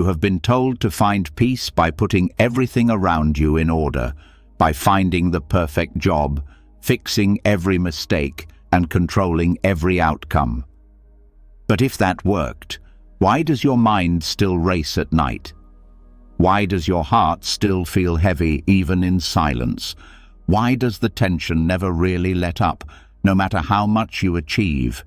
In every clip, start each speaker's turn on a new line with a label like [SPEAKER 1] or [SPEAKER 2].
[SPEAKER 1] You have been told to find peace by putting everything around you in order, by finding the perfect job, fixing every mistake, and controlling every outcome. But if that worked, why does your mind still race at night? Why does your heart still feel heavy even in silence? Why does the tension never really let up, no matter how much you achieve?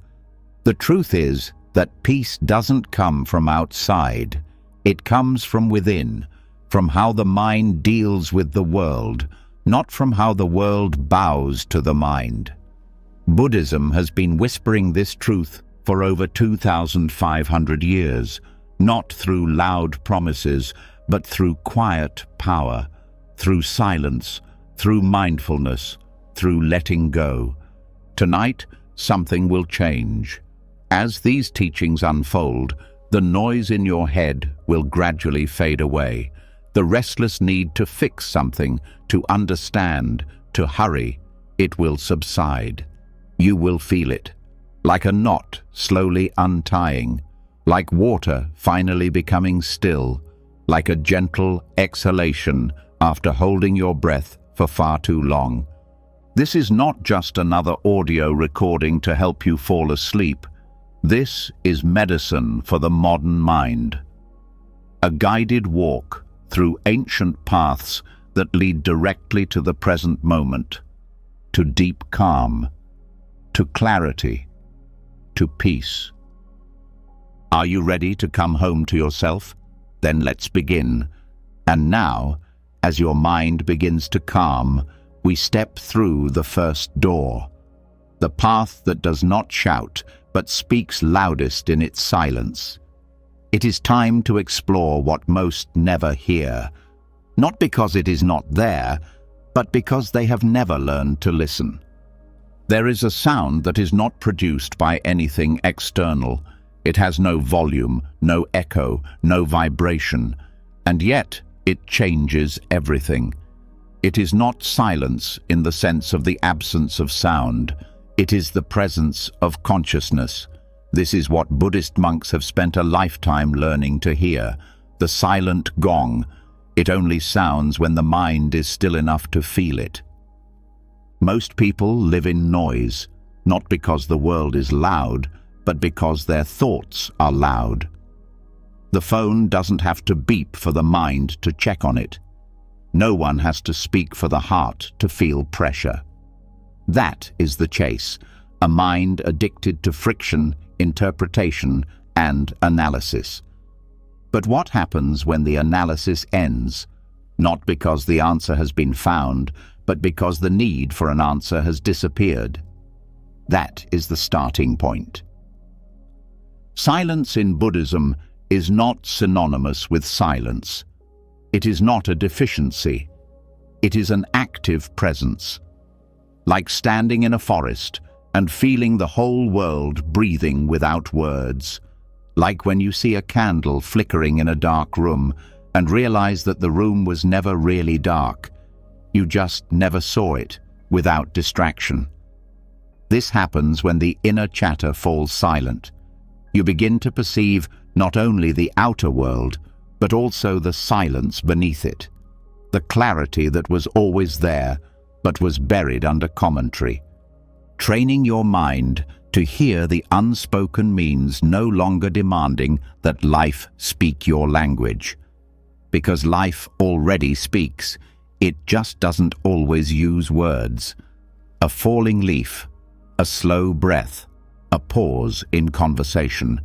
[SPEAKER 1] The truth is that peace doesn't come from outside. It comes from within, from how the mind deals with the world, not from how the world bows to the mind. Buddhism has been whispering this truth for over 2,500 years, not through loud promises, but through quiet power, through silence, through mindfulness, through letting go. Tonight, something will change. As these teachings unfold, the noise in your head will gradually fade away. The restless need to fix something, to understand, to hurry, it will subside. You will feel it, like a knot slowly untying, like water finally becoming still, like a gentle exhalation after holding your breath for far too long. This is not just another audio recording to help you fall asleep. This is medicine for the modern mind. A guided walk through ancient paths that lead directly to the present moment, to deep calm, to clarity, to peace. Are you ready to come home to yourself? Then let's begin. And now, as your mind begins to calm, we step through the first door, the path that does not shout, but speaks loudest in its silence. It is time to explore what most never hear, not because it is not there, but because they have never learned to listen. There is a sound that is not produced by anything external. It has no volume, no echo, no vibration, and yet it changes everything. It is not silence in the sense of the absence of sound. It is the presence of consciousness. This is what Buddhist monks have spent a lifetime learning to hear, the silent gong. It only sounds when the mind is still enough to feel it. Most people live in noise, not because the world is loud, but because their thoughts are loud. The phone doesn't have to beep for the mind to check on it. No one has to speak for the heart to feel pressure. That is the chase, a mind addicted to friction, interpretation, and analysis. But what happens when the analysis ends? Not because the answer has been found, but because the need for an answer has disappeared. That is the starting point. Silence in Buddhism is not synonymous with silence. It is not a deficiency. It is an active presence. Like standing in a forest and feeling the whole world breathing without words. Like when you see a candle flickering in a dark room and realize that the room was never really dark. You just never saw it, without distraction. This happens when the inner chatter falls silent. You begin to perceive not only the outer world, but also the silence beneath it. The clarity that was always there, but was buried under commentary. Training your mind to hear the unspoken means no longer demanding that life speak your language. Because life already speaks, it just doesn't always use words. A falling leaf, a slow breath, a pause in conversation.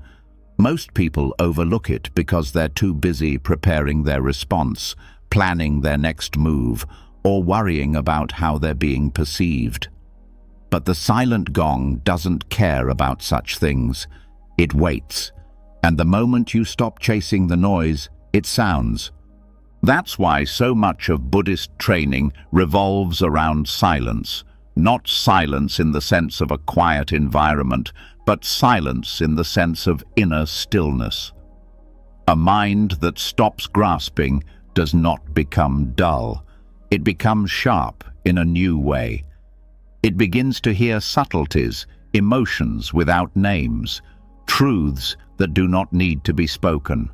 [SPEAKER 1] Most people overlook it because they're too busy preparing their response, planning their next move, or worrying about how they're being perceived. But the silent gong doesn't care about such things. It waits, and the moment you stop chasing the noise, it sounds. That's why so much of Buddhist training revolves around silence. Not silence in the sense of a quiet environment, but silence in the sense of inner stillness. A mind that stops grasping does not become dull. It becomes sharp in a new way. It begins to hear subtleties, emotions without names, truths that do not need to be spoken.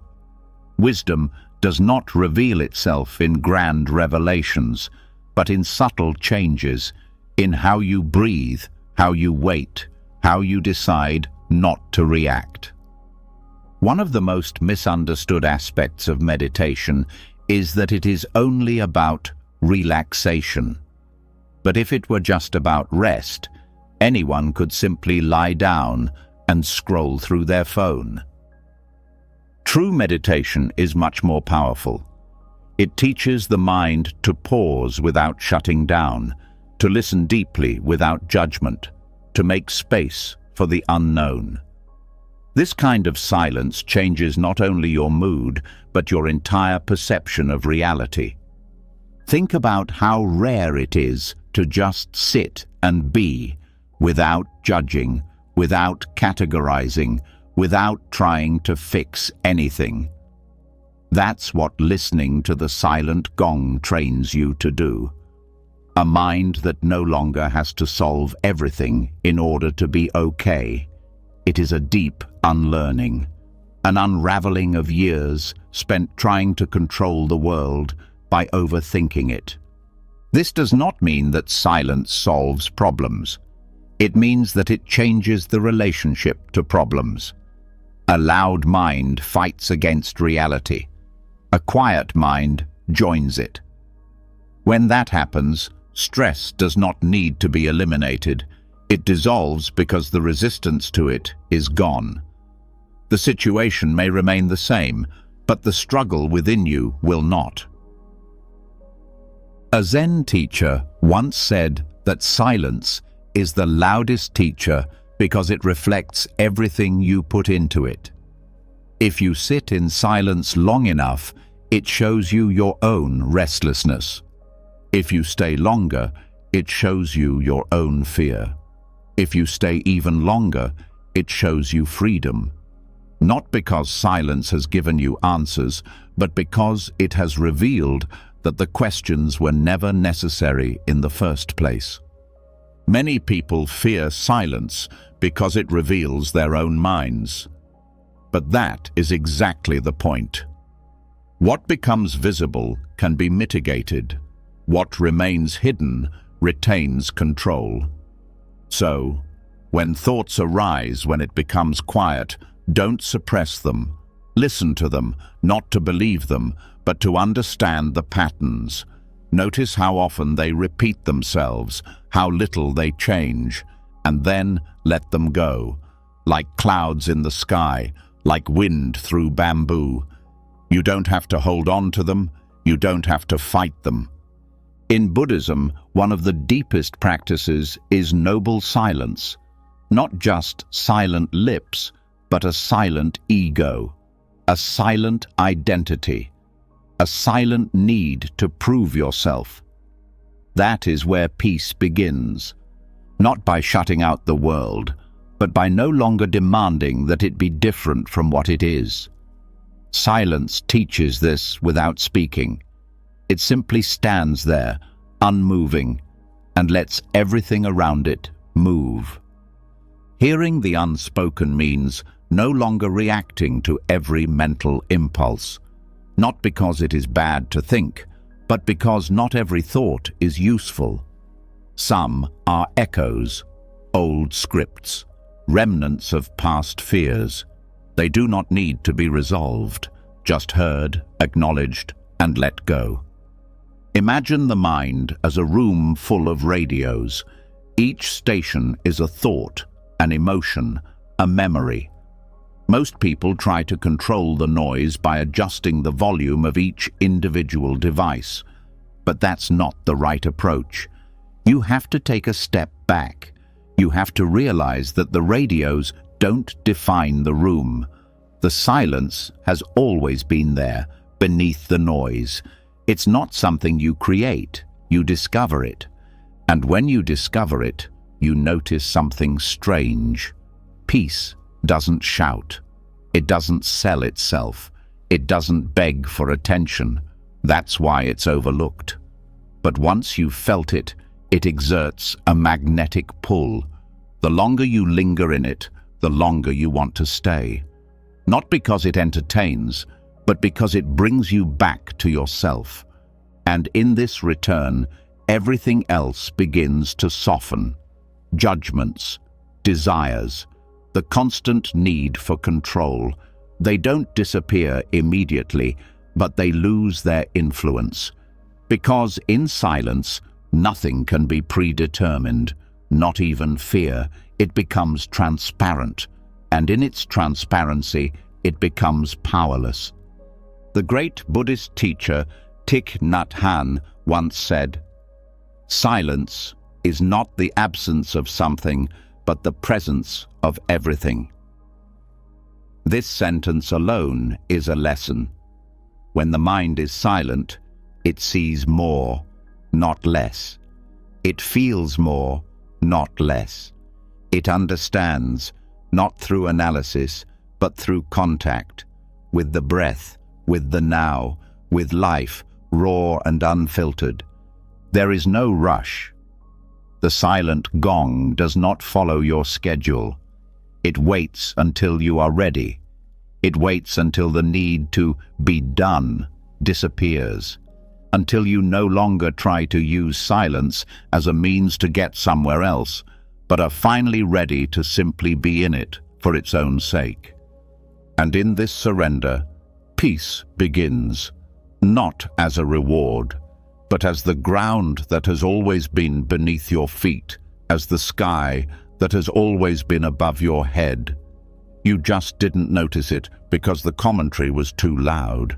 [SPEAKER 1] Wisdom does not reveal itself in grand revelations, but in subtle changes, in how you breathe, how you wait, how you decide not to react. One of the most misunderstood aspects of meditation is that it is only about relaxation. But if it were just about rest, anyone could simply lie down and scroll through their phone. True meditation is much more powerful. It teaches the mind to pause without shutting down, to listen deeply without judgment, to make space for the unknown. This kind of silence changes not only your mood, but your entire perception of reality. Think about how rare it is to just sit and be, without judging, without categorizing, without trying to fix anything. That's what listening to the silent gong trains you to do. A mind that no longer has to solve everything in order to be okay. It is a deep unlearning, an unraveling of years spent trying to control the world by overthinking it. This does not mean that silence solves problems. It means that it changes the relationship to problems. A loud mind fights against reality. A quiet mind joins it. When that happens, stress does not need to be eliminated. It dissolves because the resistance to it is gone. The situation may remain the same, but the struggle within you will not. A Zen teacher once said that silence is the loudest teacher because it reflects everything you put into it. If you sit in silence long enough, it shows you your own restlessness. If you stay longer, it shows you your own fear. If you stay even longer, it shows you freedom. Not because silence has given you answers, but because it has revealed that the questions were never necessary in the first place. Many people fear silence because it reveals their own minds. But that is exactly the point. What becomes visible can be mitigated. What remains hidden retains control. So, when thoughts arise when it becomes quiet, don't suppress them. Listen to them, not to believe them, but to understand the patterns. Notice how often they repeat themselves, how little they change, and then let them go, like clouds in the sky, like wind through bamboo. You don't have to hold on to them, you don't have to fight them. In Buddhism, one of the deepest practices is noble silence, not just silent lips, but a silent ego, a silent identity, a silent need to prove yourself. That is where peace begins, not by shutting out the world, but by no longer demanding that it be different from what it is. Silence teaches this without speaking. It simply stands there, unmoving, and lets everything around it move. Hearing the unspoken means no longer reacting to every mental impulse, not because it is bad to think, but because not every thought is useful. Some are echoes, old scripts, remnants of past fears. They do not need to be resolved, just heard, acknowledged, and let go. Imagine the mind as a room full of radios. Each station is a thought, an emotion, a memory. Most people try to control the noise by adjusting the volume of each individual device, but that's not the right approach. You have to take a step back. You have to realize that the radios don't define the room. The silence has always been there, beneath the noise. It's not something you create, you discover it. And when you discover it, you notice something strange. Peace doesn't shout. It doesn't sell itself. It doesn't beg for attention. That's why it's overlooked. But once you've felt it, it exerts a magnetic pull. The longer you linger in it, the longer you want to stay. Not because it entertains, but because it brings you back to yourself. And in this return, everything else begins to soften. Judgments, desires, the constant need for control. They don't disappear immediately, but they lose their influence. Because in silence, nothing can be predetermined, not even fear. It becomes transparent, and in its transparency, it becomes powerless. The great Buddhist teacher Thich Nhat Hanh once said, "Silence is not the absence of something, but the presence of everything." This sentence alone is a lesson. When the mind is silent, it sees more, not less. It feels more, not less. It understands, not through analysis, but through contact, with the breath, with the now, with life, raw and unfiltered. There is no rush. The silent gong does not follow your schedule. It waits until you are ready. It waits until the need to be done disappears, until you no longer try to use silence as a means to get somewhere else, but are finally ready to simply be in it for its own sake. And in this surrender, peace begins, not as a reward, but as the ground that has always been beneath your feet, as the sky that has always been above your head. You just didn't notice it because the commentary was too loud.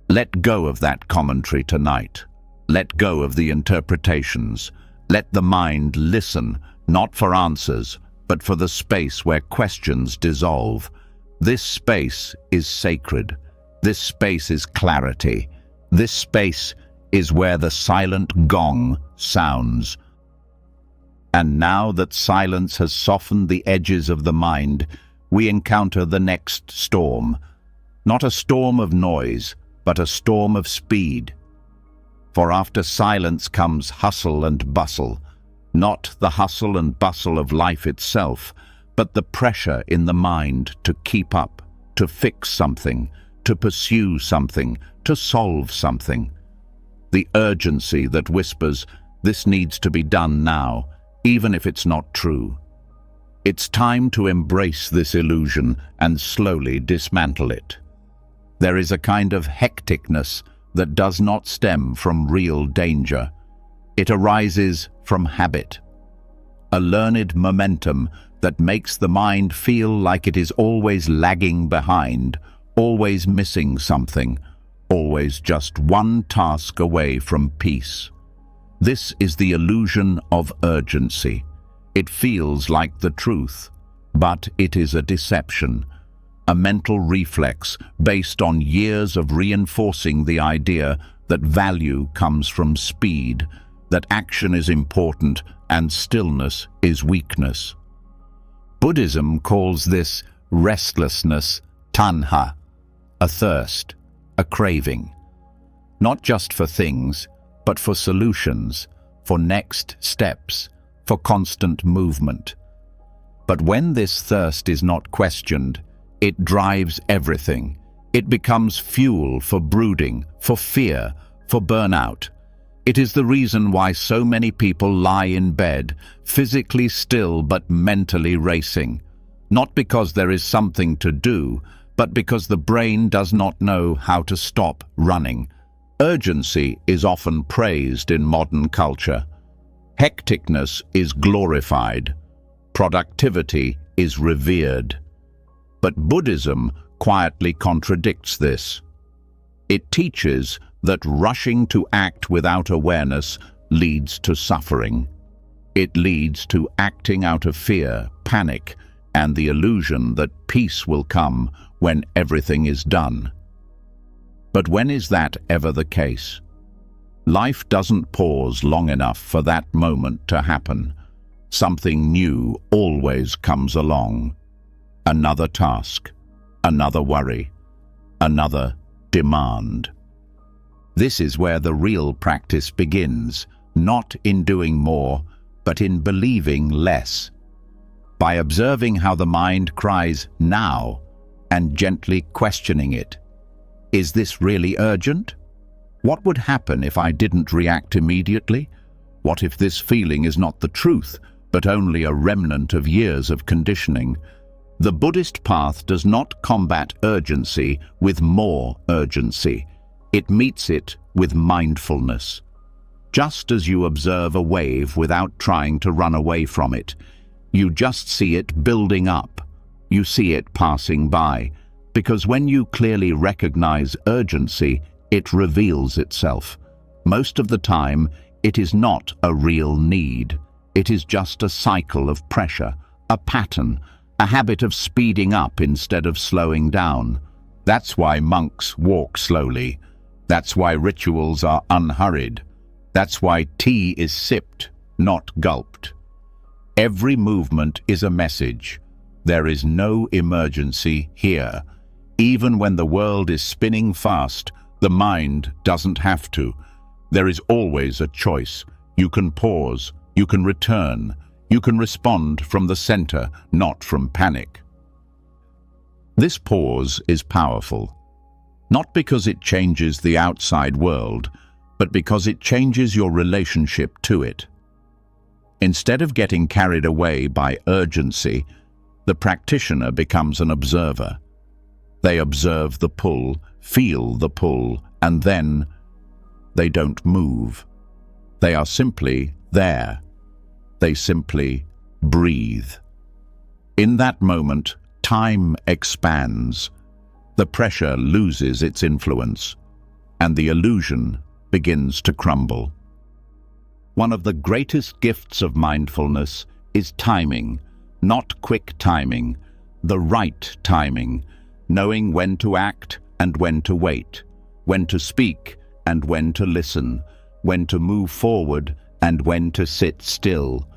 [SPEAKER 1] Let go of that commentary tonight. Let go of the interpretations. Let the mind listen, not for answers, but for the space where questions dissolve. This space is sacred. This space is clarity. This space is where the silent gong sounds. And now that silence has softened the edges of the mind, we encounter the next storm. Not a storm of noise, but a storm of speed. For after silence comes hustle and bustle, not the hustle and bustle of life itself, but the pressure in the mind to keep up, to fix something, to pursue something, to solve something. The urgency that whispers, "This needs to be done now," even if it's not true. It's time to embrace this illusion and slowly dismantle it. There is a kind of hecticness that does not stem from real danger. It arises from habit, a learned momentum that makes the mind feel like it is always lagging behind, always missing something, always just one task away from peace. This is the illusion of urgency. It feels like the truth, but it is a deception, a mental reflex based on years of reinforcing the idea that value comes from speed, that action is important and stillness is weakness. Buddhism calls this restlessness tanha, a thirst, a craving, not just for things, but for solutions, for next steps, for constant movement. But when this thirst is not questioned, it drives everything. It becomes fuel for brooding, for fear, for burnout. It is the reason why so many people lie in bed, physically still but mentally racing. Not because there is something to do, but because the brain does not know how to stop running. Urgency is often praised in modern culture. Hecticness is glorified. Productivity is revered. But Buddhism quietly contradicts this. It teaches that rushing to act without awareness leads to suffering. It leads to acting out of fear, panic, and the illusion that peace will come when everything is done. But when is that ever the case? Life doesn't pause long enough for that moment to happen. Something new always comes along. Another task, another worry, another demand. This is where the real practice begins, not in doing more, but in believing less. By observing how the mind cries now and gently questioning it. Is this really urgent? What would happen if I didn't react immediately? What if this feeling is not the truth, but only a remnant of years of conditioning? The Buddhist path does not combat urgency with more urgency. It meets it with mindfulness. Just as you observe a wave without trying to run away from it, you just see it building up. You see it passing by, because when you clearly recognize urgency, it reveals itself. Most of the time, it is not a real need. It is just a cycle of pressure, a pattern, a habit of speeding up instead of slowing down. That's why monks walk slowly. That's why rituals are unhurried. That's why tea is sipped, not gulped. Every movement is a message. There is no emergency here. Even when the world is spinning fast, the mind doesn't have to. There is always a choice. You can pause, you can return, you can respond from the center, not from panic. This pause is powerful, not because it changes the outside world, but because it changes your relationship to it. Instead of getting carried away by urgency, the practitioner becomes an observer. They observe the pull, feel the pull, and then they don't move. They are simply there. They simply breathe. In that moment, time expands. The pressure loses its influence, and the illusion begins to crumble. One of the greatest gifts of mindfulness is timing, not quick timing, the right timing, knowing when to act and when to wait, when to speak and when to listen, when to move forward and when to sit still.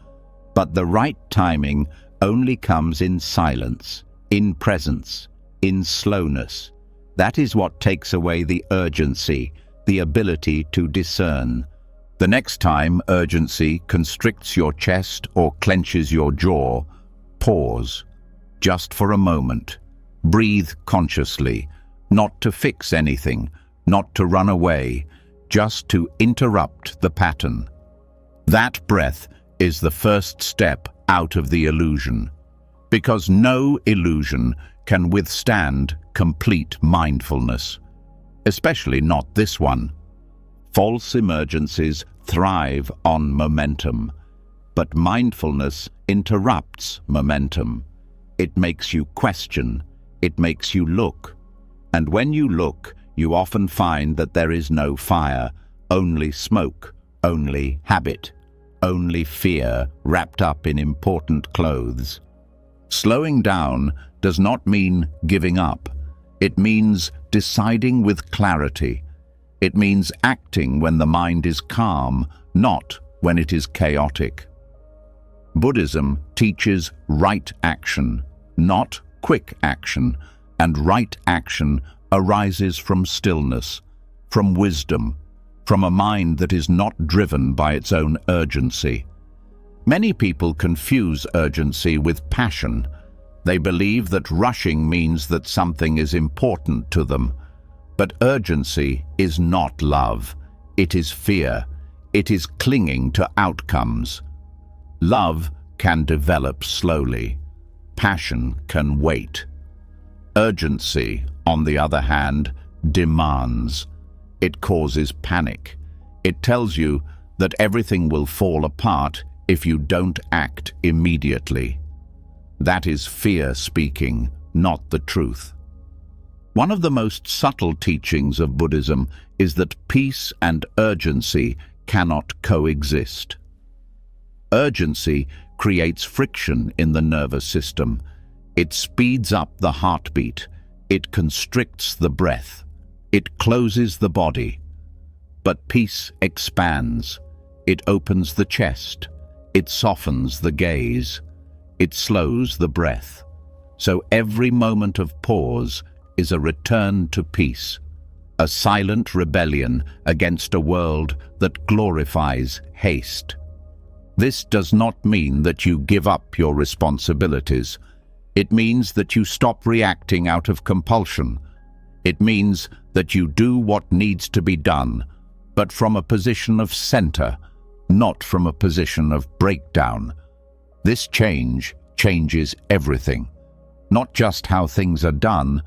[SPEAKER 1] But the right timing only comes in silence, in presence, in slowness. That is what takes away the urgency, the ability to discern. The next time urgency constricts your chest or clenches your jaw, pause, just for a moment. Breathe consciously, not to fix anything, not to run away, just to interrupt the pattern. That breath is the first step out of the illusion, because no illusion can withstand complete mindfulness, especially not this one. False emergencies thrive on momentum, but mindfulness interrupts momentum. It makes you question, it makes you look, and when you look, you often find that there is no fire, only smoke, only habit, only fear wrapped up in important clothes. Slowing down does not mean giving up. It means deciding with clarity. It means acting when the mind is calm, not when it is chaotic. Buddhism teaches right action, not quick action, and right action arises from stillness, from wisdom, from a mind that is not driven by its own urgency. Many people confuse urgency with passion. They believe that rushing means that something is important to them. But urgency is not love. It is fear. It is clinging to outcomes. Love can develop slowly. Passion can wait. Urgency, on the other hand, demands. It causes panic. It tells you that everything will fall apart if you don't act immediately. That is fear speaking, not the truth. One of the most subtle teachings of Buddhism is that peace and urgency cannot coexist. Urgency creates friction in the nervous system. It speeds up the heartbeat. It constricts the breath. It closes the body. But peace expands. It opens the chest. It softens the gaze. It slows the breath. So every moment of pause is a return to peace, a silent rebellion against a world that glorifies haste. This does not mean that you give up your responsibilities. It means that you stop reacting out of compulsion. It means that you do what needs to be done, but from a position of center, not from a position of breakdown. This change changes everything, not just how things are done,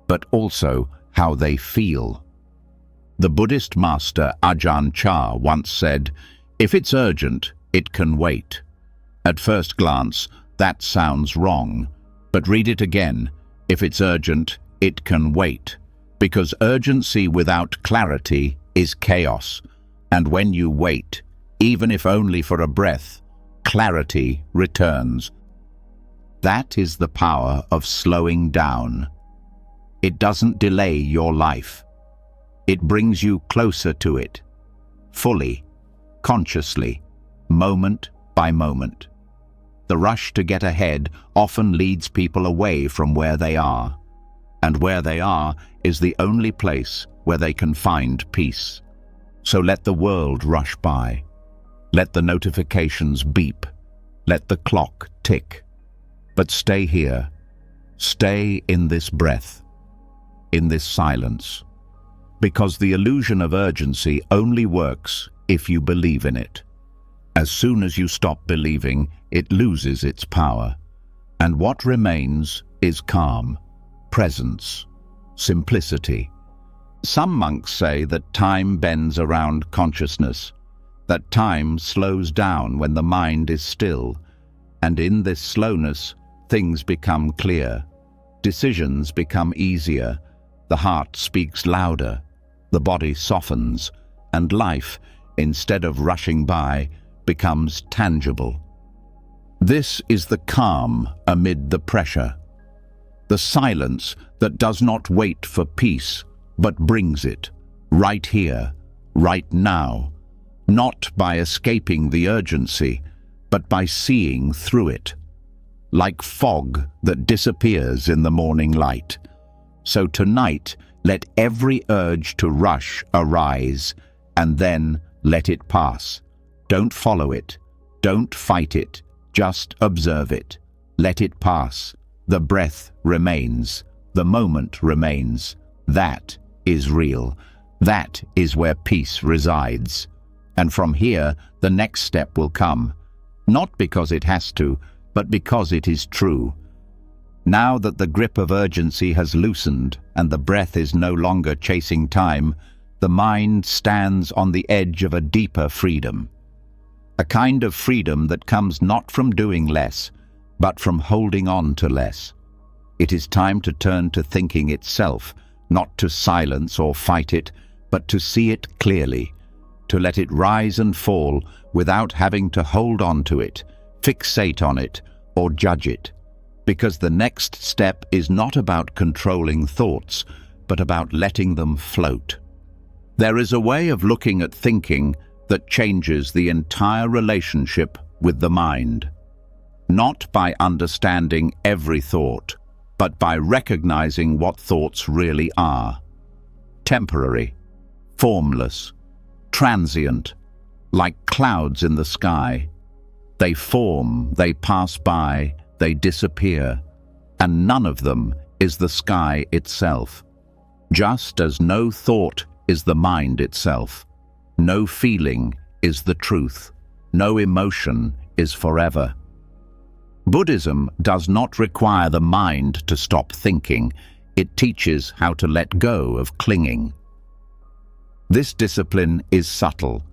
[SPEAKER 1] but also how they feel. The Buddhist master Ajahn Chah once said, "If it's urgent, it can wait." At first glance, that sounds wrong, but read it again. If it's urgent, it can wait, because urgency without clarity is chaos, and when you wait, even if only for a breath, clarity returns. That is the power of slowing down. It doesn't delay your life. It brings you closer to it, fully, consciously, moment by moment. The rush to get ahead often leads people away from where they are, and where they are is the only place where they can find peace. So let the world rush by. Let the notifications beep. Let the clock tick. But stay here. Stay in this breath, in this silence. Because the illusion of urgency only works if you believe in it. As soon as you stop believing, it loses its power. And what remains is calm, presence, simplicity. Some monks say that time bends around consciousness, that time slows down when the mind is still, and in this slowness, things become clear, decisions become easier, the heart speaks louder, the body softens, and life, instead of rushing by, becomes tangible. This is the calm amid the pressure, the silence that does not wait for peace, but brings it, right here, right now, not by escaping the urgency, but by seeing through it, like fog that disappears in the morning light. So tonight, let every urge to rush arise, and then let it pass. Don't follow it. Don't fight it. Just observe it. Let it pass. The breath remains. The moment remains. That is real. That is where peace resides. And from here, the next step will come. Not because it has to, but because it is true. Now that the grip of urgency has loosened and the breath is no longer chasing time, the mind stands on the edge of a deeper freedom. A kind of freedom that comes not from doing less, but from holding on to less. It is time to turn to thinking itself, not to silence or fight it, but to see it clearly, to let it rise and fall without having to hold on to it, fixate on it, or judge it. Because the next step is not about controlling thoughts, but about letting them float. There is a way of looking at thinking that changes the entire relationship with the mind. Not by understanding every thought, but by recognizing what thoughts really are. Temporary, formless, transient, like clouds in the sky. They form, they pass by, they disappear, and none of them is the sky itself. Just as no thought is the mind itself, no feeling is the truth, no emotion is forever. Buddhism does not require the mind to stop thinking. It teaches how to let go of clinging. This discipline is subtle.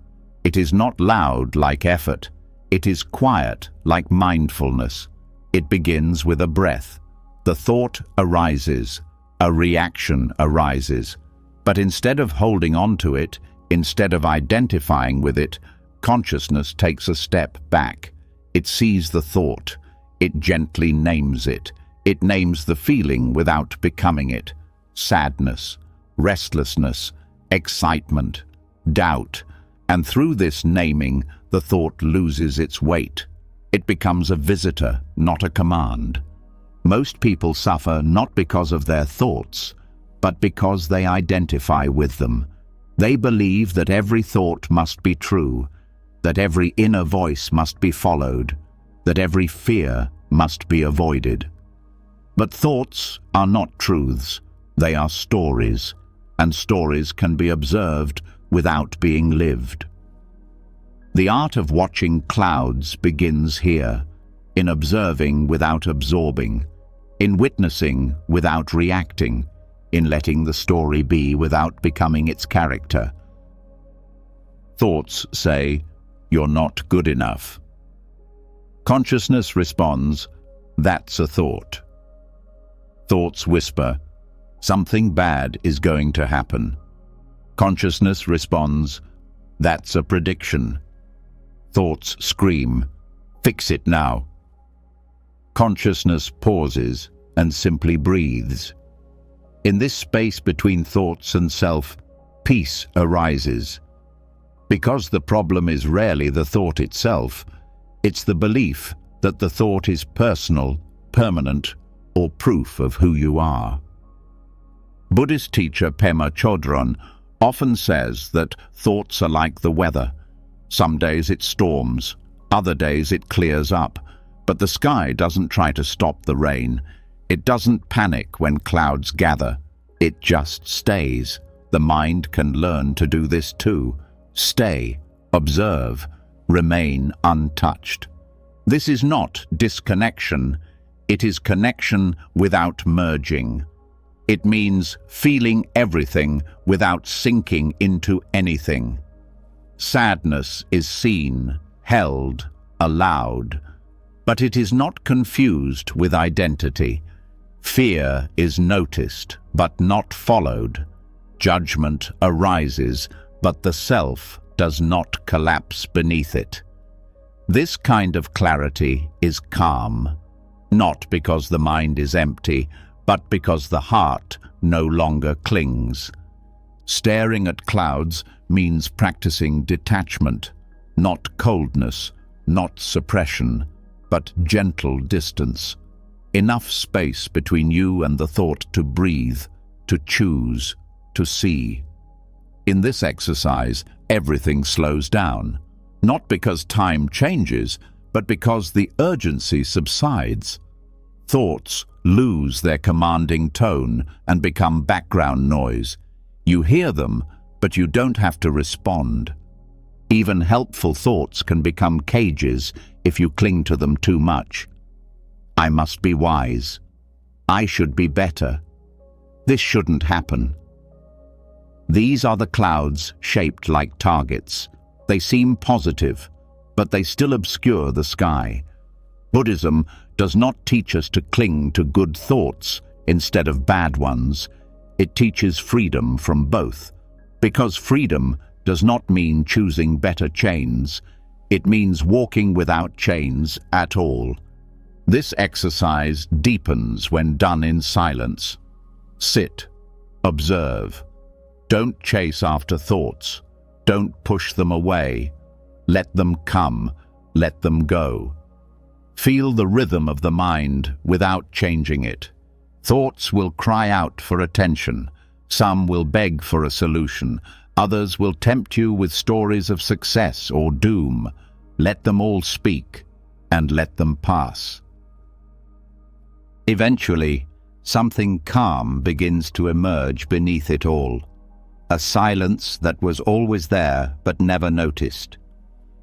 [SPEAKER 1] It is not loud like effort. It is quiet like mindfulness. It begins with a breath. The thought arises, a reaction arises. But instead of holding on to it, instead of identifying with it, consciousness takes a step back. It sees the thought. It gently names it. It names the feeling without becoming it. Sadness, restlessness, excitement, doubt. And through this naming, the thought loses its weight. It becomes a visitor, not a command. Most people suffer not because of their thoughts, but because they identify with them. They believe that every thought must be true, that every inner voice must be followed, that every fear must be avoided. But thoughts are not truths. They are stories, and stories can be observed without being lived. The art of watching clouds begins here, in observing without absorbing, in witnessing without reacting, in letting the story be without becoming its character. Thoughts say, "You're not good enough." Consciousness responds, "That's a thought." Thoughts whisper, "Something bad is going to happen." Consciousness responds, "That's a prediction." Thoughts scream, "Fix it now." Consciousness pauses and simply breathes. In this space between thoughts and self, peace arises. Because the problem is rarely the thought itself, it's the belief that the thought is personal, permanent, or proof of who you are. Buddhist teacher Pema Chodron often says that thoughts are like the weather. Some days it storms, other days it clears up, but the sky doesn't try to stop the rain. It doesn't panic when clouds gather. It just stays. The mind can learn to do this too. Stay, observe, remain untouched. This is not disconnection. It is connection without merging. It means feeling everything without sinking into anything. Sadness is seen, held, allowed, but it is not confused with identity. Fear is noticed, but not followed. Judgment arises, but the self does not collapse beneath it. This kind of clarity is calm, not because the mind is empty, but because the heart no longer clings. Staring at clouds means practicing detachment, not coldness, not suppression, but gentle distance. Enough space between you and the thought to breathe, to choose, to see. In this exercise, everything slows down, not because time changes, but because the urgency subsides. Thoughts lose their commanding tone and become background noise. You hear them, but you don't have to respond. Even helpful thoughts can become cages if you cling to them too much. I must be wise. I should be better. This shouldn't happen. These are the clouds shaped like targets. They seem positive, but they still obscure the sky. Buddhism does not teach us to cling to good thoughts instead of bad ones. It teaches freedom from both, because freedom does not mean choosing better chains. It means walking without chains at all. This exercise deepens when done in silence. Sit, observe. Don't chase after thoughts. Don't push them away. Let them come, let them go. Feel the rhythm of the mind without changing it. Thoughts will cry out for attention. Some will beg for a solution. Others will tempt you with stories of success or doom. Let them all speak, and let them pass. Eventually, something calm begins to emerge beneath it all. A silence that was always there but never noticed.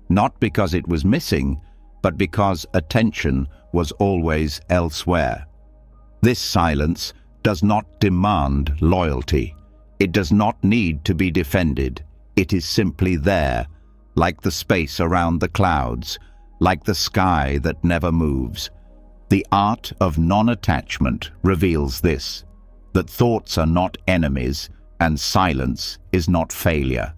[SPEAKER 1] Not because it was missing, but because attention was always elsewhere. This silence does not demand loyalty. It does not need to be defended. It is simply there, like the space around the clouds, like the sky that never moves. The art of non-attachment reveals this, that thoughts are not enemies and silence is not failure.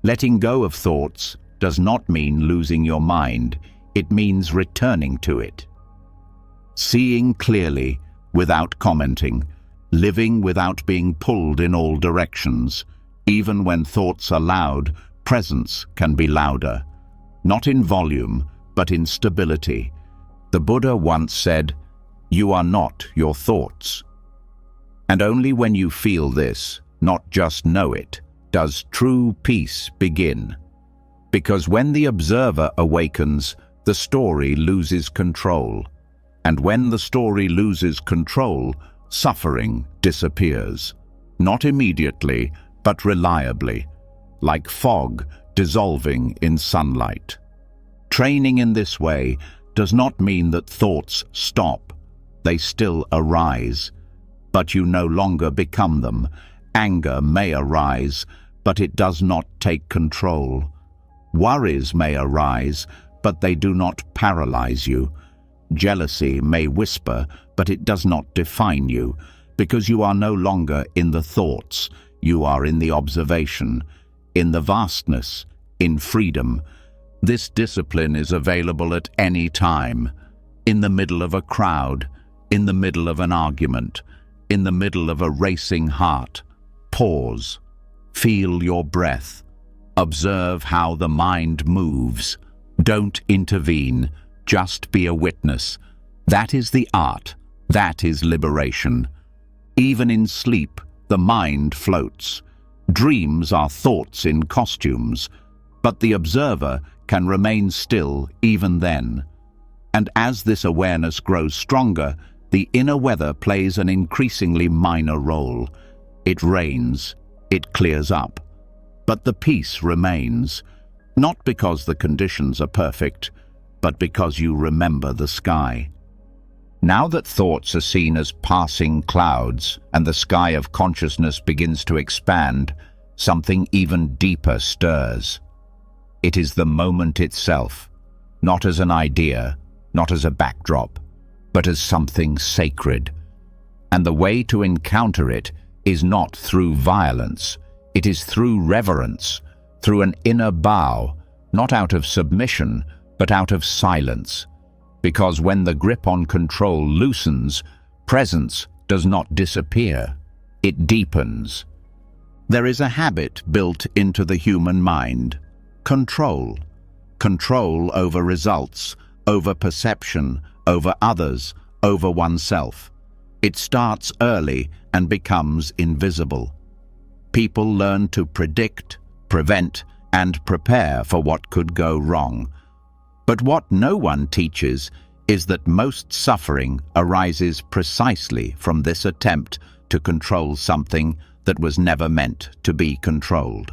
[SPEAKER 1] Letting go of thoughts does not mean losing your mind. It means returning to it. Seeing clearly without commenting, living without being pulled in all directions. Even when thoughts are loud, presence can be louder. Not in volume, but in stability. The Buddha once said, "You are not your thoughts." And only when you feel this, not just know it, does true peace begin. Because when the observer awakens, the story loses control. And when the story loses control, suffering disappears. Not immediately, but reliably, like fog dissolving in sunlight. Training in this way does not mean that thoughts stop. They still arise, but you no longer become them. Anger may arise, but it does not take control. Worries may arise, but they do not paralyze you. Jealousy may whisper, but it does not define you, because you are no longer in the thoughts, you are in the observation, in the vastness, in freedom. This discipline is available at any time, in the middle of a crowd, in the middle of an argument, in the middle of a racing heart. Pause. Feel your breath. Observe how the mind moves. Don't intervene. Just be a witness. That is the art. That is liberation. Even in sleep, the mind floats. Dreams are thoughts in costumes, but the observer can remain still even then. And as this awareness grows stronger, the inner weather plays an increasingly minor role. It rains, it clears up, but the peace remains, not because the conditions are perfect, but because you remember the sky. Now that thoughts are seen as passing clouds and the sky of consciousness begins to expand, something even deeper stirs. It is the moment itself, not as an idea, not as a backdrop, but as something sacred. And the way to encounter it is not through violence, it is through reverence, through an inner bow, not out of submission, but out of silence. Because when the grip on control loosens, presence does not disappear, it deepens. There is a habit built into the human mind: control. Control over results, over perception, over others, over oneself. It starts early and becomes invisible. People learn to predict, prevent, and prepare for what could go wrong. But what no one teaches is that most suffering arises precisely from this attempt to control something that was never meant to be controlled.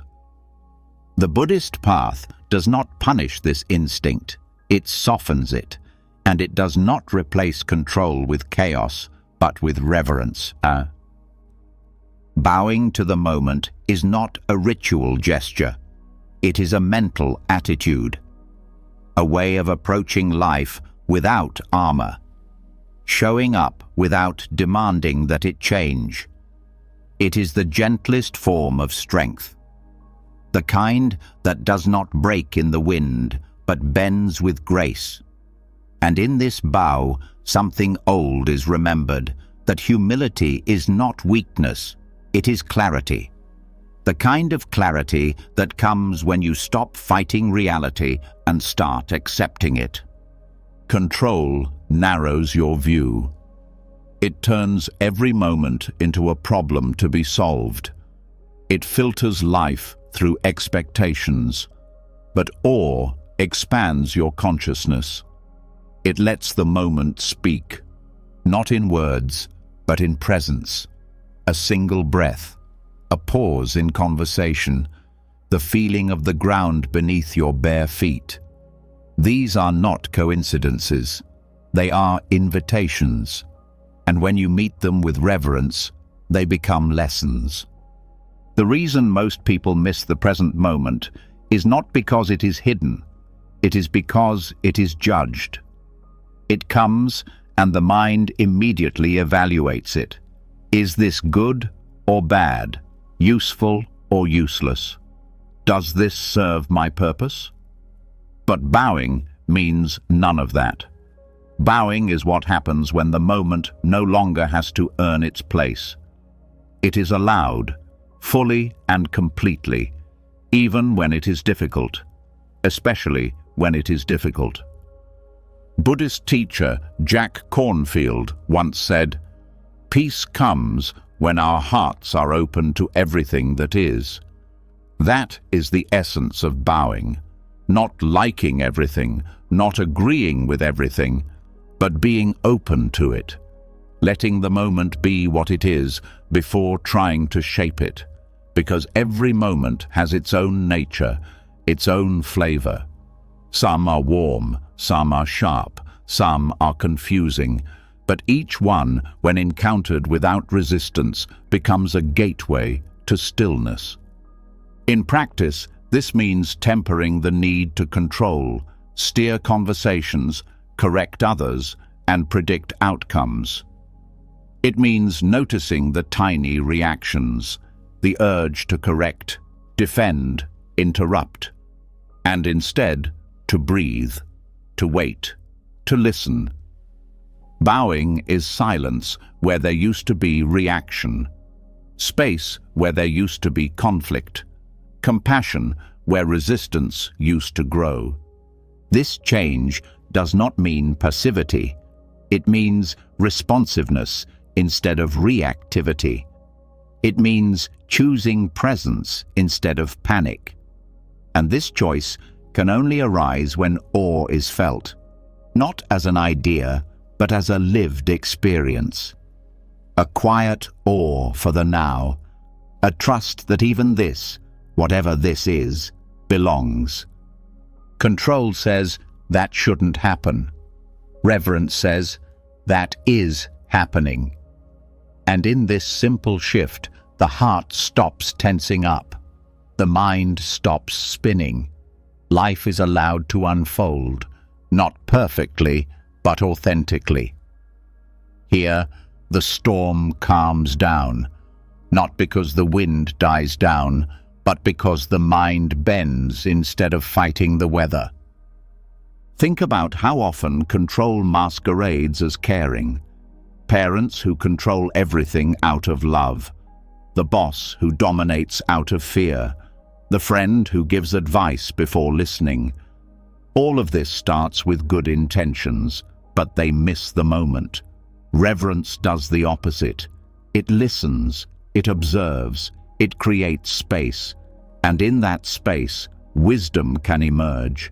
[SPEAKER 1] The Buddhist path does not punish this instinct, it softens it, and it does not replace control with chaos, but with reverence. Bowing to the moment is not a ritual gesture. It is a mental attitude, a way of approaching life without armor, showing up without demanding that it change. It is the gentlest form of strength, the kind that does not break in the wind, but bends with grace. And in this bow, something old is remembered, that humility is not weakness, it is clarity. The kind of clarity that comes when you stop fighting reality and start accepting it. Control narrows your view. It turns every moment into a problem to be solved. It filters life through expectations, but awe expands your consciousness. It lets the moment speak, not in words, but in presence. A single breath, a pause in conversation, the feeling of the ground beneath your bare feet. These are not coincidences. They are invitations. And when you meet them with reverence, they become lessons. The reason most people miss the present moment is not because it is hidden. It is because it is judged. It comes, and the mind immediately evaluates it. Is this good or bad? Useful or useless? Does this serve my purpose? But bowing means none of that. Bowing is what happens when the moment no longer has to earn its place. It is allowed, fully and completely, even when it is difficult, especially when it is difficult. Buddhist teacher Jack Cornfield once said, "Peace comes when our hearts are open to everything that is." That is the essence of bowing. Not liking everything, not agreeing with everything, but being open to it. letting the moment be what it is before trying to shape it, because every moment has its own nature, its own flavor. Some are warm, some are sharp, some are confusing, but each one, when encountered without resistance, becomes a gateway to stillness. In practice, this means tempering the need to control, steer conversations, correct others, and predict outcomes. It means noticing the tiny reactions, the urge to correct, defend, interrupt, and instead to breathe, to wait, to listen. Bowing is silence where there used to be reaction, space where there used to be conflict, compassion where resistance used to grow. This change does not mean passivity. It means responsiveness instead of reactivity. It means choosing presence instead of panic. And this choice can only arise when awe is felt, not as an idea, but as a lived experience. A quiet awe for the now, a trust that even this, whatever this is, belongs. Control says, that shouldn't happen. Reverence says, that is happening. And in this simple shift, the heart stops tensing up. The mind stops spinning. Life is allowed to unfold, not perfectly, but authentically. Here, the storm calms down, not because the wind dies down, but because the mind bends instead of fighting the weather. Think about how often control masquerades as caring. Parents who control everything out of love. The boss who dominates out of fear. The friend who gives advice before listening. All of this starts with good intentions, but they miss the moment. Reverence does the opposite. It listens, it observes, it creates space, and in that space, wisdom can emerge.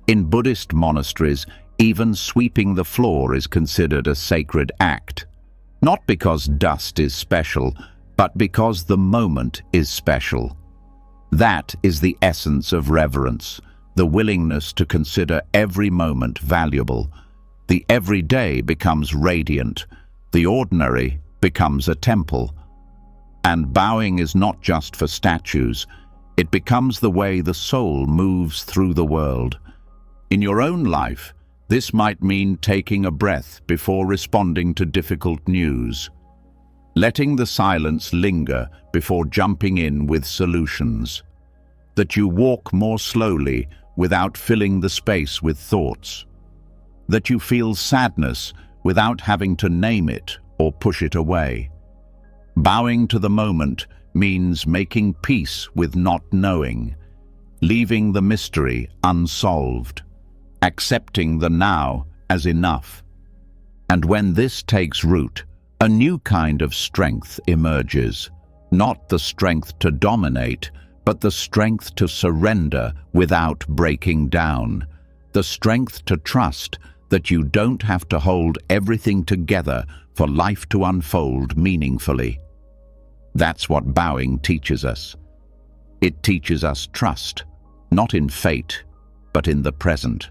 [SPEAKER 1] In Buddhist monasteries, even sweeping the floor is considered a sacred act. Not because dust is special, but because the moment is special. That is the essence of reverence, the willingness to consider every moment valuable. The everyday becomes radiant, the ordinary becomes a temple. And bowing is not just for statues, it becomes the way the soul moves through the world. In your own life, this might mean taking a breath before responding to difficult news, letting the silence linger before jumping in with solutions, that you walk more slowly without filling the space with thoughts, that you feel sadness without having to name it or push it away. Bowing to the moment means making peace with not knowing, leaving the mystery unsolved, accepting the now as enough. And when this takes root, a new kind of strength emerges, not the strength to dominate, but the strength to surrender without breaking down, the strength to trust that you don't have to hold everything together for life to unfold meaningfully. That's what bowing teaches us. It teaches us trust, not in fate, but in the present.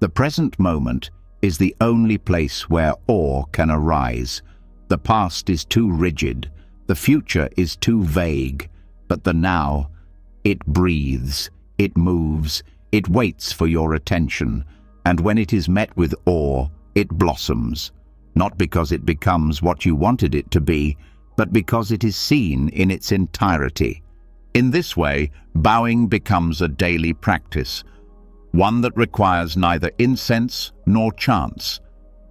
[SPEAKER 1] The present moment is the only place where awe can arise. The past is too rigid, the future is too vague, but the now, it breathes, it moves, it waits for your attention, and when it is met with awe, it blossoms, not because it becomes what you wanted it to be, but because it is seen in its entirety. In this way, bowing becomes a daily practice, one that requires neither incense nor chants.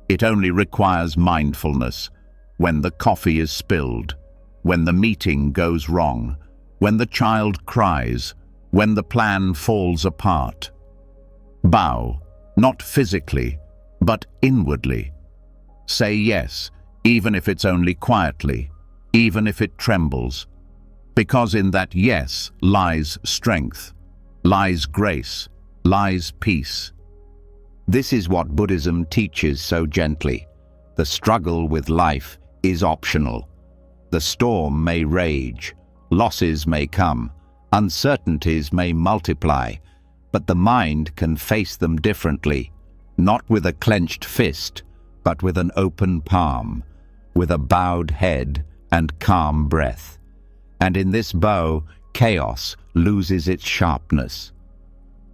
[SPEAKER 1] It only requires mindfulness. When the coffee is spilled, when the meeting goes wrong, when the child cries, when the plan falls apart. Bow, not physically, but inwardly. Say yes, even if it's only quietly, even if it trembles, because in that yes lies strength, lies grace, lies peace. This is what Buddhism teaches so gently. The struggle with life is optional. The storm may rage, losses may come, uncertainties may multiply, but the mind can face them differently, not with a clenched fist, but with an open palm, with a bowed head and calm breath. And in this bow, chaos loses its sharpness.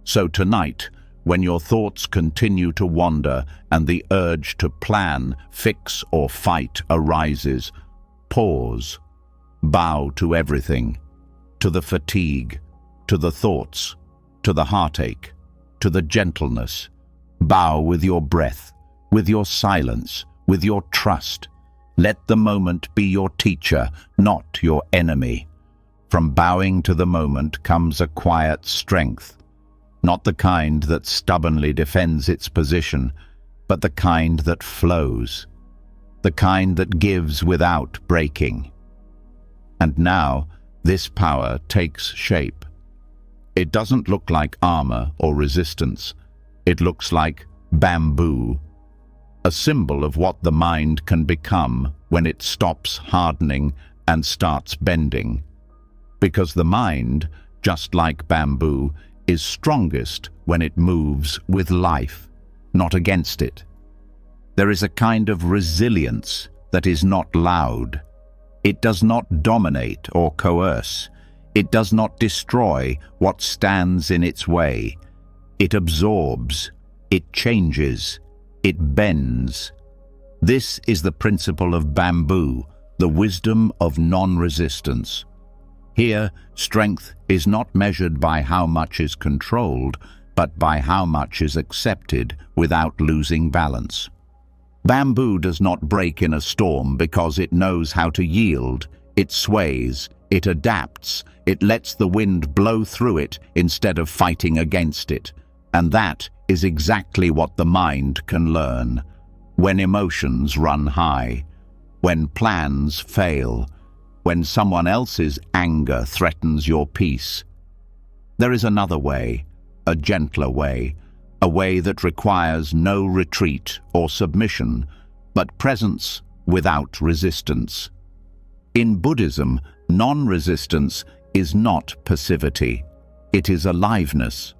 [SPEAKER 1] So tonight, when your thoughts continue to wander and the urge to plan, fix, or fight arises, pause, bow to everything, to the fatigue, to the thoughts, to the heartache, to the gentleness. Bow with your breath, with your silence, with your trust. Let the moment be your teacher, not your enemy. From bowing to the moment comes a quiet strength, not the kind that stubbornly defends its position, but the kind that flows, the kind that gives without breaking. And now, this power takes shape. It doesn't look like armor or resistance. It looks like bamboo, a symbol of what the mind can become when it stops hardening and starts bending. Because the mind, just like bamboo, is strongest when it moves with life, not against it. There is a kind of resilience that is not loud. It does not dominate or coerce. It does not destroy what stands in its way. It absorbs. It changes. It bends. This is the principle of bamboo, the wisdom of non-resistance. Here, strength is not measured by how much is controlled, but by how much is accepted without losing balance. Bamboo does not break in a storm because it knows how to yield. It sways, it adapts, it lets the wind blow through it instead of fighting against it. And that is exactly what the mind can learn. When emotions run high, when plans fail, when someone else's anger threatens your peace. There is another way, a gentler way, a way that requires no retreat or submission, but presence without resistance. In Buddhism, non-resistance is not passivity. It is aliveness.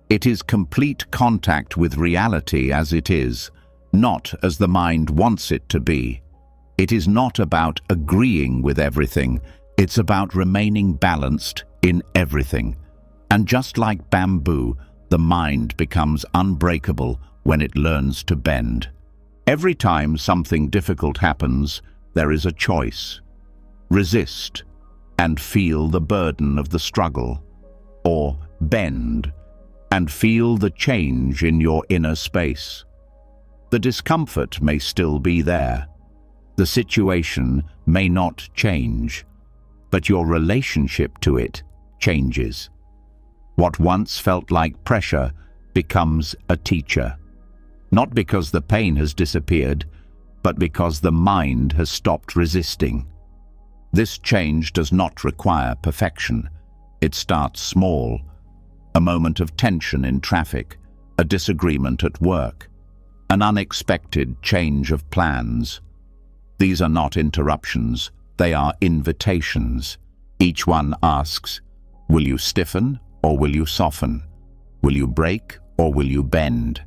[SPEAKER 1] It is complete contact with reality as it is, not as the mind wants it to be. It is not about agreeing with everything. It's about remaining balanced in everything. And just like bamboo, the mind becomes unbreakable when it learns to bend. Every time something difficult happens, there is a choice. Resist and feel the burden of the struggle, or bend and feel the change in your inner space. The discomfort may still be there. The situation may not change, but your relationship to it changes. What once felt like pressure becomes a teacher, not because the pain has disappeared, but because the mind has stopped resisting. This change does not require perfection. It starts small, a moment of tension in traffic, a disagreement at work, an unexpected change of plans. These are not interruptions, they are invitations. Each one asks, will you stiffen or will you soften? Will you break or will you bend?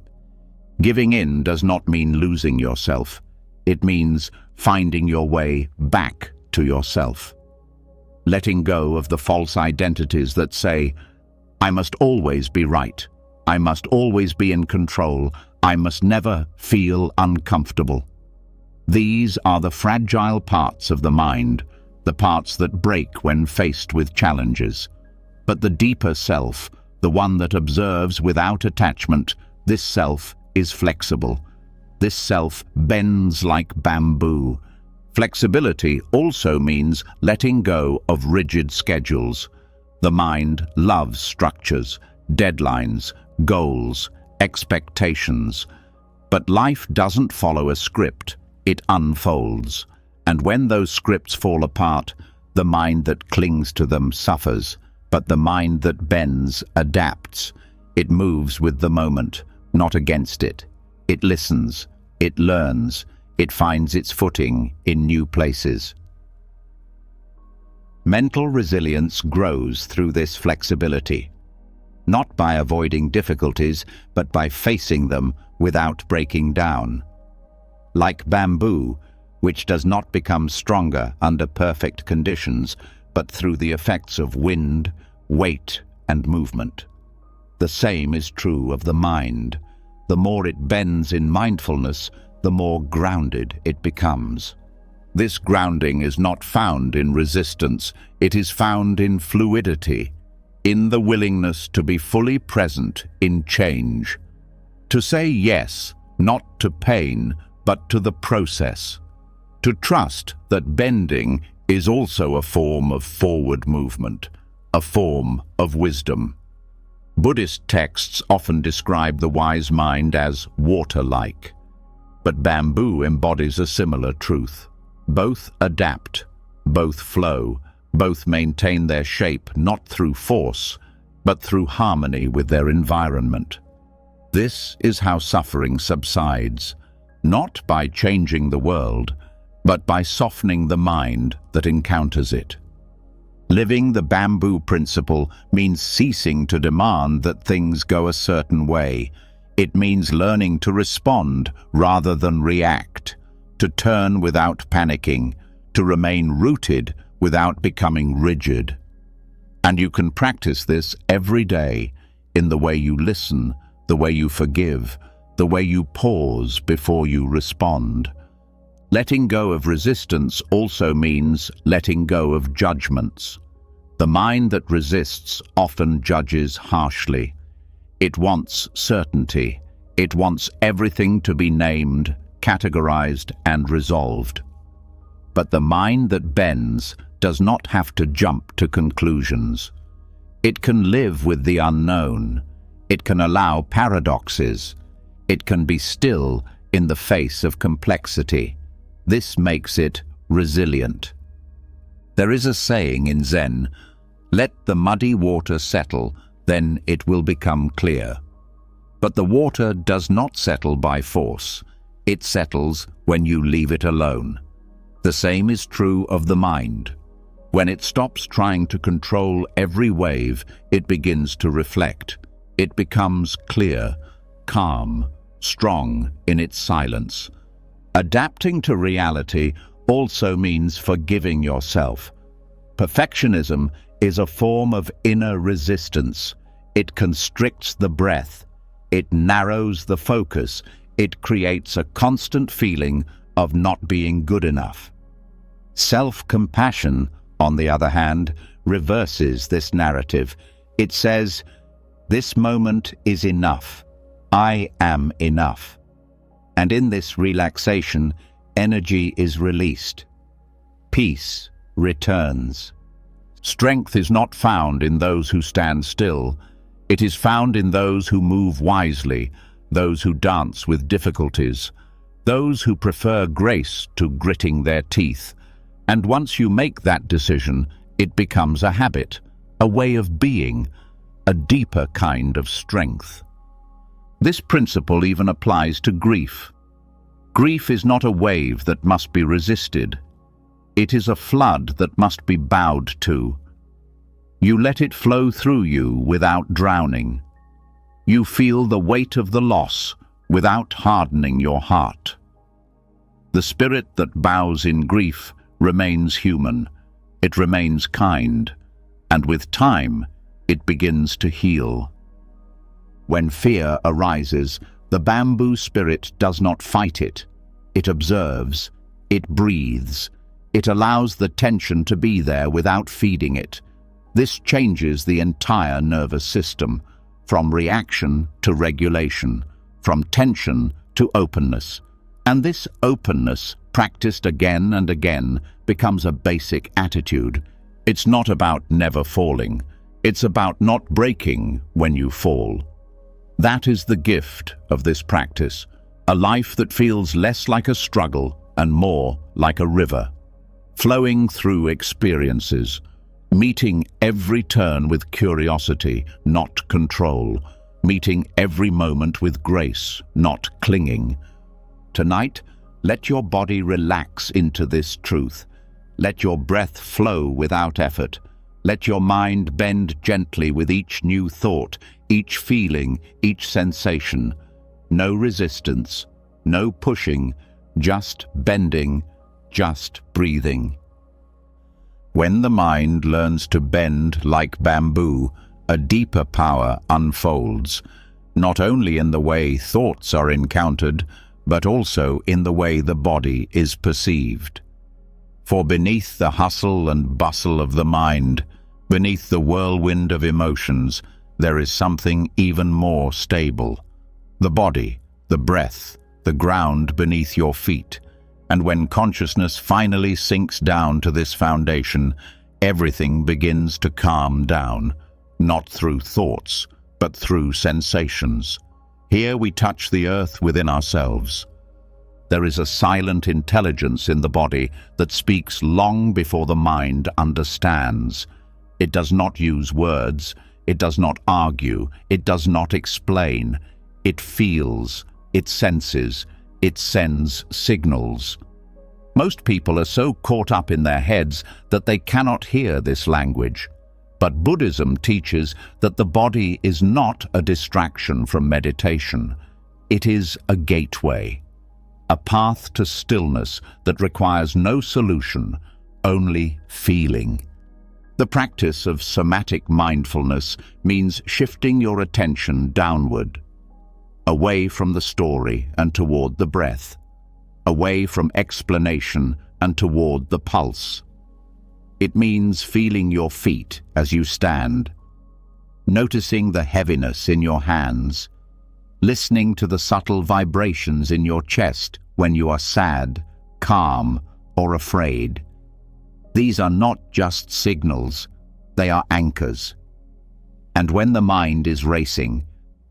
[SPEAKER 1] Giving in does not mean losing yourself. It means finding your way back to yourself. Letting go of the false identities that say, I must always be right. I must always be in control. I must never feel uncomfortable. These are the fragile parts of the mind, the parts that break when faced with challenges. But the deeper self, the one that observes without attachment, this self is flexible. This self bends like bamboo. Flexibility also means letting go of rigid schedules. The mind loves structures, deadlines, goals, expectations. But life doesn't follow a script. It unfolds, and when those scripts fall apart, the mind that clings to them suffers, but the mind that bends adapts. It moves with the moment, not against it. It listens, it learns, it finds its footing in new places. Mental resilience grows through this flexibility, not by avoiding difficulties, but by facing them without breaking down. Like bamboo, which does not become stronger under perfect conditions, but through the effects of wind, weight, and movement. The same is true of the mind. The more it bends in mindfulness, the more grounded it becomes. This grounding is not found in resistance, it is found in fluidity, in the willingness to be fully present in change. To say yes, not to pain, but to the process. To trust that bending is also a form of forward movement, a form of wisdom. Buddhist texts often describe the wise mind as water-like, but bamboo embodies a similar truth. Both adapt, both flow, both maintain their shape not through force, but through harmony with their environment. This is how suffering subsides, not by changing the world, but by softening the mind that encounters it. Living the bamboo principle means ceasing to demand that things go a certain way. It means learning to respond rather than react, to turn without panicking, to remain rooted without becoming rigid. And you can practice this every day in the way you listen, the way you forgive, the way you pause before you respond. Letting go of resistance also means letting go of judgments. The mind that resists often judges harshly. It wants certainty. It wants everything to be named, categorized, and resolved. But the mind that bends does not have to jump to conclusions. It can live with the unknown. It can allow paradoxes. It can be still in the face of complexity. This makes it resilient. There is a saying in Zen, "Let the muddy water settle, then it will become clear." But the water does not settle by force. It settles when you leave it alone. The same is true of the mind. When it stops trying to control every wave, it begins to reflect. It becomes clear, calm, strong in its silence. Adapting to reality also means forgiving yourself. Perfectionism is a form of inner resistance. It constricts the breath. It narrows the focus. It creates a constant feeling of not being good enough. Self-compassion, on the other hand, reverses this narrative. It says, "This moment is enough. I am enough." And in this relaxation, energy is released. Peace returns. Strength is not found in those who stand still. It is found in those who move wisely, those who dance with difficulties, those who prefer grace to gritting their teeth. And once you make that decision, it becomes a habit, a way of being, a deeper kind of strength. This principle even applies to grief. Grief is not a wave that must be resisted. It is a flood that must be bowed to. You let it flow through you without drowning. You feel the weight of the loss without hardening your heart. The spirit that bows in grief remains human. It remains kind, and with time, it begins to heal. When fear arises, the bamboo spirit does not fight it. It observes, it breathes, it allows the tension to be there without feeding it. This changes the entire nervous system, from reaction to regulation, from tension to openness. And this openness, practiced again and again, becomes a basic attitude. It's not about never falling. It's about not breaking when you fall. That is the gift of this practice, a life that feels less like a struggle and more like a river, flowing through experiences, meeting every turn with curiosity, not control, meeting every moment with grace, not clinging. Tonight, Let your body relax into this truth. Let your breath flow without effort. Let your mind bend gently with each new thought, each feeling, each sensation. No resistance, no pushing, just bending, just breathing. When the mind learns to bend like bamboo, a deeper power unfolds, not only in the way thoughts are encountered, but also in the way the body is perceived. For beneath the hustle and bustle of the mind, beneath the whirlwind of emotions, there is something even more stable. The body, the breath, the ground beneath your feet. And when consciousness finally sinks down to this foundation, everything begins to calm down, not through thoughts, but through sensations. Here we touch the earth within ourselves. There is a silent intelligence in the body that speaks long before the mind understands. It does not use words, it does not argue, it does not explain. It feels, it senses, it sends signals. Most people are so caught up in their heads that they cannot hear this language. But Buddhism teaches that the body is not a distraction from meditation. It is a gateway, a path to stillness that requires no solution, only feeling. The practice of somatic mindfulness means shifting your attention downward, away from the story and toward the breath, away from explanation and toward the pulse. It means feeling your feet as you stand, noticing the heaviness in your hands, listening to the subtle vibrations in your chest when you are sad, calm, or afraid. These are not just signals, they are anchors. And when the mind is racing,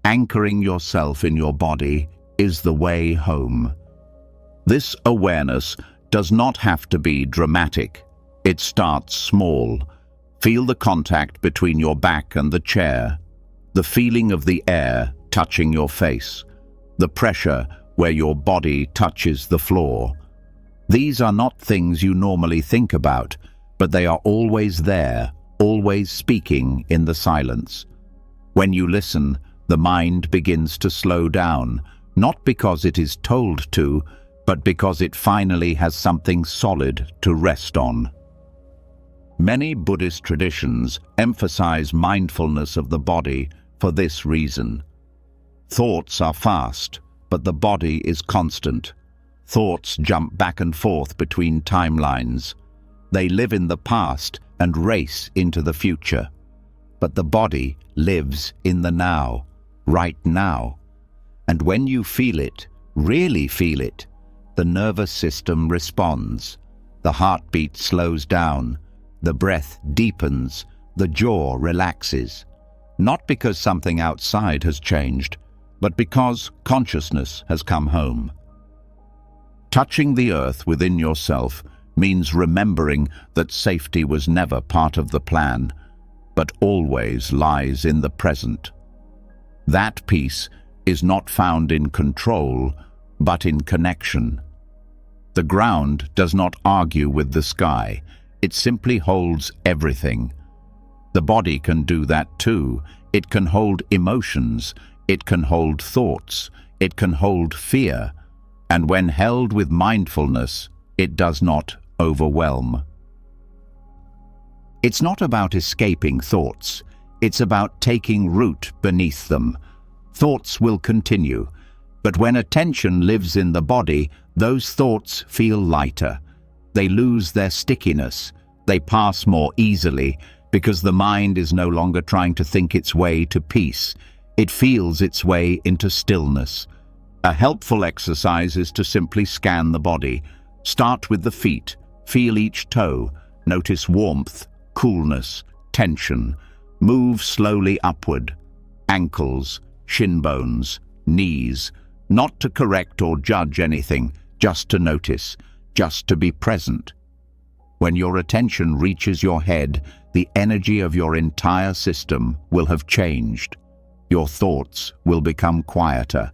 [SPEAKER 1] anchoring yourself in your body is the way home. This awareness does not have to be dramatic. It starts small. Feel the contact between your back and the chair, the feeling of the air touching your face, the pressure where your body touches the floor. These are not things you normally think about, but they are always there, always speaking in the silence. When you listen, the mind begins to slow down, not because it is told to, but because it finally has something solid to rest on. Many Buddhist traditions emphasize mindfulness of the body for this reason. Thoughts are fast, but the body is constant. Thoughts jump back and forth between timelines. They live in the past and race into the future. But the body lives in the now, right now. And when you feel it, really feel it, the nervous system responds. The heartbeat slows down. The breath deepens, the jaw relaxes, not because something outside has changed, but because consciousness has come home. Touching the earth within yourself means remembering that safety was never part of the plan, but always lies in the present. That peace is not found in control, but in connection. The ground does not argue with the sky. It simply holds everything. The body can do that too. It can hold emotions, it can hold thoughts, it can hold fear, and when held with mindfulness, it does not overwhelm. It's not about escaping thoughts, it's about taking root beneath them. Thoughts will continue, but when attention lives in the body, those thoughts feel lighter. They lose their stickiness. They pass more easily because the mind is no longer trying to think its way to peace. It feels its way into stillness. A helpful exercise is to simply scan the body. Start with the feet. Feel each toe. Notice warmth, coolness, tension. Move slowly upward. Ankles, shin bones, knees. Not to correct or judge anything, just to notice, just to be present. When your attention reaches your head, the energy of your entire system will have changed. Your thoughts will become quieter.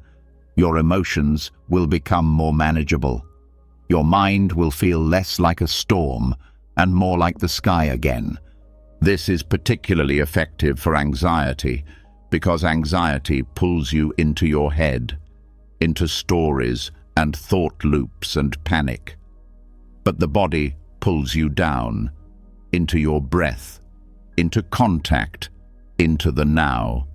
[SPEAKER 1] Your emotions will become more manageable. Your mind will feel less like a storm and more like the sky again. This is particularly effective for anxiety, because anxiety pulls you into your head, into stories and thought loops and panic. But the body pulls you down, into your breath, into contact, into the now.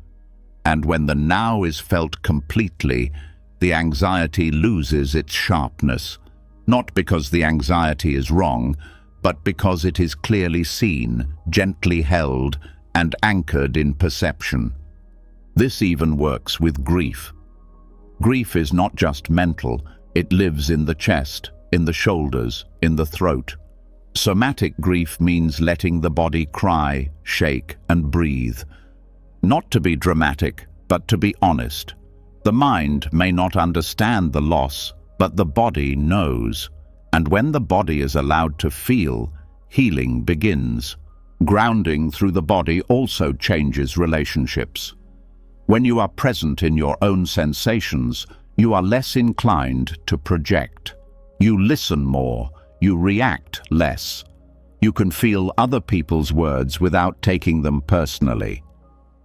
[SPEAKER 1] And when the now is felt completely, the anxiety loses its sharpness, not because the anxiety is wrong, but because it is clearly seen, gently held, and anchored in perception. This even works with grief. Grief is not just mental, it lives in the chest, in the shoulders, in the throat. Somatic grief means letting the body cry, shake, and breathe. Not to be dramatic, but to be honest. The mind may not understand the loss, but the body knows. And when the body is allowed to feel, healing begins. Grounding through the body also changes relationships. When you are present in your own sensations, you are less inclined to project. You listen more, you react less. You can feel other people's words without taking them personally.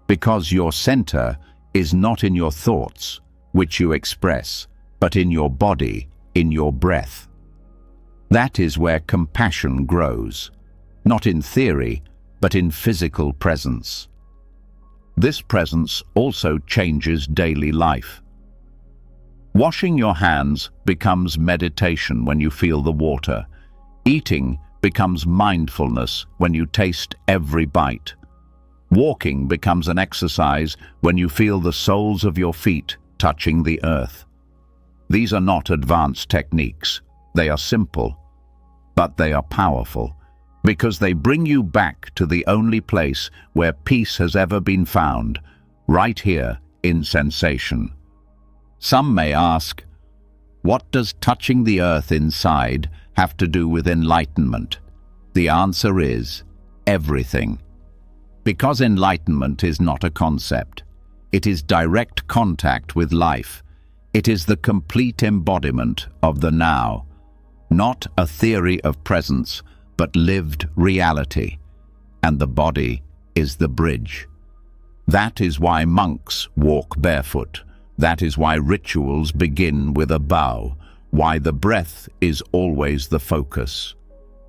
[SPEAKER 1] Because your center is not in your thoughts, which you express, but in your body, in your breath. That is where compassion grows, not in theory, but in physical presence. This presence also changes daily life. Washing your hands becomes meditation when you feel the water. Eating becomes mindfulness when you taste every bite. Walking becomes an exercise when you feel the soles of your feet touching the earth. These are not advanced techniques. They are simple, but they are powerful, because they bring you back to the only place where peace has ever been found, right here in sensation. Some may ask, what does touching the earth inside have to do with enlightenment? The answer is everything. Because enlightenment is not a concept. It is direct contact with life. It is the complete embodiment of the now. Not a theory of presence, but lived reality. And the body is the bridge. That is why monks walk barefoot. That is why rituals begin with a bow. Why the breath is always the focus.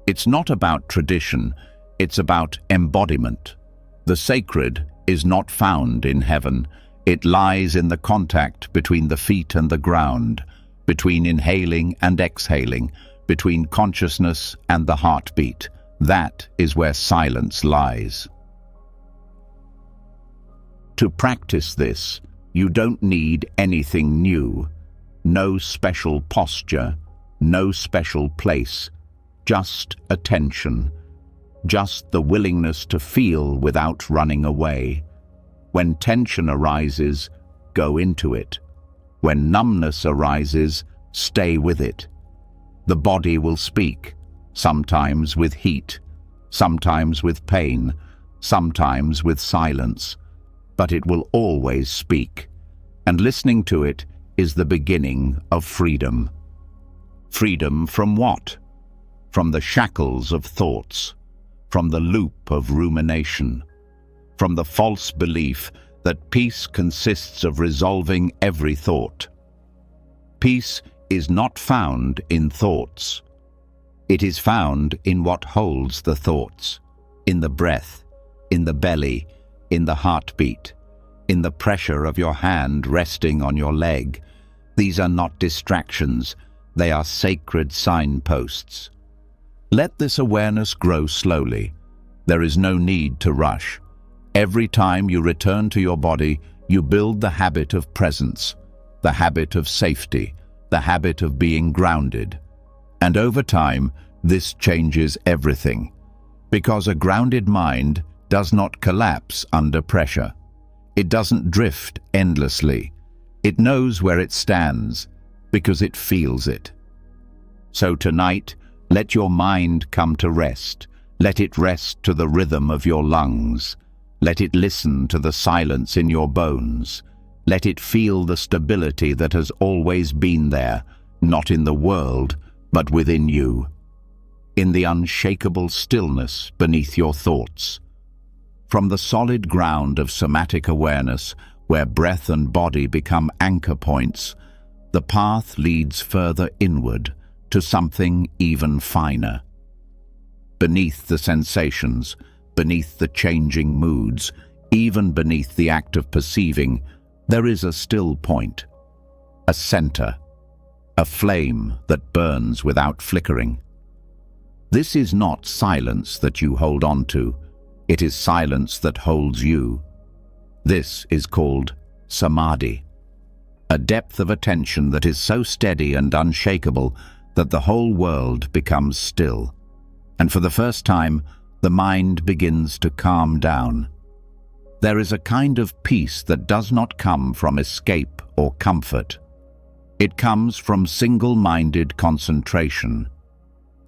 [SPEAKER 1] It's not about tradition, it's about embodiment. The sacred is not found in heaven. It lies in the contact between the feet and the ground, between inhaling and exhaling, between consciousness and the heartbeat. That is where silence lies. To practice this, you don't need anything new. No special posture, no special place, just attention. Just the willingness to feel without running away. When tension arises, go into it. When numbness arises, stay with it. The body will speak, sometimes with heat, sometimes with pain, sometimes with silence, but it will always speak, and listening to it is the beginning of freedom. Freedom from what? From the shackles of thoughts. From the loop of rumination, from the false belief that peace consists of resolving every thought. Peace is not found in thoughts. It is found in what holds the thoughts, in the breath, in the belly, in the heartbeat, in the pressure of your hand resting on your leg. These are not distractions, they are sacred signposts. Let this awareness grow slowly. There is no need to rush. Every time you return to your body, you build the habit of presence, the habit of safety, the habit of being grounded. And over time, this changes everything. Because a grounded mind does not collapse under pressure. It doesn't drift endlessly. It knows where it stands, because it feels it. So tonight, let your mind come to rest. Let it rest to the rhythm of your lungs. Let it listen to the silence in your bones. Let it feel the stability that has always been there, not in the world, but within you, in the unshakable stillness beneath your thoughts. From the solid ground of somatic awareness, where breath and body become anchor points, the path leads further inward to something even finer. Beneath the sensations, beneath the changing moods, even beneath the act of perceiving, there is a still point, a center, a flame that burns without flickering. This is not silence that you hold on to, it is silence that holds you. This is called samadhi, a depth of attention that is so steady and unshakable that the whole world becomes still, and for the first time, the mind begins to calm down. There is a kind of peace that does not come from escape or comfort. It comes from single-minded concentration,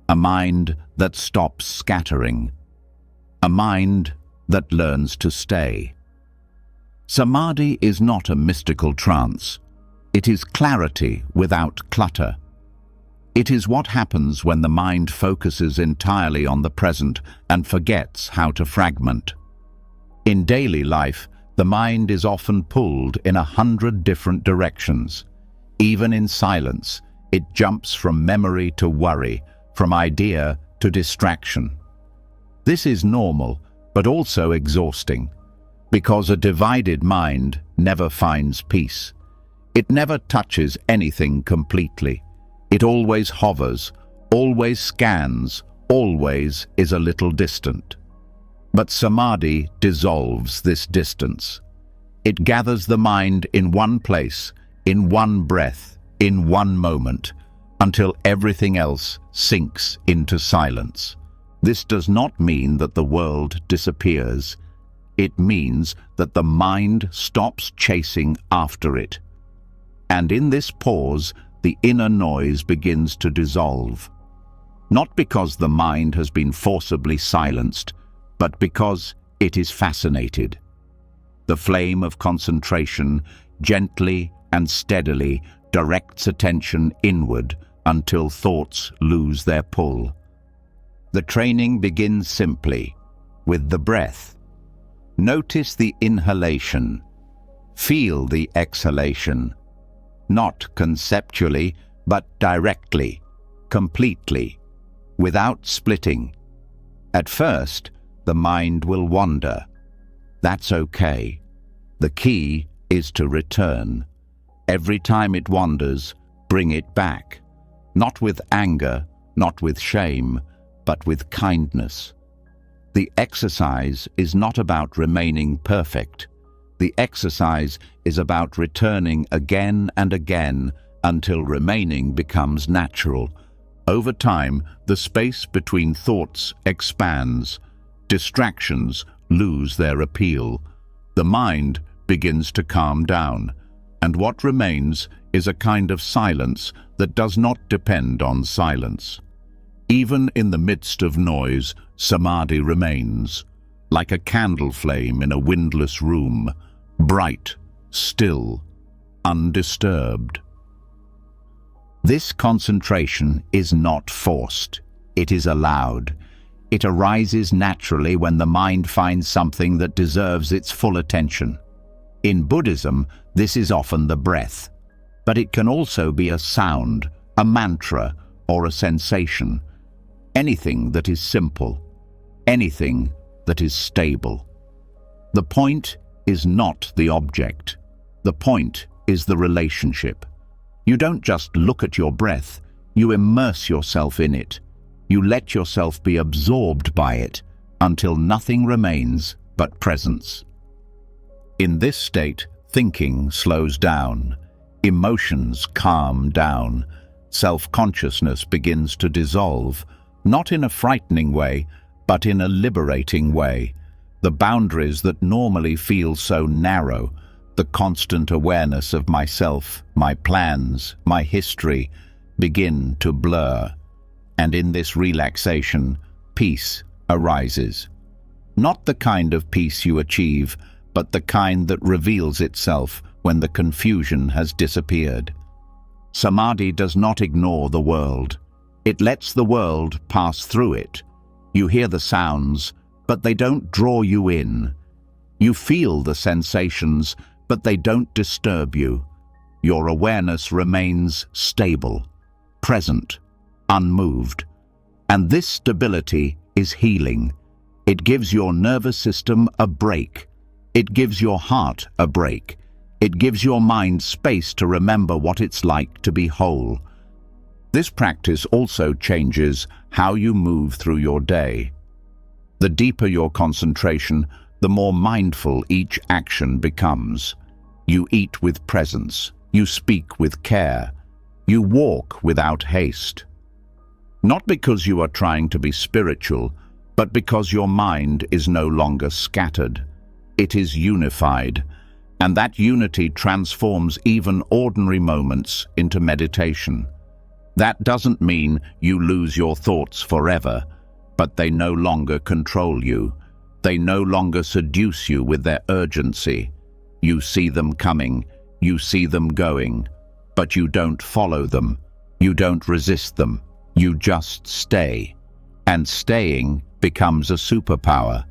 [SPEAKER 1] a mind that stops scattering, a mind that learns to stay. Samadhi is not a mystical trance. It is clarity without clutter. It is what happens when the mind focuses entirely on the present and forgets how to fragment. In daily life, the mind is often pulled in 100 different directions. Even in silence, it jumps from memory to worry, from idea to distraction. This is normal, but also exhausting, because a divided mind never finds peace. It never touches anything completely. It always hovers, always scans, always is a little distant. But samadhi dissolves this distance. It gathers the mind in one place, in one breath, in one moment, until everything else sinks into silence. This does not mean that the world disappears. It means that the mind stops chasing after it. And in this pause, the inner noise begins to dissolve. Not because the mind has been forcibly silenced, but because it is fascinated. The flame of concentration gently and steadily directs attention inward until thoughts lose their pull. The training begins simply, with the breath. Notice the inhalation. Feel the exhalation. Not conceptually, but directly, completely, without splitting. At first, the mind will wander. That's okay. The key is to return. Every time it wanders, bring it back. Not with anger, not with shame, but with kindness. The exercise is not about remaining perfect. The exercise is about returning again and again until remaining becomes natural. Over time, the space between thoughts expands. Distractions lose their appeal. The mind begins to calm down, and what remains is a kind of silence that does not depend on silence. Even in the midst of noise, samadhi remains, like a candle flame in a windless room, bright, still, undisturbed. This concentration is not forced. It is allowed. It arises naturally when the mind finds something that deserves its full attention. In Buddhism, this is often the breath, but it can also be a sound, a mantra, or a sensation. Anything that is simple, anything that is stable. The point is not the object. The point is the relationship. You don't just look at your breath, you immerse yourself in it. You let yourself be absorbed by it until nothing remains but presence. In this state, thinking slows down, emotions calm down, self-consciousness begins to dissolve, not in a frightening way, but in a liberating way. The boundaries that normally feel so narrow, the constant awareness of myself, my plans, my history, begin to blur. And in this relaxation, peace arises. Not the kind of peace you achieve, but the kind that reveals itself when the confusion has disappeared. Samadhi does not ignore the world. It lets the world pass through it. You hear the sounds, but they don't draw you in. You feel the sensations, but they don't disturb you. Your awareness remains stable, present, unmoved. And this stability is healing. It gives your nervous system a break. It gives your heart a break. It gives your mind space to remember what it's like to be whole. This practice also changes how you move through your day. The deeper your concentration, the more mindful each action becomes. You eat with presence. You speak with care. You walk without haste. Not because you are trying to be spiritual, but because your mind is no longer scattered. It is unified, and that unity transforms even ordinary moments into meditation. That doesn't mean you lose your thoughts forever, but they no longer control you. They no longer seduce you with their urgency. You see them coming, you see them going, but you don't follow them. You don't resist them. You just stay. And staying becomes a superpower.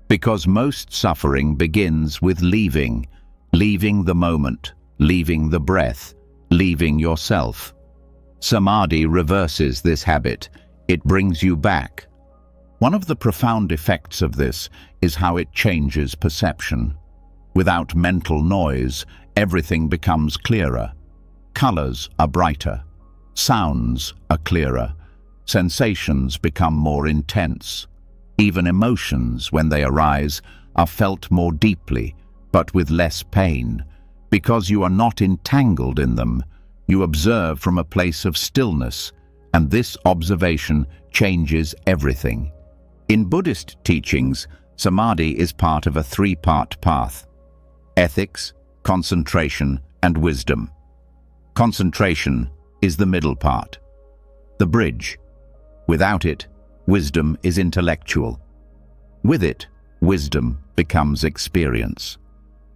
[SPEAKER 1] Because most suffering begins with leaving the moment, leaving the breath, leaving yourself. Samadhi reverses this habit. It brings you back. One of the profound effects of this is how it changes perception. Without mental noise, everything becomes clearer. Colors are brighter. Sounds are clearer. Sensations become more intense. Even emotions, when they arise, are felt more deeply, but with less pain. Because you are not entangled in them, you observe from a place of stillness, and this observation changes everything. In Buddhist teachings, Samadhi is part of a three-part path: ethics, concentration, and wisdom. Concentration is the middle part, the bridge. Without it, wisdom is intellectual. With it, wisdom becomes experience.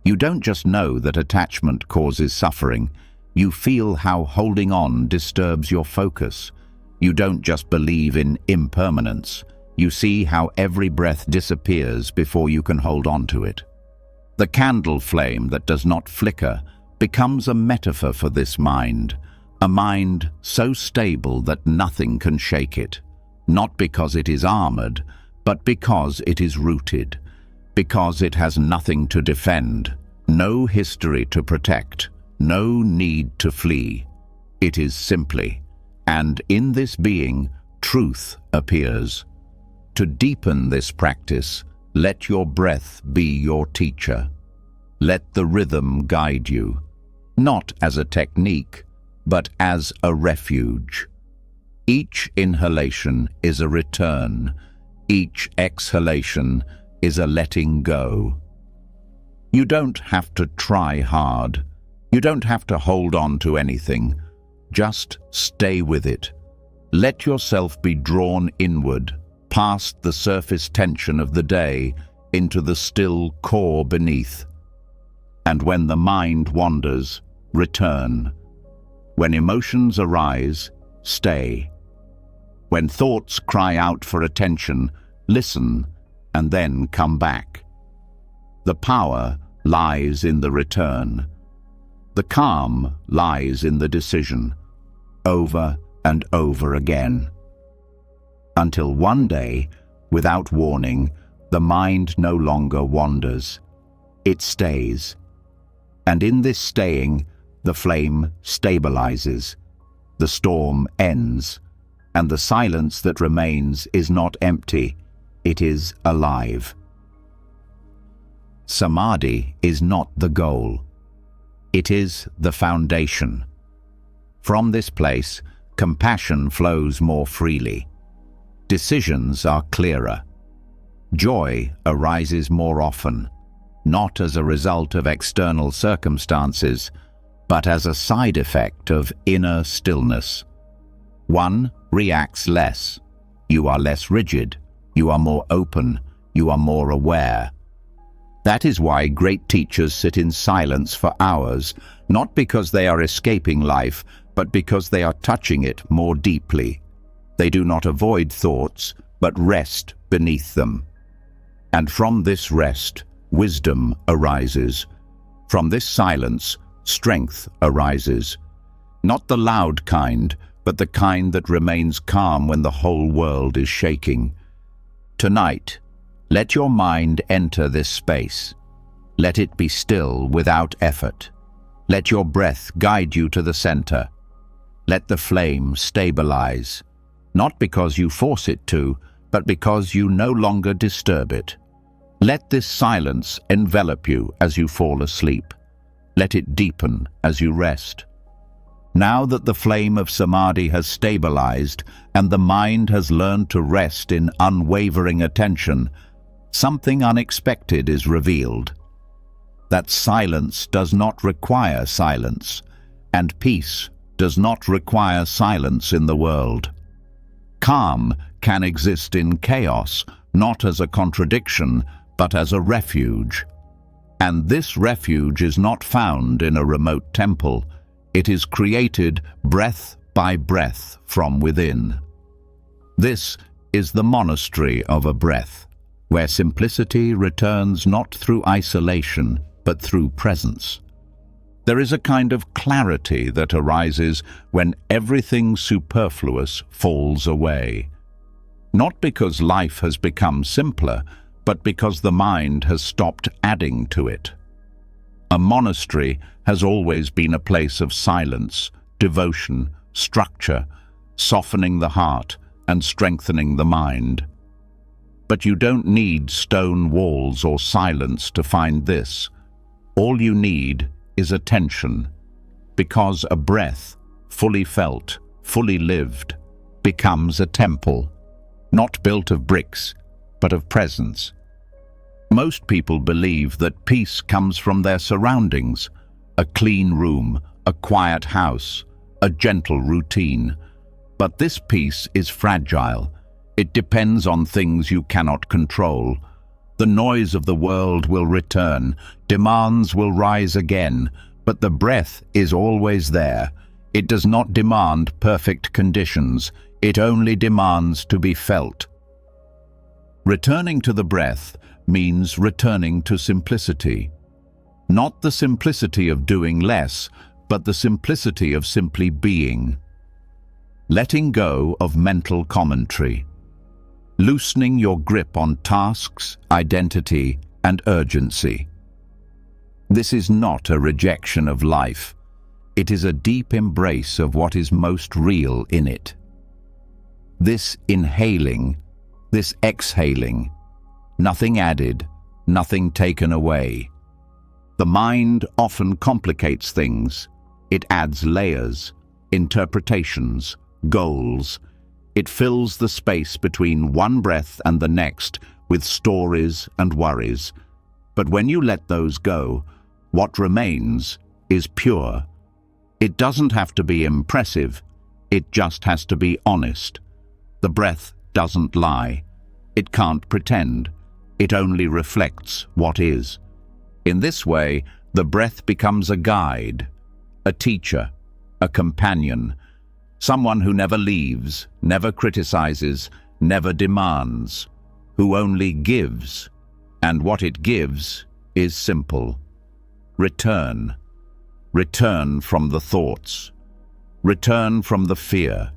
[SPEAKER 1] You don't just know that attachment causes suffering. You feel how holding on disturbs your focus. You don't just believe in impermanence. You see how every breath disappears before you can hold on to it. The candle flame that does not flicker becomes a metaphor for this mind, a mind so stable that nothing can shake it, not because it is armored, but because it is rooted, because it has nothing to defend, no history to protect, no need to flee. It is simply, and in this being, truth appears. To deepen this practice, let your breath be your teacher. Let the rhythm guide you, not as a technique, but as a refuge. Each inhalation is a return. Each exhalation is a letting go. You don't have to try hard. You don't have to hold on to anything. Just stay with it. Let yourself be drawn inward, past the surface tension of the day, into the still core beneath. And when the mind wanders, return. When emotions arise, stay. When thoughts cry out for attention, listen, and then come back. The power lies in the return. The calm lies in the decision, over and over again. Until one day, without warning, the mind no longer wanders. It stays. And in this staying, the flame stabilizes. The storm ends. And the silence that remains is not empty, it is alive. Samadhi is not the goal. It is the foundation. From this place, compassion flows more freely. Decisions are clearer. Joy arises more often, not as a result of external circumstances, but as a side effect of inner stillness. One reacts less. You are less rigid. You are more open. You are more aware. That is why great teachers sit in silence for hours, not because they are escaping life, but because they are touching it more deeply. They do not avoid thoughts, but rest beneath them. And from this rest, wisdom arises. From this silence, strength arises. Not the loud kind, but the kind that remains calm when the whole world is shaking. Tonight, let your mind enter this space. Let it be still without effort. Let your breath guide you to the center. Let the flame stabilize, not because you force it to, but because you no longer disturb it. Let this silence envelop you as you fall asleep. Let it deepen as you rest. Now that the flame of samadhi has stabilized and the mind has learned to rest in unwavering attention, something unexpected is revealed. That silence does not require silence, and peace does not require silence in the world. Calm can exist in chaos, not as a contradiction, but as a refuge. And this refuge is not found in a remote temple. It is created breath by breath from within. This is the monastery of a breath, where simplicity returns not through isolation, but through presence. There is a kind of clarity that arises when everything superfluous falls away. Not because life has become simpler, but because the mind has stopped adding to it. A monastery has always been a place of silence, devotion, structure, softening the heart and strengthening the mind. But you don't need stone walls or silence to find this. All you need is attention, because a breath, fully felt, fully lived, becomes a temple, not built of bricks, but of presence. Most people believe that peace comes from their surroundings, a clean room, a quiet house, a gentle routine. But this peace is fragile. It depends on things you cannot control. The noise of the world will return, demands will rise again, but the breath is always there. It does not demand perfect conditions, it only demands to be felt. Returning to the breath means returning to simplicity. Not the simplicity of doing less, but the simplicity of simply being. Letting go of mental commentary. Loosening your grip on tasks, identity, and urgency. This is not a rejection of life. It is a deep embrace of what is most real in it. This inhaling, this exhaling, nothing added, nothing taken away. The mind often complicates things. It adds layers, interpretations, goals. It fills the space between one breath and the next with stories and worries. But when you let those go, what remains is pure. It doesn't have to be impressive. It just has to be honest. The breath doesn't lie. It can't pretend. It only reflects what is. In this way, the breath becomes a guide, a teacher, a companion, someone who never leaves, never criticizes, never demands, who only gives. And what it gives is simple. Return. Return from the thoughts. Return from the fear.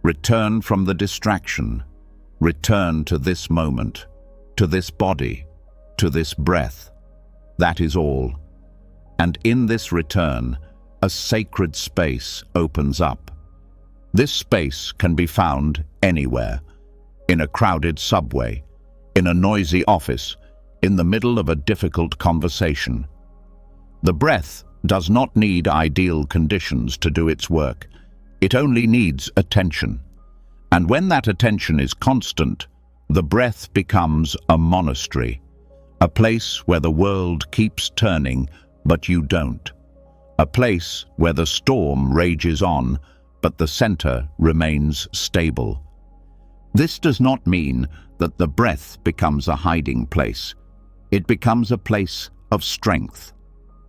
[SPEAKER 1] Return from the distraction. Return to this moment, to this body, to this breath. That is all. And in this return, a sacred space opens up. This space can be found anywhere, in a crowded subway, in a noisy office, in the middle of a difficult conversation. The breath does not need ideal conditions to do its work. It only needs attention. And when that attention is constant, the breath becomes a monastery, a place where the world keeps turning, but you don't. A place where the storm rages on, but the center remains stable. This does not mean that the breath becomes a hiding place. It becomes a place of strength,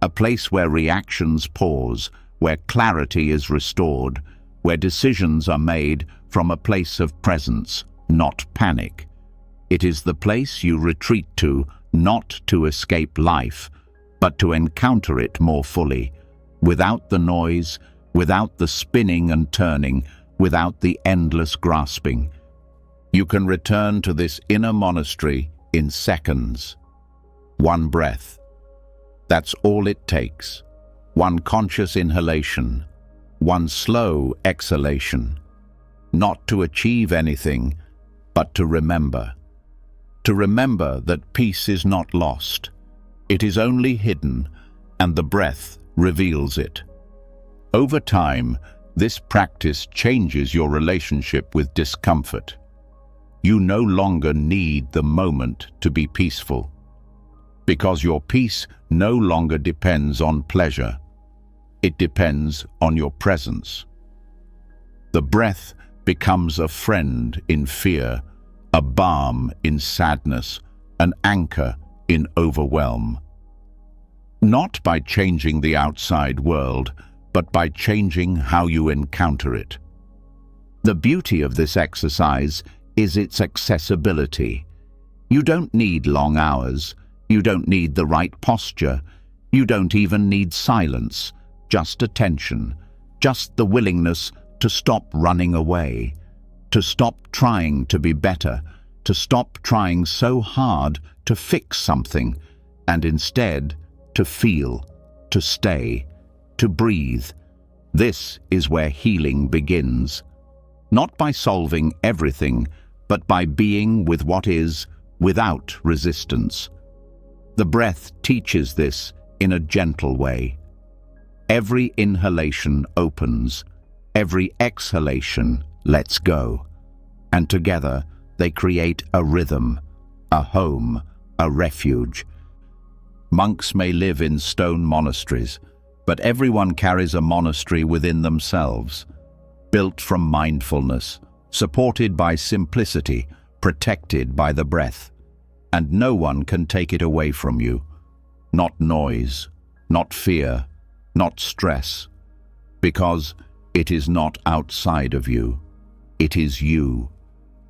[SPEAKER 1] a place where reactions pause, where clarity is restored, where decisions are made from a place of presence, not panic. It is the place you retreat to, not to escape life, but to encounter it more fully, without the noise, without the spinning and turning, without the endless grasping. You can return to this inner monastery in seconds. One breath. That's all it takes. One conscious inhalation, one slow exhalation. Not to achieve anything, but to remember. To remember that peace is not lost. It is only hidden, and the breath reveals it. Over time, this practice changes your relationship with discomfort. You no longer need the moment to be peaceful, because your peace no longer depends on pleasure. It depends on your presence. The breath becomes a friend in fear, a balm in sadness, an anchor in overwhelm. Not by changing the outside world, but by changing how you encounter it. The beauty of this exercise is its accessibility. You don't need long hours. You don't need the right posture. You don't even need silence, just attention, just the willingness to stop running away, to stop trying to be better, to stop trying so hard to fix something, and instead to feel, to stay, to breathe. This is where healing begins. Not by solving everything, but by being with what is, without resistance. The breath teaches this in a gentle way. Every inhalation opens, every exhalation lets go, and together they create a rhythm, a home, a refuge. Monks may live in stone monasteries, but everyone carries a monastery within themselves, built from mindfulness, supported by simplicity, protected by the breath. And no one can take it away from you. Not noise, not fear, not stress, because it is not outside of you. It is you,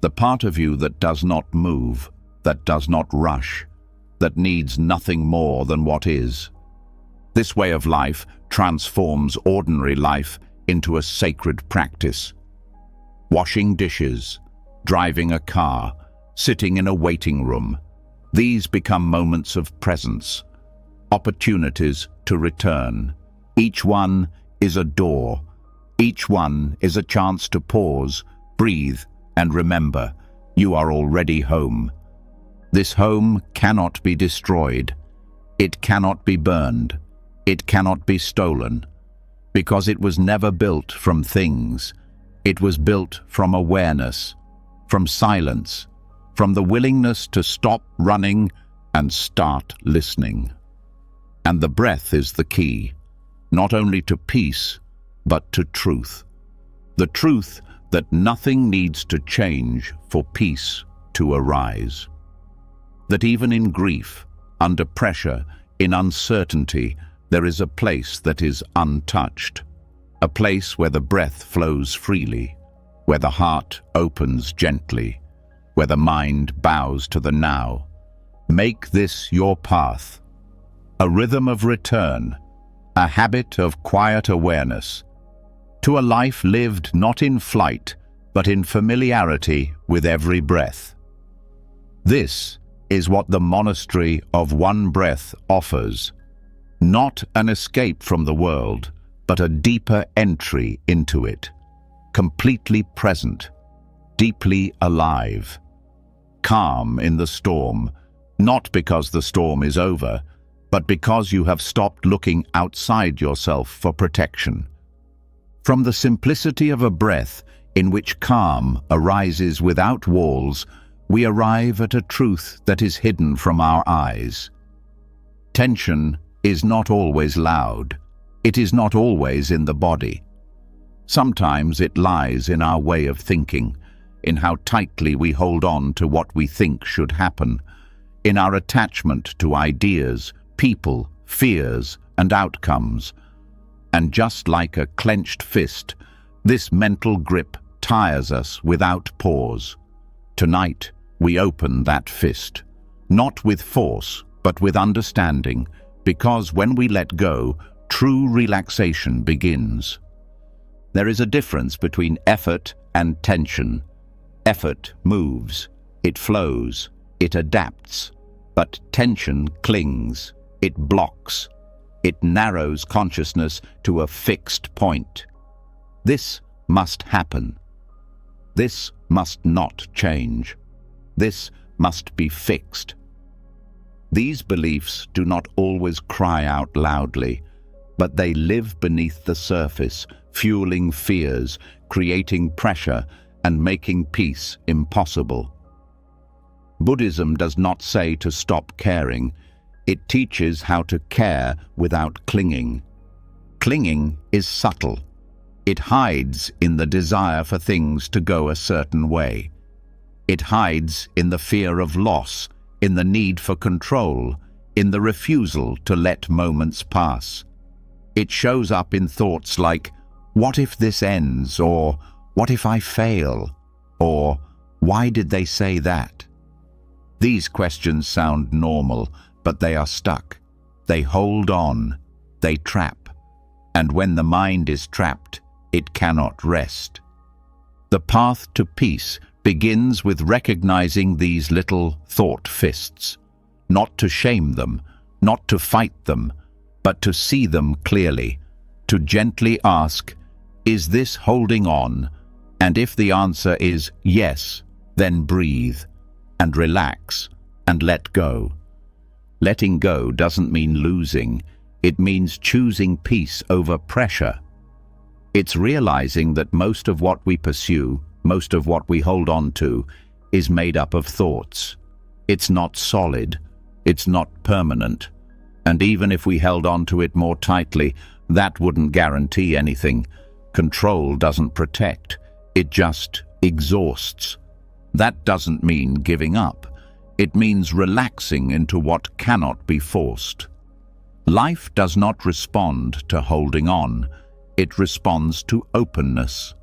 [SPEAKER 1] the part of you that does not move, that does not rush, that needs nothing more than what is. This way of life transforms ordinary life into a sacred practice. Washing dishes, driving a car, sitting in a waiting room, these become moments of presence, opportunities to return. Each one is a door. Each one is a chance to pause, breathe, and remember, you are already home. This home cannot be destroyed. It cannot be burned. It cannot be stolen, because it was never built from things. It was built from awareness, from silence, from the willingness to stop running and start listening. And the breath is the key, not only to peace, but to truth. The truth that nothing needs to change for peace to arise. That even in grief, under pressure, in uncertainty, there is a place that is untouched. A place where the breath flows freely, where the heart opens gently, where the mind bows to the now. Make this your path, a rhythm of return, a habit of quiet awareness, to a life lived not in flight, but in familiarity with every breath. This is what the monastery of one breath offers, not an escape from the world, but a deeper entry into it, completely present, deeply alive. Calm in the storm, not because the storm is over, but because you have stopped looking outside yourself for protection. From the simplicity of a breath in which calm arises without walls, we arrive at a truth that is hidden from our eyes. Tension is not always loud. It is not always in the body. Sometimes it lies in our way of thinking, in how tightly we hold on to what we think should happen, in our attachment to ideas, people, fears, and outcomes. And just like a clenched fist, This mental grip tires us without pause. Tonight, we open that fist, not with force, but with understanding, because when we let go, true relaxation begins. There is a difference between effort and tension. Effort moves, it flows, it adapts, but tension clings, it blocks, it narrows consciousness to a fixed point. This must happen. This must not change. This must be fixed. These beliefs do not always cry out loudly, but they live beneath the surface, fueling fears, creating pressure, and making peace impossible. Buddhism does not say to stop caring. It teaches how to care without clinging. Clinging is subtle. It hides in the desire for things to go a certain way. It hides in the fear of loss, in the need for control, in the refusal to let moments pass. It shows up in thoughts like, "What if this ends?" or "What if I fail?" or "Why did they say that?" These questions sound normal, but they are stuck. They hold on. They trap. And when the mind is trapped, it cannot rest. The path to peace begins with recognizing these little thought fists, not to shame them, not to fight them, but to see them clearly, to gently ask, "Is this holding on?" And if the answer is yes, then breathe and relax and let go. Letting go doesn't mean losing. It means choosing peace over pressure. It's realizing that most of what we pursue, most of what we hold on to, is made up of thoughts. It's not solid. It's not permanent. And even if we held on to it more tightly, that wouldn't guarantee anything. Control doesn't protect. It just exhausts. That doesn't mean giving up. It means relaxing into what cannot be forced. Life does not respond to holding on. It responds to openness.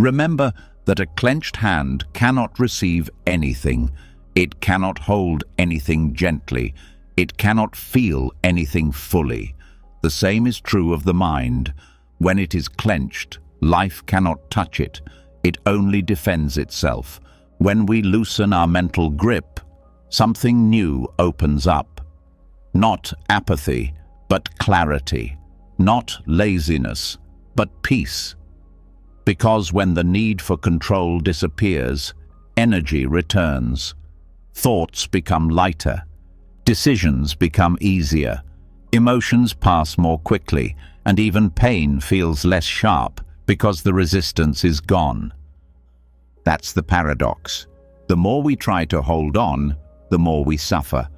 [SPEAKER 1] Remember that a clenched hand cannot receive anything. It cannot hold anything gently. It cannot feel anything fully. The same is true of the mind. When it is clenched, life cannot touch it. It only defends itself. When we loosen our mental grip, something new opens up. Not apathy, but clarity. Not laziness, but peace. Because when the need for control disappears, energy returns. Thoughts become lighter. Decisions become easier. Emotions pass more quickly, and even pain feels less sharp because the resistance is gone. That's the paradox. The more we try to hold on, the more we suffer.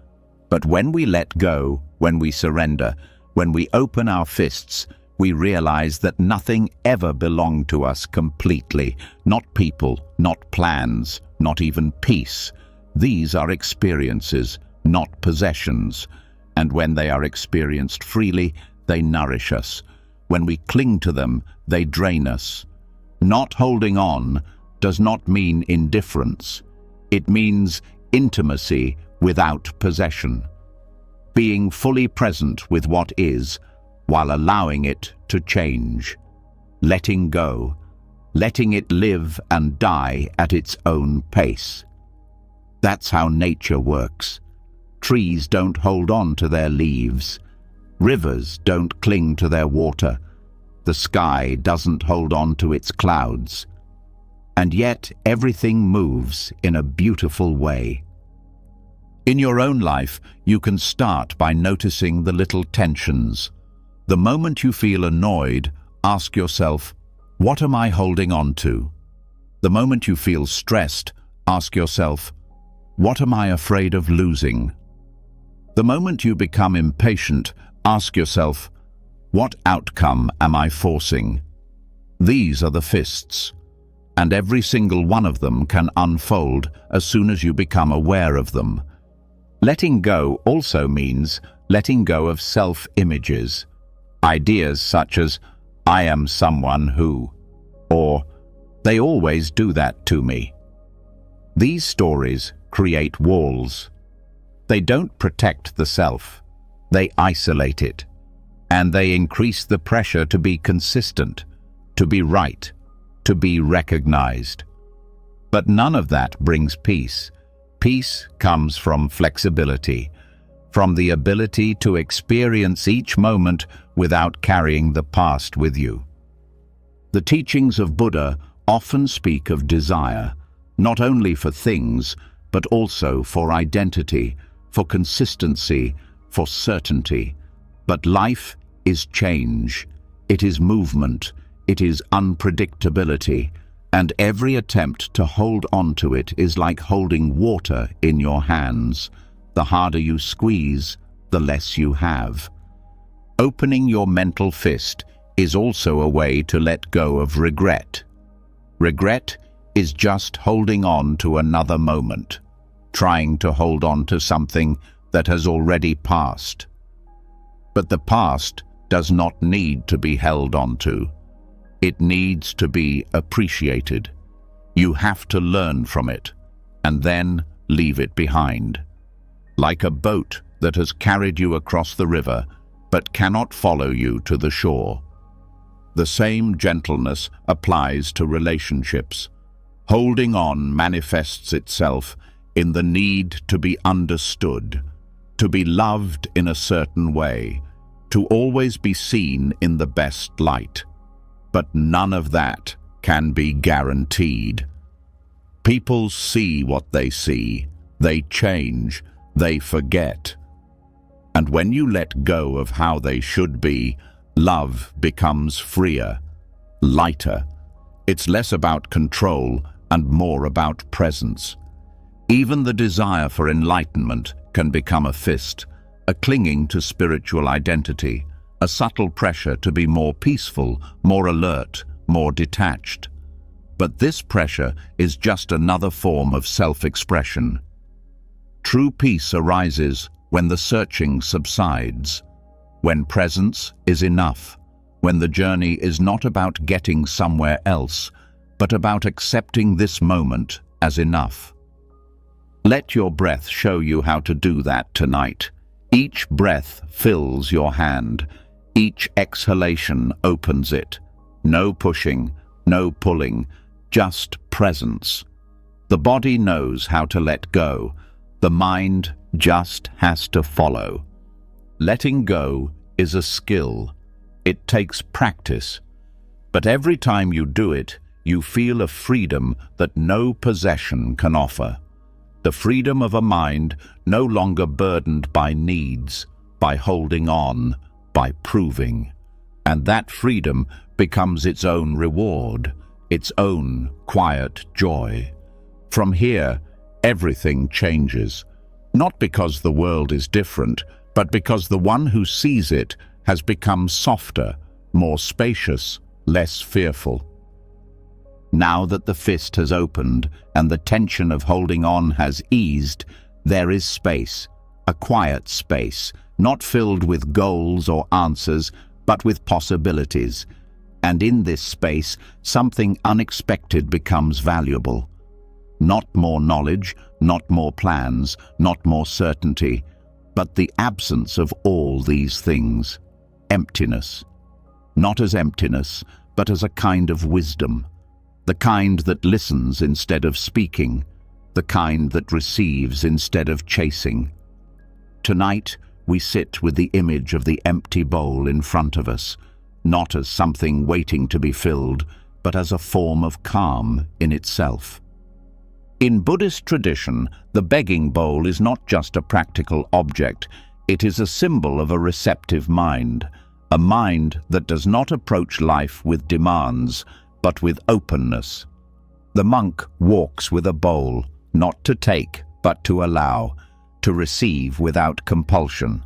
[SPEAKER 1] But when we let go, when we surrender, when we open our fists, we realize that nothing ever belonged to us completely. Not people, not plans, not even peace. These are experiences, not possessions. And when they are experienced freely, they nourish us. When we cling to them, they drain us. Not holding on does not mean indifference. It means intimacy without possession. Being fully present with what is, while allowing it to change. Letting go, letting it live and die at its own pace. That's how nature works. Trees don't hold on to their leaves. Rivers don't cling to their water. The sky doesn't hold on to its clouds. And yet everything moves in a beautiful way. In your own life, you can start by noticing the little tensions. The moment you feel annoyed, ask yourself, what am I holding on to? The moment you feel stressed, ask yourself, what am I afraid of losing? The moment you become impatient, ask yourself, what outcome am I forcing? These are the fists, and every single one of them can unfold as soon as you become aware of them. Letting go also means letting go of self-images. Ideas such as, I am someone who, or "They always do that to me." These stories create walls. They don't protect the self, they isolate it, and they increase the pressure to be consistent, to be right, to be recognized. But none of that brings peace. Peace comes from flexibility, from the ability to experience each moment without carrying the past with you. The teachings of Buddha often speak of desire, not only for things, but also for identity, for consistency, for certainty. But life is change, it is movement, it is unpredictability, and every attempt to hold on to it is like holding water in your hands. The harder you squeeze, the less you have. Opening your mental fist is also a way to let go of regret. Regret is just holding on to another moment, trying to hold on to something that has already passed. But the past does not need to be held onto. It needs to be appreciated. You have to learn from it, and then leave it behind. Like a boat that has carried you across the river, but cannot follow you to the shore. The same gentleness applies to relationships. Holding on manifests itself in the need to be understood, to be loved in a certain way, to always be seen in the best light. But none of that can be guaranteed. People see what they see, they change, they forget. And when you let go of how they should be, love becomes freer, lighter. It's less about control and more about presence. Even the desire for enlightenment can become a fist, a clinging to spiritual identity, a subtle pressure to be more peaceful, more alert, more detached. But this pressure is just another form of self-expression. True peace arises when the searching subsides, when presence is enough, when the journey is not about getting somewhere else, but about accepting this moment as enough. Let your breath show you how to do that tonight. Each breath fills your hand. Each exhalation opens it. No pushing, no pulling, just presence. The body knows how to let go. The mind just has to follow. Letting go is a skill. It takes practice. But every time you do it, you feel a freedom that no possession can offer. The freedom of a mind no longer burdened by needs, by holding on, by proving. And that freedom becomes its own reward, its own quiet joy. From here, everything changes, not because the world is different, but because the one who sees it has become softer, more spacious, less fearful. Now that the fist has opened and the tension of holding on has eased, there is space, a quiet space, not filled with goals or answers, but with possibilities. And in this space, something unexpected becomes valuable. Not more knowledge, not more plans, not more certainty, but the absence of all these things. Emptiness. Not as emptiness, but as a kind of wisdom. The kind that listens instead of speaking, the kind that receives instead of chasing. Tonight, we sit with the image of the empty bowl in front of us, not as something waiting to be filled, but as a form of calm in itself. In Buddhist tradition, the begging bowl is not just a practical object, it is a symbol of a receptive mind, a mind that does not approach life with demands, but with openness. The monk walks with a bowl, not to take, but to allow, to receive without compulsion,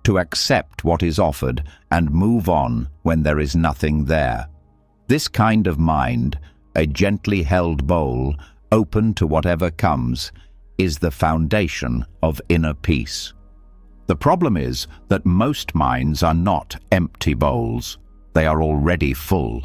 [SPEAKER 1] to accept what is offered and move on when there is nothing there. This kind of mind, a gently held bowl, open to whatever comes, is the foundation of inner peace. The problem is that most minds are not empty bowls. They are already full.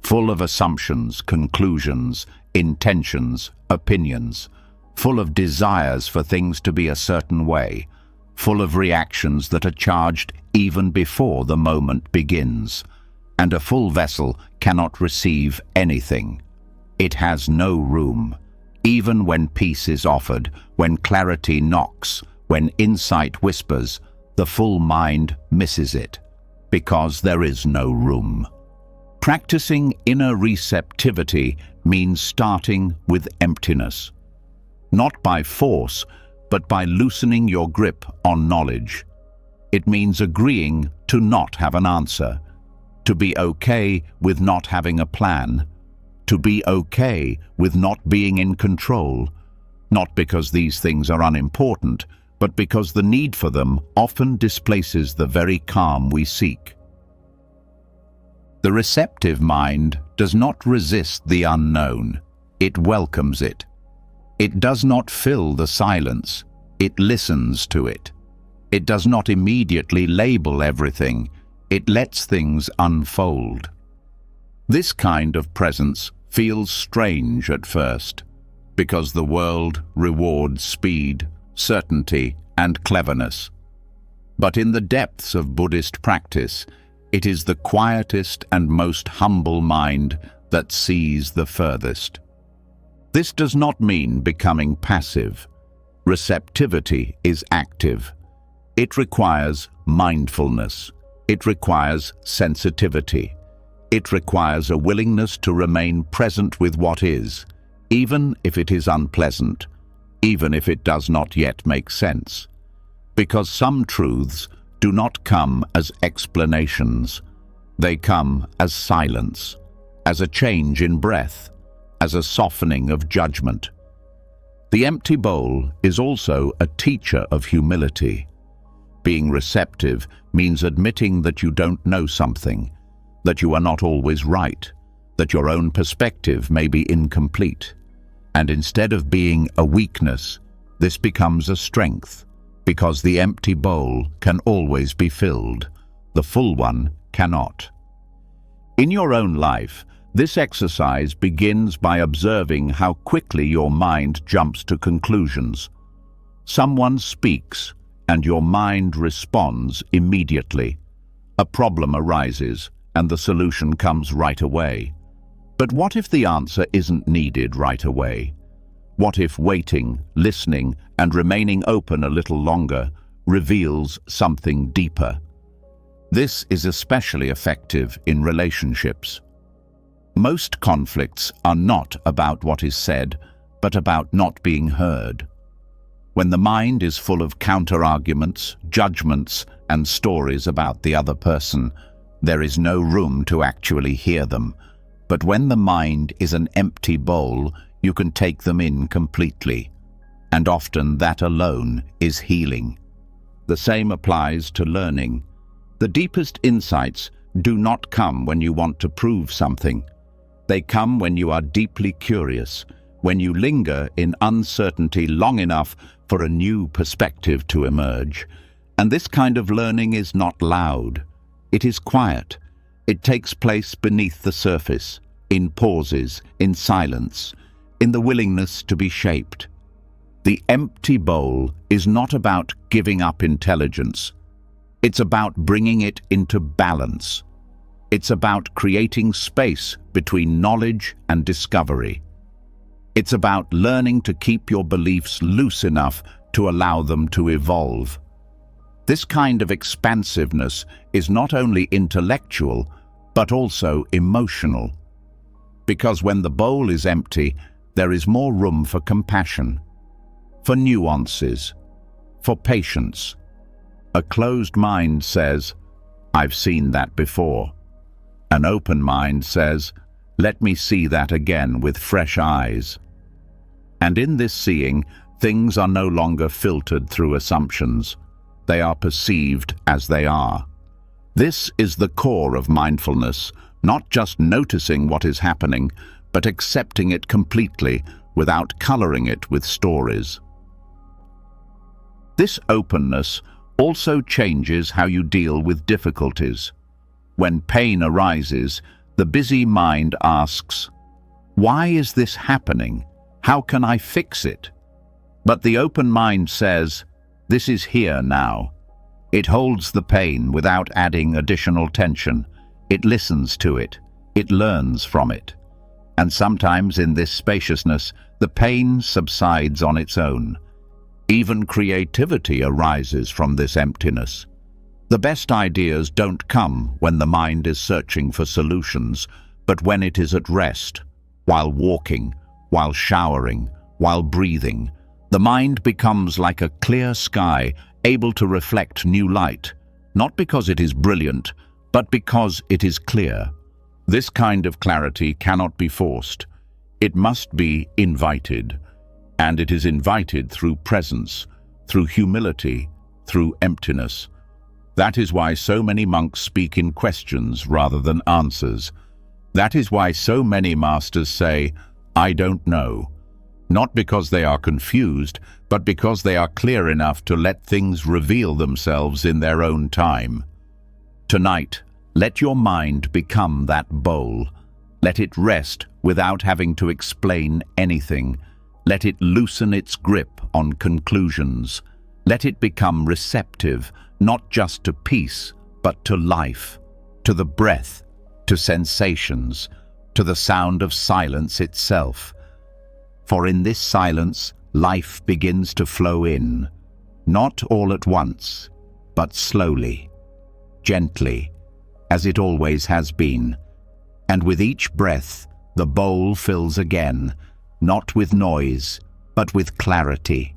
[SPEAKER 1] full of assumptions, conclusions, intentions, opinions, full of desires for things to be a certain way, full of reactions that are charged even before the moment begins. And a full vessel cannot receive anything. It has no room. Even when peace is offered, when clarity knocks, when insight whispers, the full mind misses it, because there is no room. Practicing inner receptivity means starting with emptiness, not by force, but by loosening your grip on knowledge. It means agreeing to not have an answer, to be okay with not having a plan, to be okay with not being in control, not because these things are unimportant, but because the need for them often displaces the very calm we seek. The receptive mind does not resist the unknown, it welcomes it. It does not fill the silence, it listens to it. It does not immediately label everything, it lets things unfold. This kind of presence feels strange at first, because the world rewards speed, certainty, and cleverness. But in the depths of Buddhist practice, it is the quietest and most humble mind that sees the furthest. This does not mean becoming passive. Receptivity is active. It requires mindfulness. It requires sensitivity. It requires a willingness to remain present with what is, even if it is unpleasant, even if it does not yet make sense. Because some truths do not come as explanations. They come as silence, as a change in breath, as a softening of judgment. The empty bowl is also a teacher of humility. Being receptive means admitting that you don't know something, that you are not always right, that your own perspective may be incomplete. And instead of being a weakness, this becomes a strength, because the empty bowl can always be filled, the full one cannot. In your own life, this exercise begins by observing how quickly your mind jumps to conclusions. Someone speaks, and your mind responds immediately. A problem arises, and the solution comes right away. But what if the answer isn't needed right away? What if waiting, listening, and remaining open a little longer reveals something deeper? This is especially effective in relationships. Most conflicts are not about what is said, but about not being heard. When the mind is full of counter-arguments, judgments, and stories about the other person, there is no room to actually hear them. But when the mind is an empty bowl, you can take them in completely. And often that alone is healing. The same applies to learning. The deepest insights do not come when you want to prove something. They come when you are deeply curious, when you linger in uncertainty long enough for a new perspective to emerge. And this kind of learning is not loud. It is quiet. It takes place beneath the surface, in pauses, in silence, in the willingness to be shaped. The empty bowl is not about giving up intelligence. It's about bringing it into balance. It's about creating space between knowledge and discovery. It's about learning to keep your beliefs loose enough to allow them to evolve. This kind of expansiveness is not only intellectual, but also emotional. Because when the bowl is empty, there is more room for compassion, for nuances, for patience. A closed mind says, "I've seen that before." An open mind says, "Let me see that again with fresh eyes." And in this seeing, things are no longer filtered through assumptions. They are perceived as they are. This is the core of mindfulness, not just noticing what is happening, but accepting it completely without coloring it with stories. This openness also changes how you deal with difficulties. When pain arises, The busy mind asks, "Why is this happening? How can I fix it?" But the open mind says, "This is here now." It holds the pain without adding additional tension. It listens to it. It learns from it. And sometimes in this spaciousness, the pain subsides on its own. Even creativity arises from this emptiness. The best ideas don't come when the mind is searching for solutions, but when it is at rest, while walking, while showering, while breathing. The mind becomes like a clear sky, able to reflect new light, not because it is brilliant, but because it is clear. This kind of clarity cannot be forced. It must be invited, and it is invited through presence, through humility, through emptiness. That is why so many monks speak in questions rather than answers. That is why so many masters say, "I don't know." Not because they are confused, but because they are clear enough to let things reveal themselves in their own time. Tonight, let your mind become that bowl. Let it rest without having to explain anything. Let it loosen its grip on conclusions. Let it become receptive, not just to peace, but to life, to the breath, to sensations, to the sound of silence itself. For in this silence, life begins to flow in, not all at once, but slowly, gently, as it always has been. And with each breath, the bowl fills again, not with noise, but with clarity,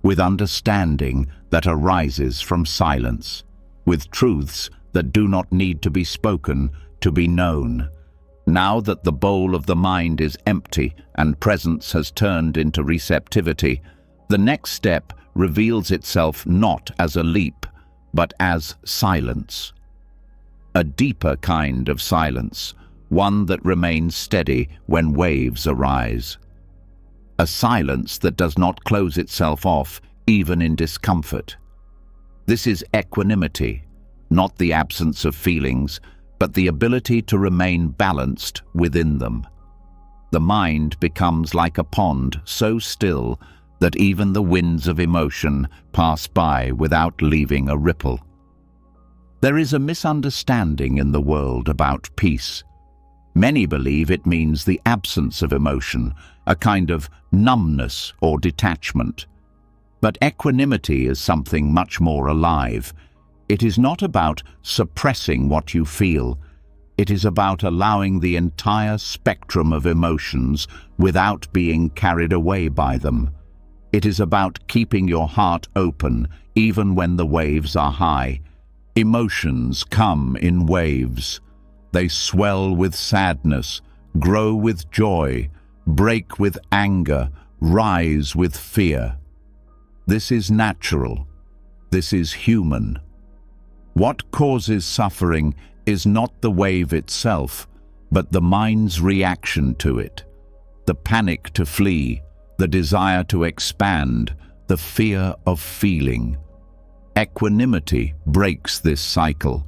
[SPEAKER 1] with understanding that arises from silence, with truths that do not need to be spoken to be known. Now that the bowl of the mind is empty and presence has turned into receptivity, the next step reveals itself not as a leap, but as silence. A deeper kind of silence, one that remains steady when waves arise. A silence that does not close itself off even in discomfort. This is equanimity, not the absence of feelings, but the ability to remain balanced within them. The mind becomes like a pond so still that even the winds of emotion pass by without leaving a ripple. There is a misunderstanding in the world about peace. Many believe it means the absence of emotion, a kind of numbness or detachment. But equanimity is something much more alive. It is not about suppressing what you feel. It is about allowing the entire spectrum of emotions without being carried away by them. It is about keeping your heart open even when the waves are high. Emotions come in waves. They swell with sadness, grow with joy, break with anger, rise with fear. This is natural. This is human. What causes suffering is not the wave itself, but the mind's reaction to it. The panic to flee, the desire to expand, the fear of feeling. Equanimity breaks this cycle.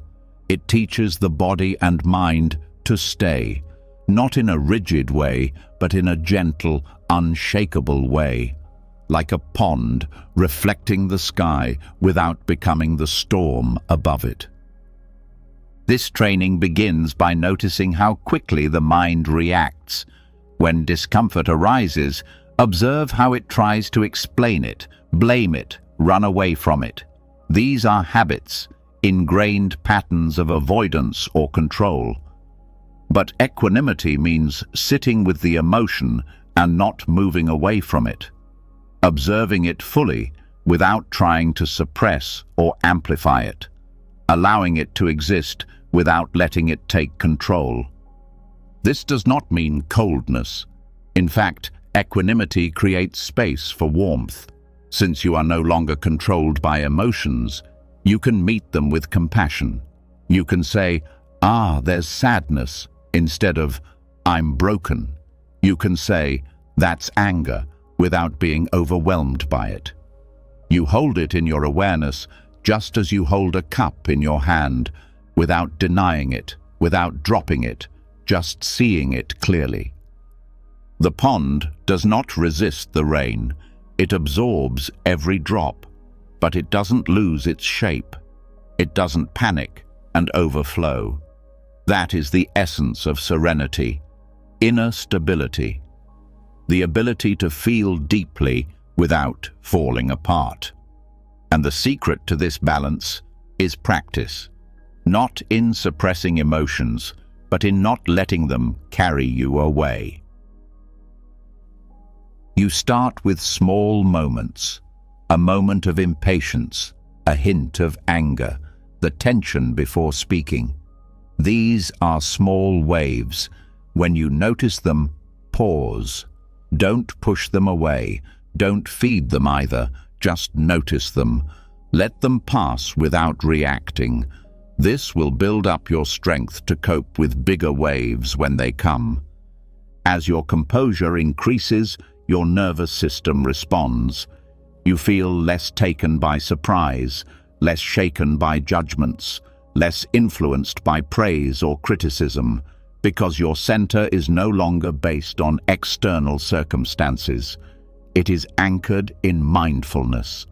[SPEAKER 1] It teaches the body and mind to stay, not in a rigid way, but in a gentle, unshakable way, like a pond reflecting the sky without becoming the storm above it. This training begins by noticing how quickly the mind reacts. When discomfort arises, observe how it tries to explain it, blame it, run away from it. These are habits, ingrained patterns of avoidance or control. But equanimity means sitting with the emotion and not moving away from it, observing it fully without trying to suppress or amplify it, allowing it to exist without letting it take control. This does not mean coldness. In fact, equanimity creates space for warmth. Since you are no longer controlled by emotions, you can meet them with compassion. You can say, "Ah, there's sadness," instead of, "I'm broken." You can say, "That's anger," without being overwhelmed by it. You hold it in your awareness just as you hold a cup in your hand, without denying it, without dropping it, just seeing it clearly. The pond does not resist the rain. It absorbs every drop, but it doesn't lose its shape. It doesn't panic and overflow. That is the essence of serenity, inner stability, the ability to feel deeply without falling apart. And the secret to this balance is practice, not in suppressing emotions, but in not letting them carry you away. You start with small moments, a moment of impatience, a hint of anger, the tension before speaking. These are small waves. When you notice them, pause. Don't push them away. Don't feed them either. Just notice them. Let them pass without reacting. This will build up your strength to cope with bigger waves when they come. As your composure increases, your nervous system responds. You feel less taken by surprise, less shaken by judgments, less influenced by praise or criticism, because your center is no longer based on external circumstances. It is anchored in mindfulness.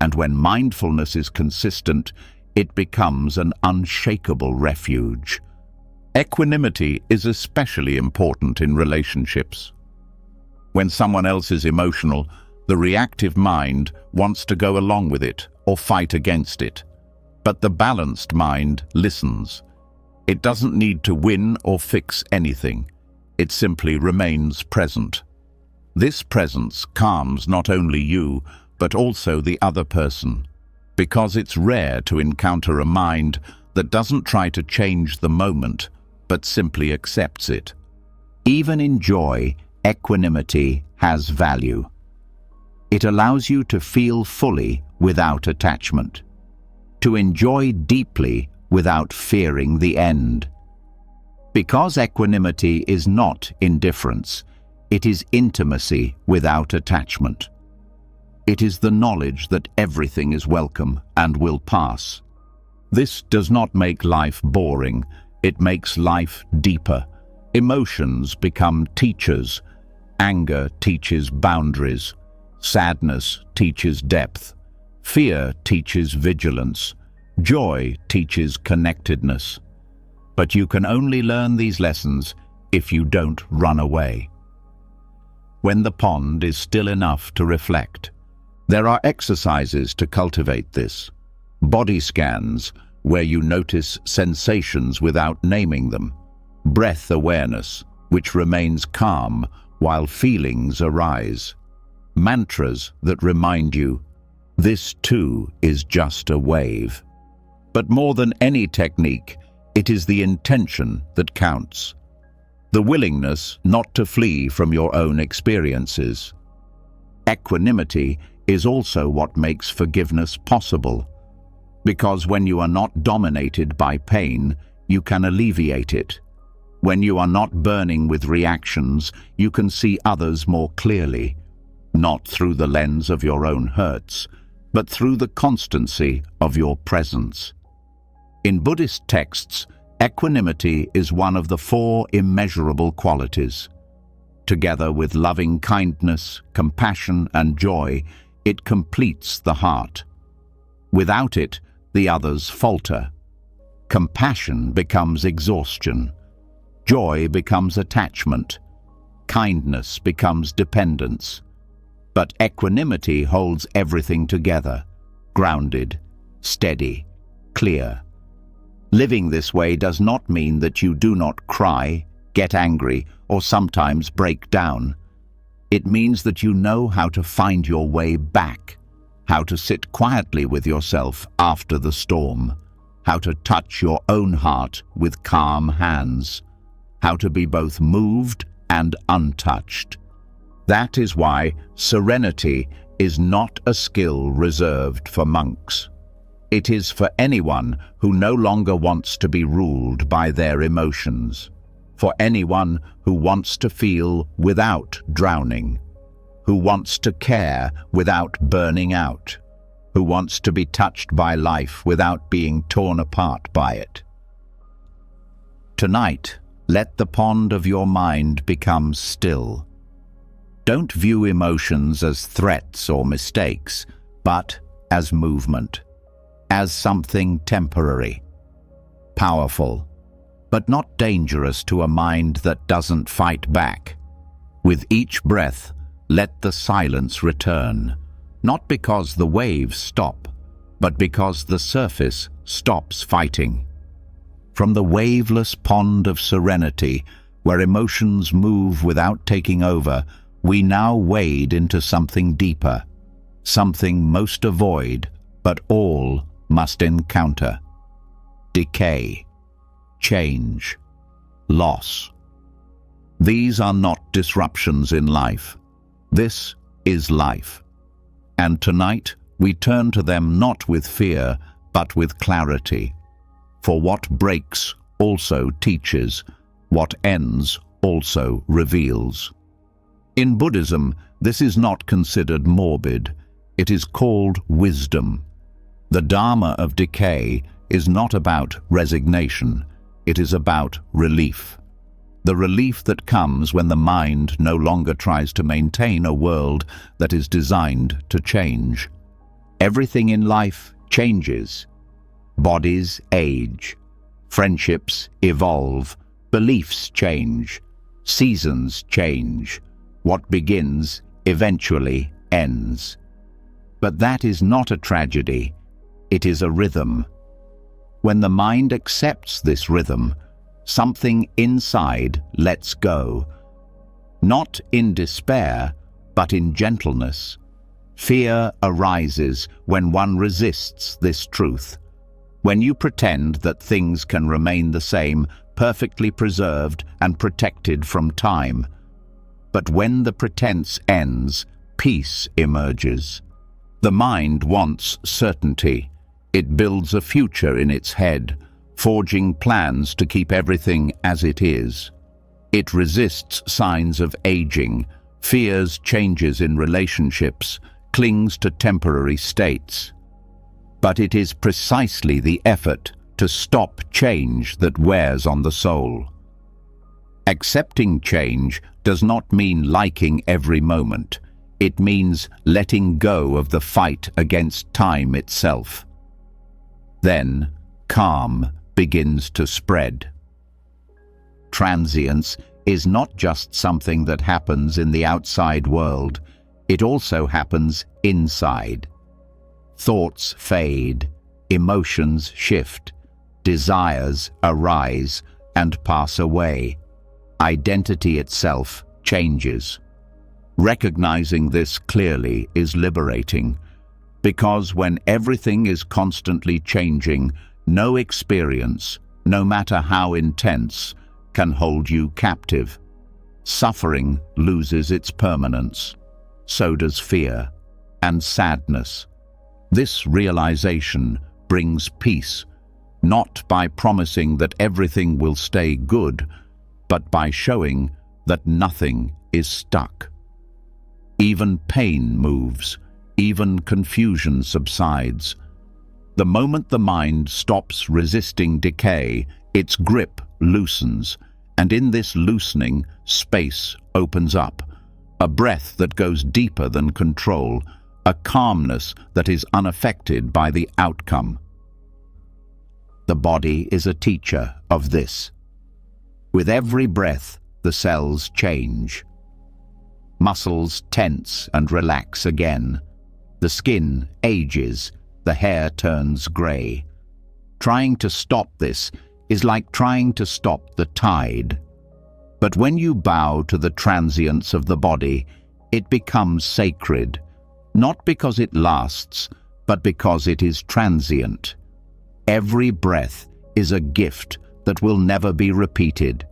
[SPEAKER 1] And when mindfulness is consistent, it becomes an unshakable refuge. Equanimity is especially important in relationships. When someone else is emotional, the reactive mind wants to go along with it or fight against it. But the balanced mind listens. It doesn't need to win or fix anything. It simply remains present. This presence calms not only you, but also the other person, because it's rare to encounter a mind that doesn't try to change the moment, but simply accepts it. Even in joy, equanimity has value. It allows you to feel fully without attachment, to enjoy deeply without fearing the end. Because equanimity is not indifference, it is intimacy without attachment. It is the knowledge that everything is welcome and will pass. This does not make life boring, it makes life deeper. Emotions become teachers. Anger teaches boundaries. Sadness teaches depth. Fear teaches vigilance. Joy teaches connectedness. But you can only learn these lessons if you don't run away. When the pond is still enough to reflect, there are exercises to cultivate this. Body scans, where you notice sensations without naming them. Breath awareness, which remains calm while feelings arise. Mantras that remind you, this too is just a wave. But more than any technique, it is the intention that counts. The willingness not to flee from your own experiences. Equanimity is also what makes forgiveness possible, because when you are not dominated by pain, you can alleviate it. When you are not burning with reactions, you can see others more clearly, not through the lens of your own hurts, but through the constancy of your presence. In Buddhist texts, equanimity is one of the 4 immeasurable qualities. Together with loving kindness, compassion, and joy, it completes the heart. Without it, the others falter. Compassion becomes exhaustion. Joy becomes attachment. Kindness becomes dependence. But equanimity holds everything together, grounded, steady, clear. Living this way does not mean that you do not cry, get angry, or sometimes break down. It means that you know how to find your way back, how to sit quietly with yourself after the storm, how to touch your own heart with calm hands, how to be both moved and untouched. That is why serenity is not a skill reserved for monks. It is for anyone who no longer wants to be ruled by their emotions, for anyone who wants to feel without drowning, who wants to care without burning out, who wants to be touched by life without being torn apart by it. Tonight, let the pond of your mind become still. Don't view emotions as threats or mistakes, but as movement, as something temporary, powerful, but not dangerous to a mind that doesn't fight back. With each breath, let the silence return, not because the waves stop, but because the surface stops fighting. From the waveless pond of serenity, where emotions move without taking over, we now wade into something deeper, something most avoid, but all must encounter. Decay, change, loss. These are not disruptions in life. This is life. And tonight we turn to them not with fear, but with clarity. For what breaks also teaches, what ends also reveals. In Buddhism, this is not considered morbid. It is called wisdom. The Dharma of decay is not about resignation. It is about relief. The relief that comes when the mind no longer tries to maintain a world that is designed to change. Everything in life changes. Bodies age. Friendships evolve. Beliefs change. Seasons change. What begins eventually ends. But that is not a tragedy. It is a rhythm. When the mind accepts this rhythm, something inside lets go. Not in despair, but in gentleness. Fear arises when one resists this truth. When you pretend that things can remain the same, perfectly preserved and protected from time. But when the pretense ends, peace emerges. The mind wants certainty. It builds a future in its head, forging plans to keep everything as it is. It resists signs of aging, fears changes in relationships, clings to temporary states. But it is precisely the effort to stop change that wears on the soul. Accepting change does not mean liking every moment. It means letting go of the fight against time itself. Then, calm begins to spread. Transience is not just something that happens in the outside world. It also happens inside. Thoughts fade, emotions shift, desires arise and pass away. Identity itself changes. Recognizing this clearly is liberating, because when everything is constantly changing, no experience, no matter how intense, can hold you captive. Suffering loses its permanence. So does fear and sadness. This realization brings peace, not by promising that everything will stay good, but by showing that nothing is stuck. Even pain moves, even confusion subsides. The moment the mind stops resisting decay, its grip loosens, and in this loosening, space opens up. A breath that goes deeper than control, a calmness that is unaffected by the outcome. The body is a teacher of this. With every breath, the cells change. Muscles tense and relax again. The skin ages, the hair turns grey. Trying to stop this is like trying to stop the tide. But when you bow to the transience of the body, it becomes sacred, not because it lasts, but because it is transient. Every breath is a gift that will never be repeated.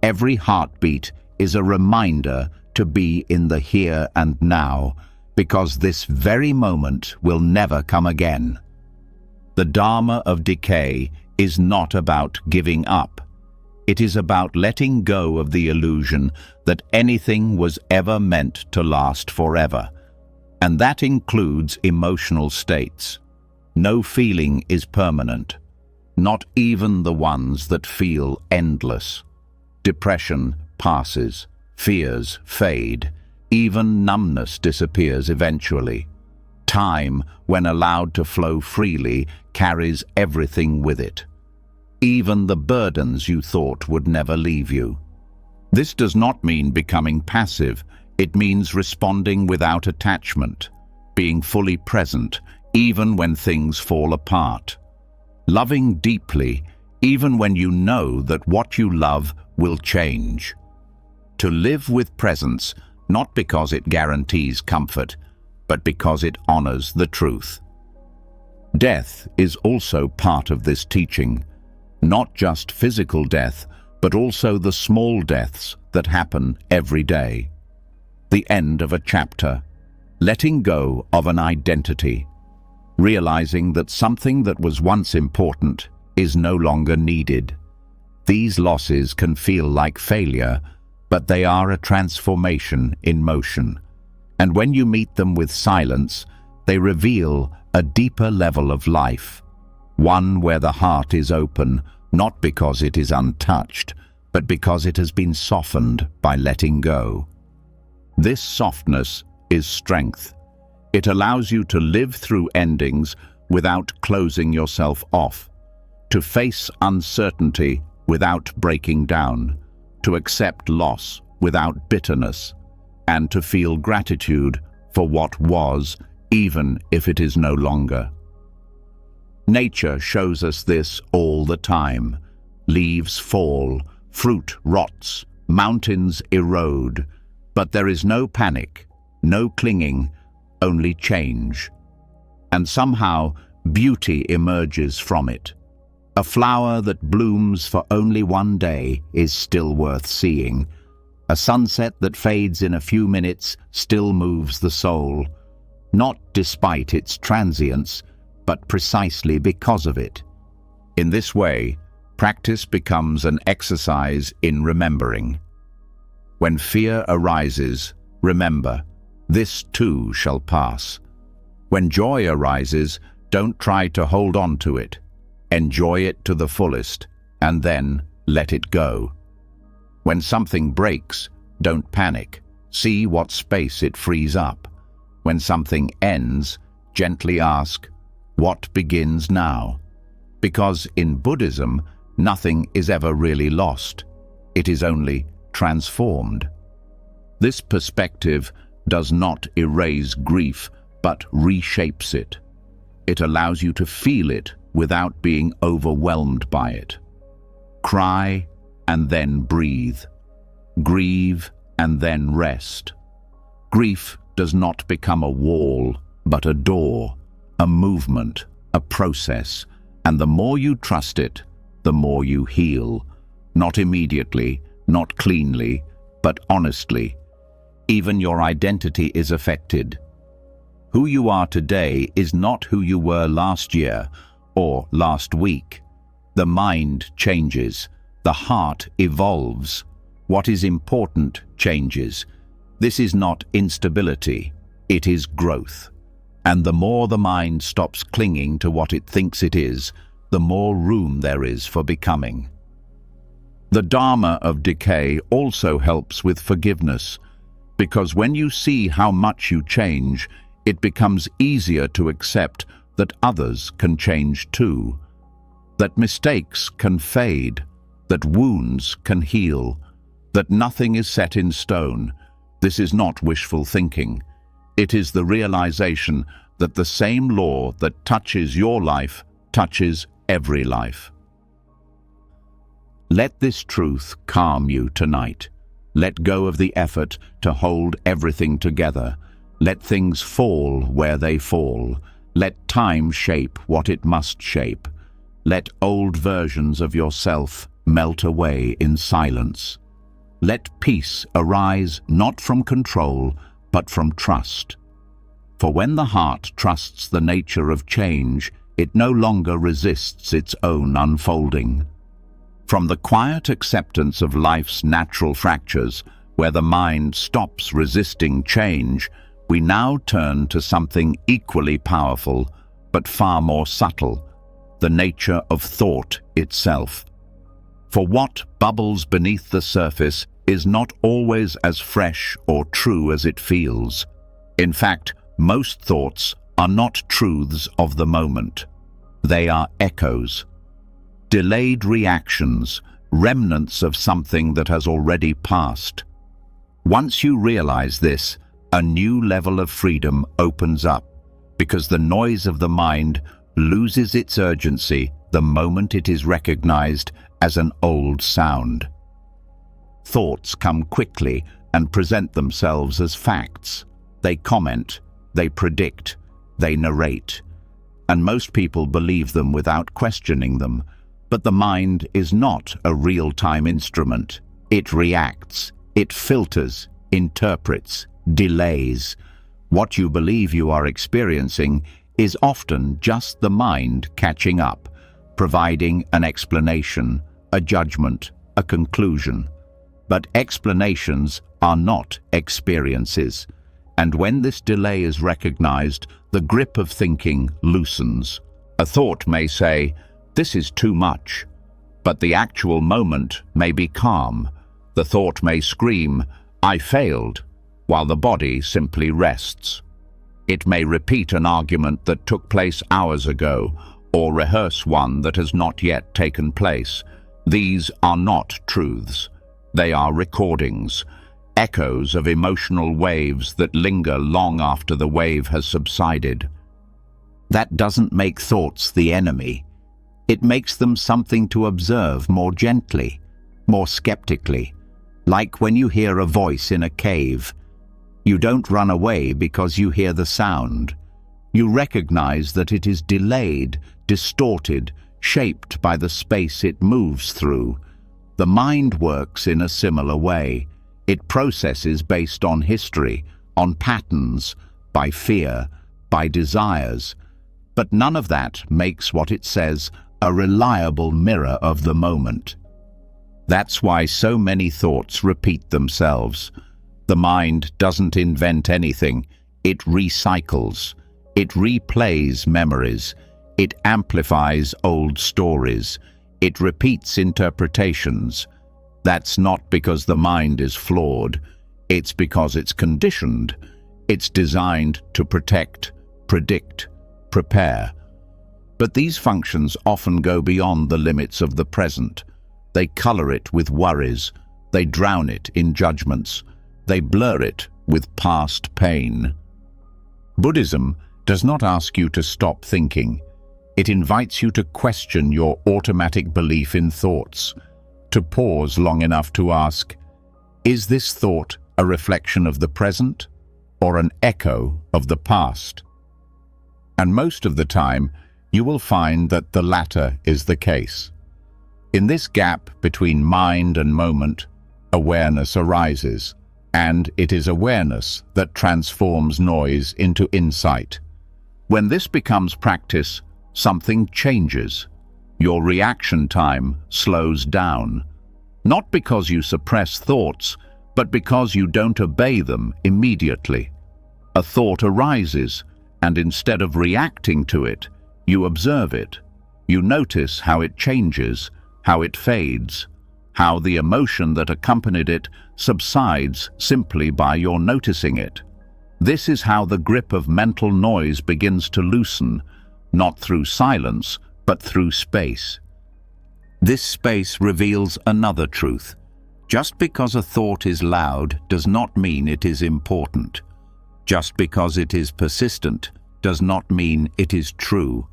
[SPEAKER 1] Every heartbeat is a reminder to be in the here and now, because this very moment will never come again. The Dharma of decay is not about giving up. It is about letting go of the illusion that anything was ever meant to last forever. And that includes emotional states. No feeling is permanent, not even the ones that feel endless. Depression passes, fears fade, even numbness disappears eventually. Time, when allowed to flow freely, carries everything with it. Even the burdens you thought would never leave you. This does not mean becoming passive. It means responding without attachment, being fully present, even when things fall apart. Loving deeply, even when you know that what you love will change. To live with presence, not because it guarantees comfort, but because it honors the truth. Death is also part of this teaching, not just physical death, but also the small deaths that happen every day. The end of a chapter, letting go of an identity, realizing that something that was once important is no longer needed. These losses can feel like failure, but they are a transformation in motion. And when you meet them with silence, they reveal a deeper level of life, one where the heart is open, not because it is untouched, but because it has been softened by letting go. This softness is strength. It allows you to live through endings without closing yourself off, to face uncertainty without breaking down, to accept loss without bitterness, and to feel gratitude for what was, even if it is no longer. Nature shows us this all the time. Leaves fall, fruit rots, mountains erode, but there is no panic, no clinging, only change. And somehow, beauty emerges from it. A flower that blooms for only one day is still worth seeing. A sunset that fades in a few minutes still moves the soul, not despite its transience, but precisely because of it. In this way, practice becomes an exercise in remembering. When fear arises, remember, this too shall pass. When joy arises, don't try to hold on to it. Enjoy it to the fullest, and then let it go. When something breaks, don't panic. See what space it frees up. When something ends, gently ask, what begins now? Because in Buddhism, nothing is ever really lost. It is only transformed. This perspective does not erase grief, but reshapes it. It allows you to feel it without being overwhelmed by it. Cry and then breathe. Grieve and then rest. Grief does not become a wall, but a door, a movement, a process, and the more you trust it, the more you heal. Not immediately, not cleanly, but honestly. Even your identity is affected. Who you are today is not who you were last year or last week. The mind changes. The heart evolves. What is important changes. This is not instability. It is growth. And the more the mind stops clinging to what it thinks it is, the more room there is for becoming. The Dharma of decay also helps with forgiveness, because when you see how much you change, it becomes easier to accept that others can change too, that mistakes can fade, that wounds can heal, that nothing is set in stone. This is not wishful thinking. It is the realization that the same law that touches your life touches every life. Let this truth calm you tonight. Let go of the effort to hold everything together. Let things fall where they fall. Let time shape what it must shape. Let old versions of yourself melt away in silence. Let peace arise not from control, but from trust. For when the heart trusts the nature of change, it no longer resists its own unfolding. From the quiet acceptance of life's natural fractures, where the mind stops resisting change, we now turn to something equally powerful, but far more subtle, the nature of thought itself. For what bubbles beneath the surface is not always as fresh or true as it feels. In fact, most thoughts are not truths of the moment. They are echoes, delayed reactions, remnants of something that has already passed. Once you realize this, a new level of freedom opens up, because the noise of the mind loses its urgency the moment it is recognized as an old sound. Thoughts come quickly and present themselves as facts. They comment, they predict, they narrate, and most people believe them without questioning them. But the mind is not a real-time instrument. It reacts, it filters, interprets, delays. What you believe you are experiencing is often just the mind catching up, providing an explanation, a judgment, a conclusion. But explanations are not experiences. And when this delay is recognized, the grip of thinking loosens. A thought may say, "This is too much," but the actual moment may be calm. The thought may scream, "I failed," while the body simply rests. It may repeat an argument that took place hours ago, or rehearse one that has not yet taken place. These are not truths. They are recordings, echoes of emotional waves that linger long after the wave has subsided. That doesn't make thoughts the enemy. It makes them something to observe more gently, more skeptically. Like when you hear a voice in a cave. You don't run away because you hear the sound. You recognize that it is delayed, distorted, shaped by the space it moves through. The mind works in a similar way. It processes based on history, on patterns, by fear, by desires. But none of that makes what it says a reliable mirror of the moment. That's why so many thoughts repeat themselves. The mind doesn't invent anything. It recycles. It replays memories. It amplifies old stories. It repeats interpretations. That's not because the mind is flawed. It's because it's conditioned. It's designed to protect, predict, prepare. But these functions often go beyond the limits of the present. They color it with worries. They drown it in judgments. They blur it with past pain. Buddhism does not ask you to stop thinking. It invites you to question your automatic belief in thoughts, to pause long enough to ask, is this thought a reflection of the present or an echo of the past? And most of the time, you will find that the latter is the case. In this gap between mind and moment, awareness arises, and it is awareness that transforms noise into insight. When this becomes practice, something changes. Your reaction time slows down, not because you suppress thoughts, but because you don't obey them immediately. A thought arises, and instead of reacting to it, you observe it. You notice how it changes, how it fades, how the emotion that accompanied it subsides simply by your noticing it. This is how the grip of mental noise begins to loosen, not through silence, but through space. This space reveals another truth. Just because a thought is loud does not mean it is important. Just because it is persistent does not mean it is true.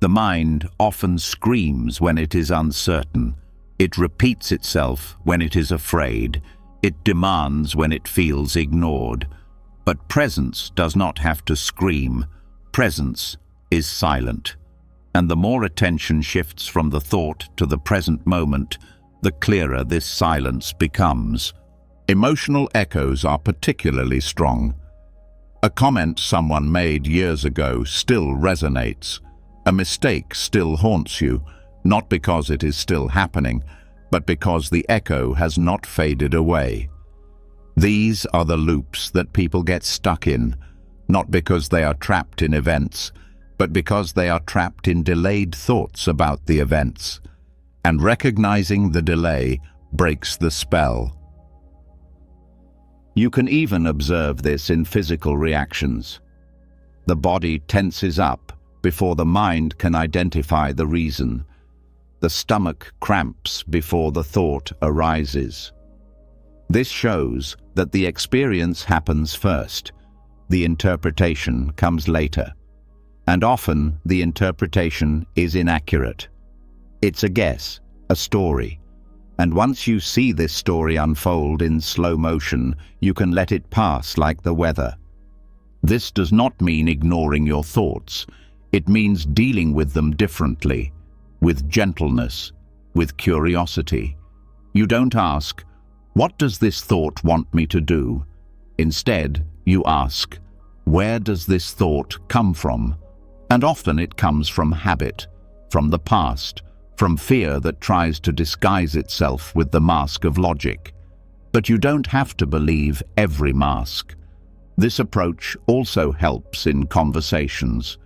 [SPEAKER 1] The mind often screams when it is uncertain. It repeats itself when it is afraid. It demands when it feels ignored. But presence does not have to scream. Presence is silent. And the more attention shifts from the thought to the present moment, the clearer this silence becomes. Emotional echoes are particularly strong. A comment someone made years ago still resonates. A mistake still haunts you, not because it is still happening, but because the echo has not faded away. These are the loops that people get stuck in, not because they are trapped in events, but because they are trapped in delayed thoughts about the events. and recognizing the delay breaks the spell. You can even observe this in physical reactions. The body tenses up before the mind can identify the reason. The stomach cramps before the thought arises. This shows that the experience happens first. The interpretation comes later. And often the interpretation is inaccurate. It's a guess, a story. And once you see this story unfold in slow motion, you can let it pass like the weather. This does not mean ignoring your thoughts. It means dealing with them differently, with gentleness, with curiosity. You don't ask, "What does this thought want me to do?" Instead, you ask, "Where does this thought come from?" And often it comes from habit, from the past, from fear that tries to disguise itself with the mask of logic. But you don't have to believe every mask. This approach also helps in conversations.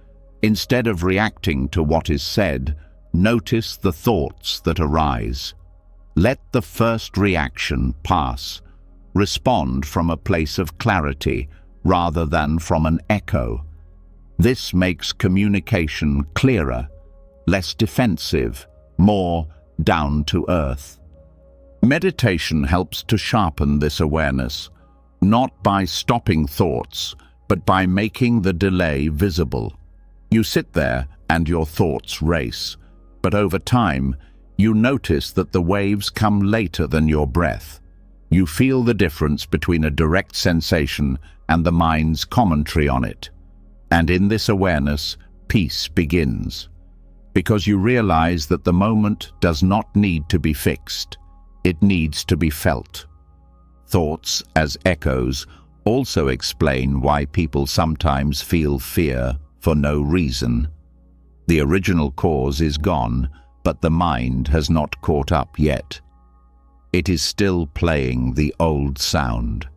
[SPEAKER 1] Instead of reacting to what is said, notice the thoughts that arise. Let the first reaction pass. Respond from a place of clarity rather than from an echo. This makes communication clearer, less defensive, more down to earth. Meditation helps to sharpen this awareness, not by stopping thoughts, but by making the delay visible. You sit there and your thoughts race, but over time, you notice that the waves come later than your breath. You feel the difference between a direct sensation and the mind's commentary on it. And in this awareness, peace begins. Because you realize that the moment does not need to be fixed. It needs to be felt. Thoughts, as echoes, also explain why people sometimes feel fear for no reason. The original cause is gone, but the mind has not caught up yet. It is still playing the old sound.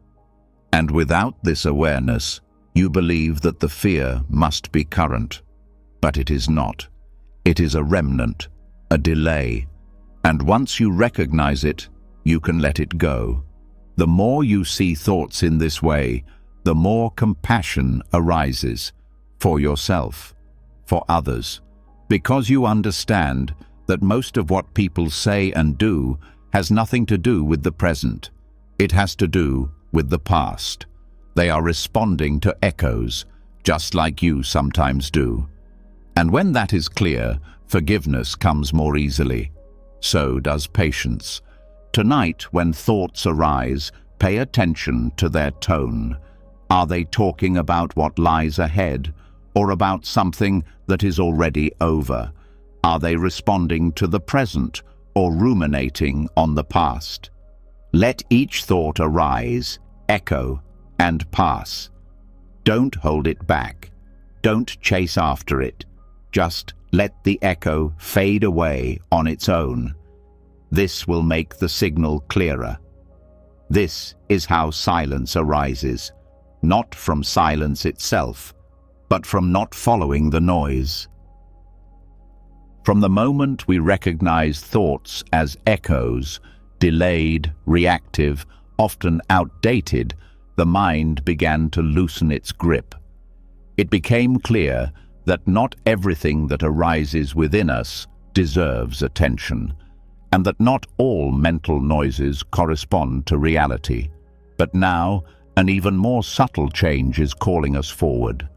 [SPEAKER 1] And without this awareness, you believe that the fear must be current. But it is not. It is a remnant, a delay. And once you recognize it, you can let it go. The more you see thoughts in this way, the more compassion arises for yourself, for others, because you understand that most of what people say and do has nothing to do with the present. It has to do with the past. They are responding to echoes, just like you sometimes do. And when that is clear, forgiveness comes more easily. So does patience. Tonight, when thoughts arise, pay attention to their tone. Are they talking about what lies ahead, or about something that is already over? Are they responding to the present, or ruminating on the past? Let each thought arise, echo, and pass. Don't hold it back. Don't chase after it. Just let the echo fade away on its own. This will make the signal clearer. This is how silence arises, not from silence itself, but from not following the noise. From the moment we recognize thoughts as echoes, delayed, reactive, often outdated, the mind began to loosen its grip. It became clear that not everything that arises within us deserves attention, and that not all mental noises correspond to reality. But now, an even more subtle change is calling us forward.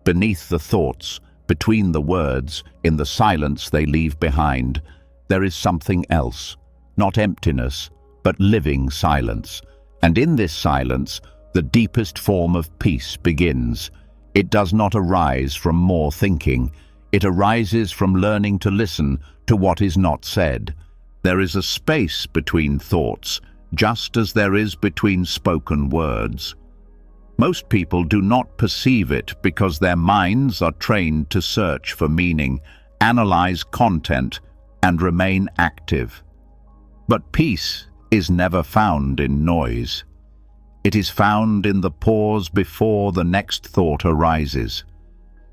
[SPEAKER 1] Beneath the thoughts, between the words, in the silence they leave behind, there is something else, not emptiness, but living silence. And in this silence, the deepest form of peace begins. It does not arise from more thinking. It arises from learning to listen to what is not said. There is a space between thoughts, just as there is between spoken words. Most people do not perceive it because their minds are trained to search for meaning, analyze content, and remain active. But peace is never found in noise. It is found in the pause before the next thought arises.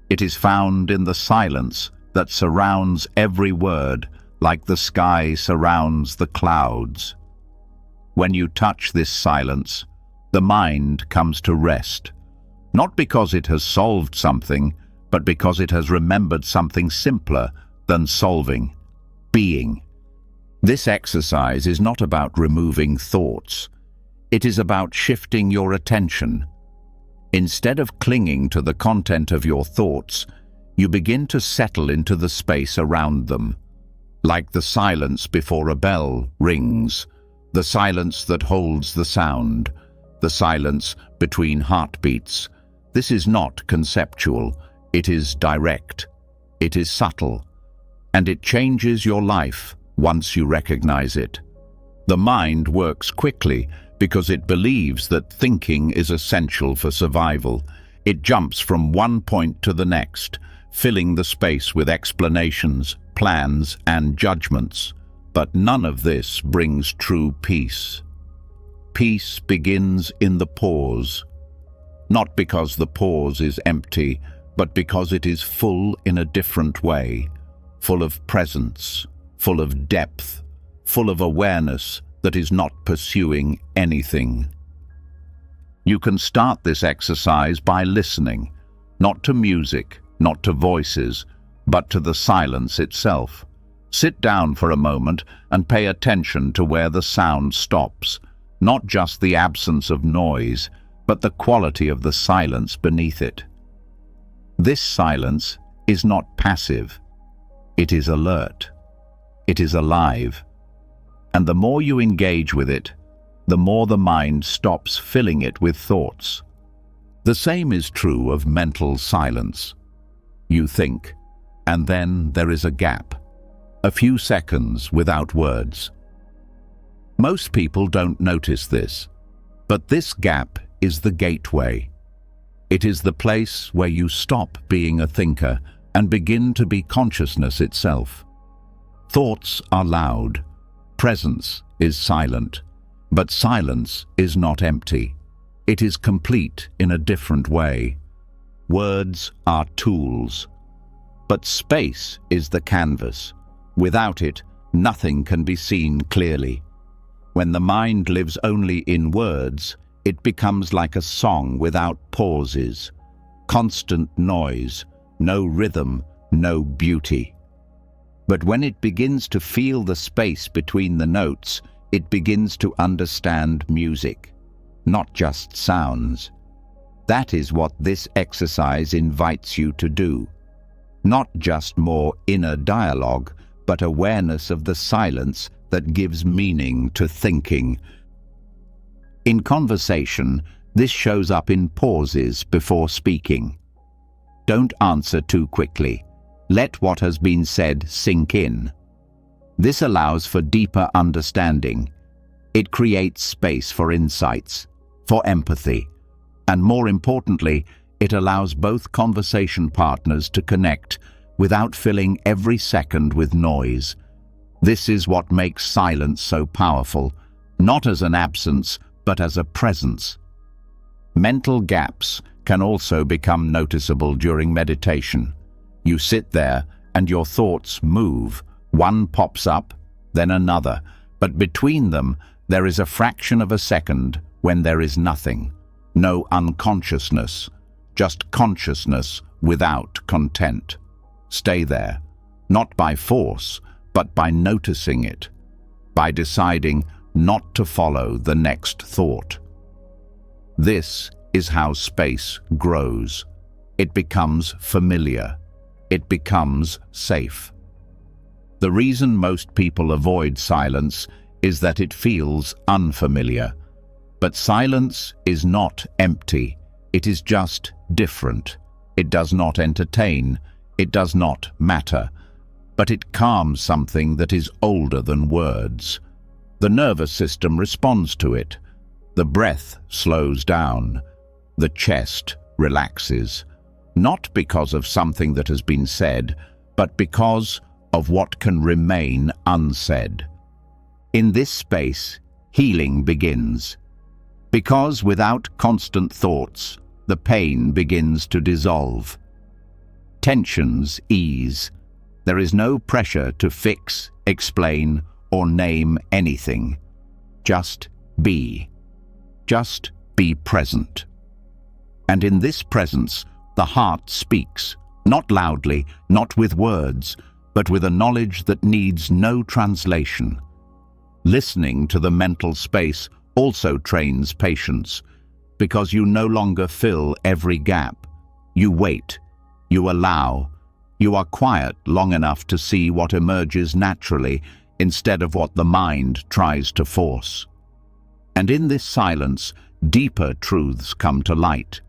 [SPEAKER 1] It is found in the silence that surrounds every word, like the sky surrounds the clouds. When you touch this silence, the mind comes to rest, not because it has solved something, but because it has remembered something simpler than solving: being. This exercise is not about removing thoughts. It is about shifting your attention. Instead of clinging to the content of your thoughts, you begin to settle into the space around them, like the silence before a bell rings, the silence that holds the sound, the silence between heartbeats. This is not conceptual, it is direct, it is subtle, and it changes your life once you recognize it. The mind works quickly because it believes that thinking is essential for survival. It jumps from one point to the next, filling the space with explanations, plans, and judgments. But none of this brings true peace. Peace begins in the pause, not because the pause is empty, but because it is full in a different way, full of presence, full of depth, full of awareness that is not pursuing anything. You can start this exercise by listening, not to music, not to voices, but to the silence itself. Sit down for a moment and pay attention to where the sound stops, not just the absence of noise, but the quality of the silence beneath it. This silence is not passive. It is alert. It is alive. And the more you engage with it, the more the mind stops filling it with thoughts. The same is true of mental silence. You think, and then there is a gap, a few seconds without words. Most people don't notice this, but this gap is the gateway. It is the place where you stop being a thinker and begin to be consciousness itself. Thoughts are loud, presence is silent, but silence is not empty. It is complete in a different way. Words are tools, but space is the canvas. Without it, nothing can be seen clearly. When the mind lives only in words, it becomes like a song without pauses, constant noise, no rhythm, no beauty. But when it begins to feel the space between the notes, it begins to understand music, not just sounds. That is what this exercise invites you to do. Not just more inner dialogue, but awareness of the silence that gives meaning to thinking. In conversation, this shows up in pauses before speaking. Don't answer too quickly. Let what has been said sink in. This allows for deeper understanding. It creates space for insights, for empathy, and more importantly, it allows both conversation partners to connect without filling every second with noise. This is what makes silence so powerful, not as an absence, but as a presence. Mental gaps can also become noticeable during meditation. You sit there and your thoughts move. One pops up, then another, but between them there is a fraction of a second when there is nothing. No unconsciousness, just consciousness without content. Stay there, not by force, but by noticing it, by deciding not to follow the next thought. This is how space grows. It becomes familiar. It becomes safe. The reason most people avoid silence is that it feels unfamiliar. But silence is not empty. It is just different. It does not entertain. It does not matter. But it calms something that is older than words. The nervous system responds to it. The breath slows down. The chest relaxes. Not because of something that has been said, but because of what can remain unsaid. In this space, healing begins. Because without constant thoughts, the pain begins to dissolve. Tensions ease. There is no pressure to fix, explain, or name anything. Just be. Just be present. And in this presence, the heart speaks, not loudly, not with words, but with a knowledge that needs no translation. Listening to the mental space also trains patience, because you no longer fill every gap. You wait, you allow, you are quiet long enough to see what emerges naturally instead of what the mind tries to force. And in this silence, deeper truths come to light,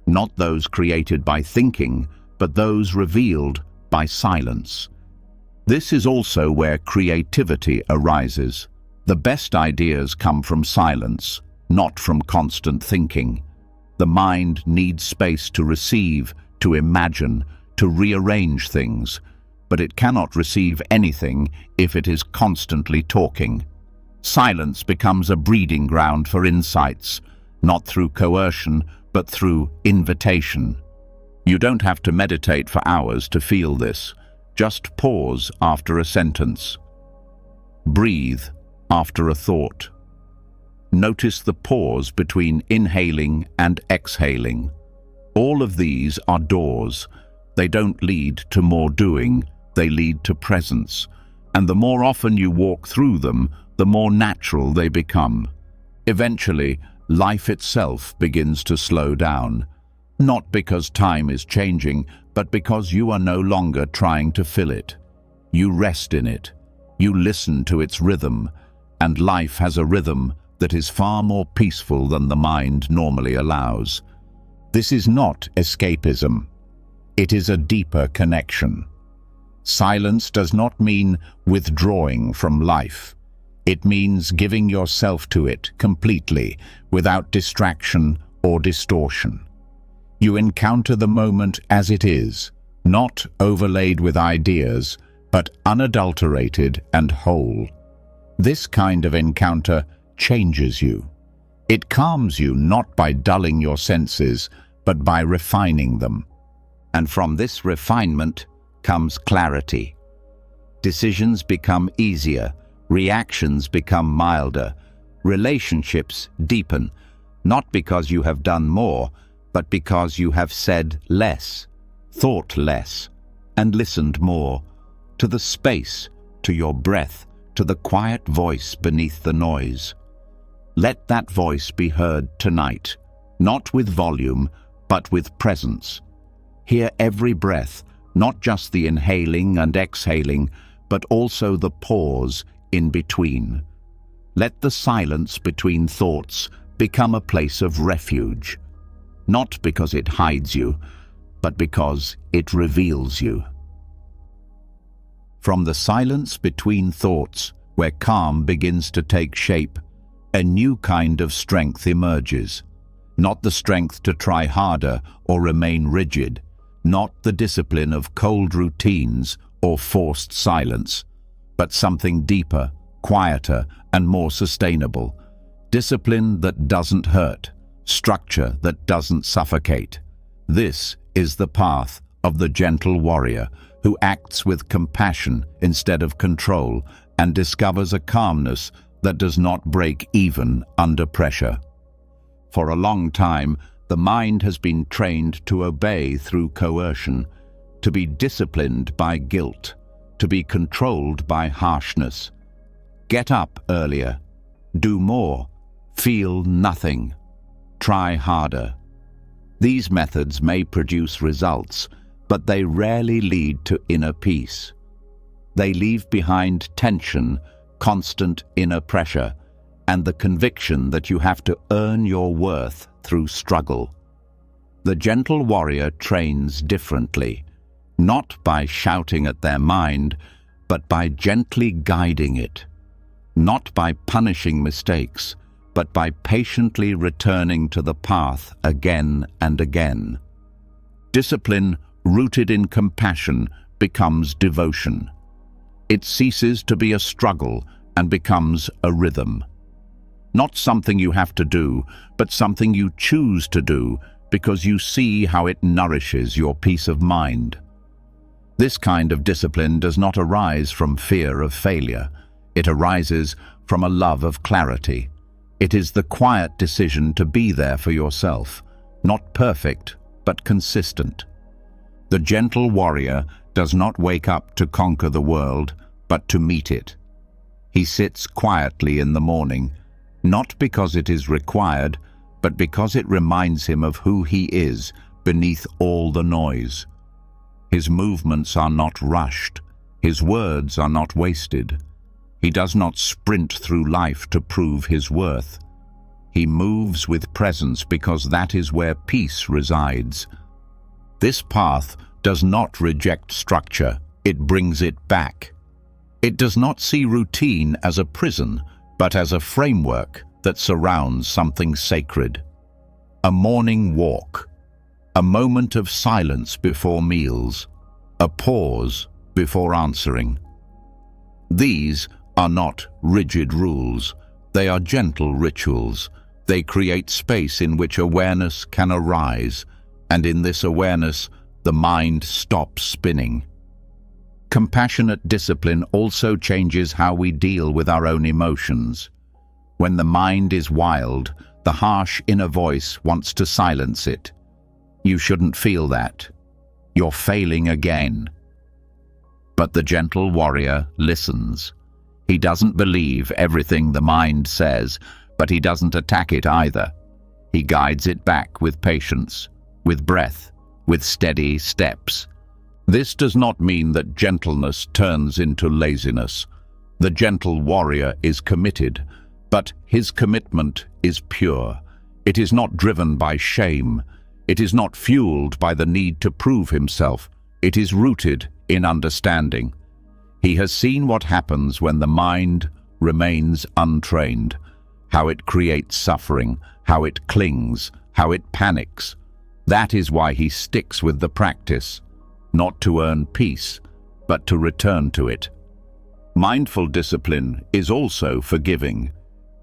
[SPEAKER 1] not those created by thinking, but those revealed by silence. This is also where creativity arises. The best ideas come from silence, not from constant thinking. The mind needs space to receive, to imagine, to rearrange things, but it cannot receive anything if it is constantly talking. Silence becomes a breeding ground for insights, not through coercion, but through invitation. You don't have to meditate for hours to feel this. Just pause after a sentence. Breathe after a thought. Notice the pause between inhaling and exhaling. All of these are doors. They don't lead to more doing, they lead to presence. And the more often you walk through them, the more natural they become. Eventually, life itself begins to slow down. Not because time is changing, but because you are no longer trying to fill it. You rest in it. You listen to its rhythm. And life has a rhythm that is far more peaceful than the mind normally allows. This is not escapism. It is a deeper connection. Silence does not mean withdrawing from life. It means giving yourself to it completely, without distraction or distortion. You encounter the moment as it is, not overlaid with ideas, but unadulterated and whole. This kind of encounter changes you. It calms you not by dulling your senses, but by refining them. And from this refinement comes clarity. Decisions become easier, reactions become milder, relationships deepen, not because you have done more, but because you have said less, thought less, and listened more, to the space, to your breath, to the quiet voice beneath the noise. Let that voice be heard tonight, not with volume, but with presence. Hear every breath, not just the inhaling and exhaling, but also the pause in between. Let the silence between thoughts become a place of refuge, not because it hides you, but because it reveals you. From the silence between thoughts, where calm begins to take shape, a new kind of strength emerges. Not the strength to try harder or remain rigid, not the discipline of cold routines or forced silence, but something deeper, quieter, and more sustainable. Discipline that doesn't hurt, structure that doesn't suffocate. This is the path of the gentle warrior who acts with compassion instead of control and discovers a calmness that does not break even under pressure. For a long time, the mind has been trained to obey through coercion, to be disciplined by guilt, to be controlled by harshness. Get up earlier, do more, feel nothing, try harder. These methods may produce results, but they rarely lead to inner peace. They leave behind tension, constant inner pressure, and the conviction that you have to earn your worth through struggle. The gentle warrior trains differently, not by shouting at their mind, but by gently guiding it, not by punishing mistakes, but by patiently returning to the path again and again. Discipline rooted in compassion becomes devotion. It ceases to be a struggle and becomes a rhythm. Not something you have to do, but something you choose to do because you see how it nourishes your peace of mind. This kind of discipline does not arise from fear of failure. It arises from a love of clarity. It is the quiet decision to be there for yourself, not perfect, but consistent. The gentle warrior does not wake up to conquer the world, but to meet it. He sits quietly in the morning, not because it is required, but because it reminds him of who he is beneath all the noise. His movements are not rushed. His words are not wasted. He does not sprint through life to prove his worth. He moves with presence because that is where peace resides. This path does not reject structure, it brings it back. It does not see routine as a prison, but as a framework that surrounds something sacred. A morning walk, a moment of silence before meals, a pause before answering. These are not rigid rules, they are gentle rituals. They create space in which awareness can arise, and in this awareness, the mind stops spinning. Compassionate discipline also changes how we deal with our own emotions. When the mind is wild, the harsh inner voice wants to silence it. You shouldn't feel that. You're failing again. But the gentle warrior listens. He doesn't believe everything the mind says, but he doesn't attack it either. He guides it back with patience, with breath, with steady steps. This does not mean that gentleness turns into laziness. The gentle warrior is committed, but his commitment is pure. It is not driven by shame. It is not fueled by the need to prove himself. It is rooted in understanding. He has seen what happens when the mind remains untrained, how it creates suffering, how it clings, how it panics. That is why he sticks with the practice, not to earn peace, but to return to it. Mindful discipline is also forgiving.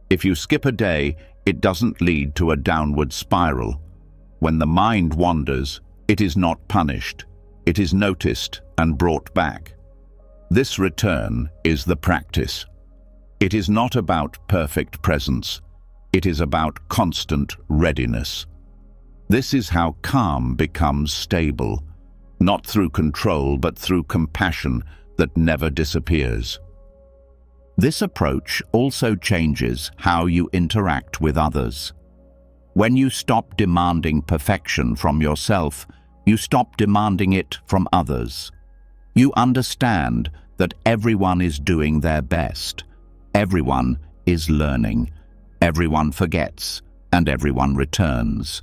[SPEAKER 1] If you skip a day, it doesn't lead to a downward spiral. When the mind wanders, it is not punished. It is noticed and brought back. This return is the practice. It is not about perfect presence. It is about constant readiness. This is how calm becomes stable, not through control, but through compassion that never disappears. This approach also changes how you interact with others. When you stop demanding perfection from yourself, you stop demanding it from others. You understand that everyone is doing their best. Everyone is learning. Everyone forgets, and everyone returns.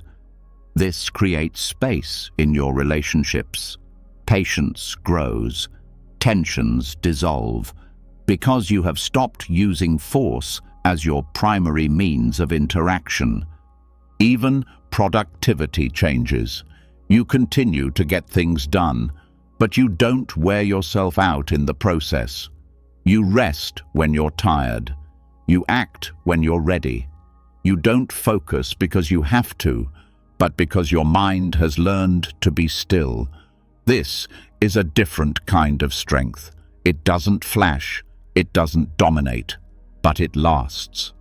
[SPEAKER 1] This creates space in your relationships. Patience grows. Tensions dissolve. Because you have stopped using force as your primary means of interaction. Even productivity changes. You continue to get things done, but you don't wear yourself out in the process. You rest when you're tired. You act when you're ready. You don't focus because you have to, but because your mind has learned to be still. This is a different kind of strength. It doesn't flash, it doesn't dominate, but it lasts.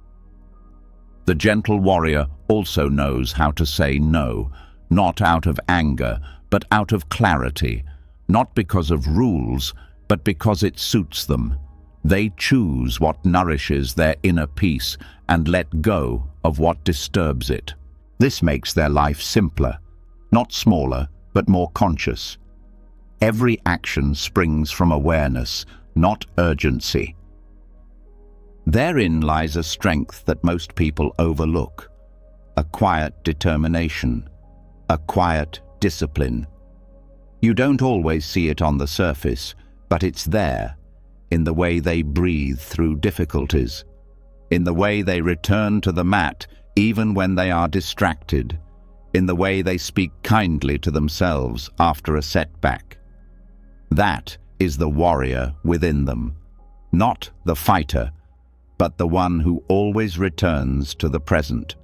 [SPEAKER 1] The gentle warrior also knows how to say no, not out of anger, but out of clarity, not because of rules, but because it suits them. They choose what nourishes their inner peace and let go of what disturbs it. This makes their life simpler, not smaller, but more conscious. Every action springs from awareness, not urgency. Therein lies a strength that most people overlook, a quiet determination, a quiet discipline. You don't always see it on the surface, but it's there, in the way they breathe through difficulties, in the way they return to the mat even when they are distracted, in the way they speak kindly to themselves after a setback. That is the warrior within them, not the fighter, but the one who always returns to the present.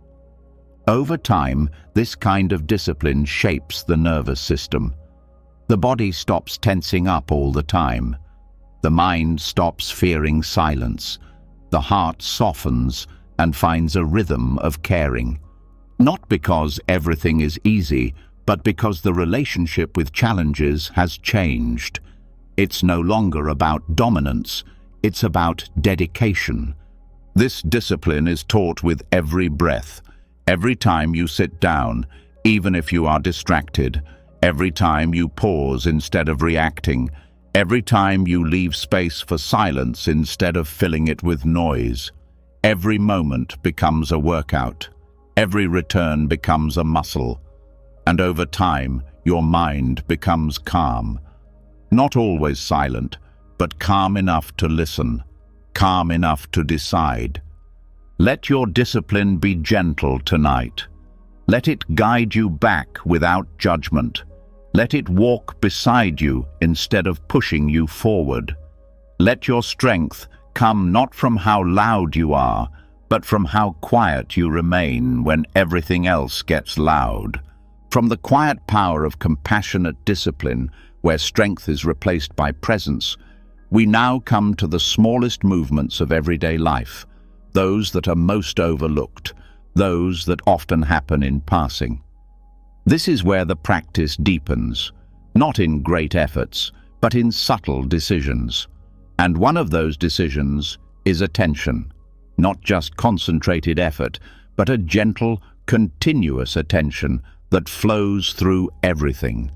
[SPEAKER 1] Over time, this kind of discipline shapes the nervous system. The body stops tensing up all the time. The mind stops fearing silence. The heart softens and finds a rhythm of caring. Not because everything is easy, but because the relationship with challenges has changed. It's no longer about dominance, it's about dedication. This discipline is taught with every breath, every time you sit down, even if you are distracted, every time you pause instead of reacting, every time you leave space for silence instead of filling it with noise. Every moment becomes a workout. Every return becomes a muscle. And over time, your mind becomes calm. Not always silent, but calm enough to listen, calm enough to decide. Let your discipline be gentle tonight. Let it guide you back without judgment. Let it walk beside you instead of pushing you forward. Let your strength come not from how loud you are, but from how quiet you remain when everything else gets loud. From the quiet power of compassionate discipline, where strength is replaced by presence, we now come to the smallest movements of everyday life, those that are most overlooked, those that often happen in passing. This is where the practice deepens, not in great efforts, but in subtle decisions. And one of those decisions is attention. Not just concentrated effort, but a gentle, continuous attention that flows through everything.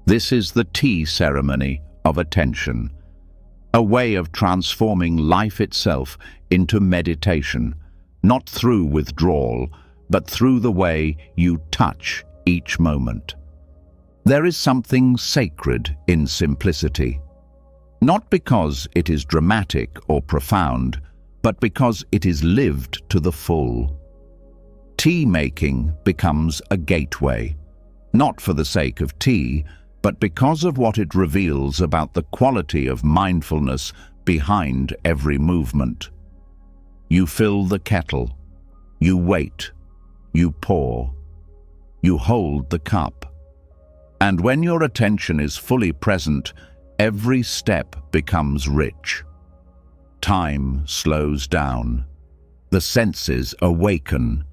[SPEAKER 1] This is the tea ceremony of attention, a way of transforming life itself into meditation, not through withdrawal, but through the way you touch each moment. There is something sacred in simplicity, not because it is dramatic or profound, but because it is lived to the full. Tea making becomes a gateway, not for the sake of tea, but because of what it reveals about the quality of mindfulness behind every movement. You fill the kettle, you wait, you pour, you hold the cup. And when your attention is fully present, every step becomes rich. Time slows down, the senses awaken,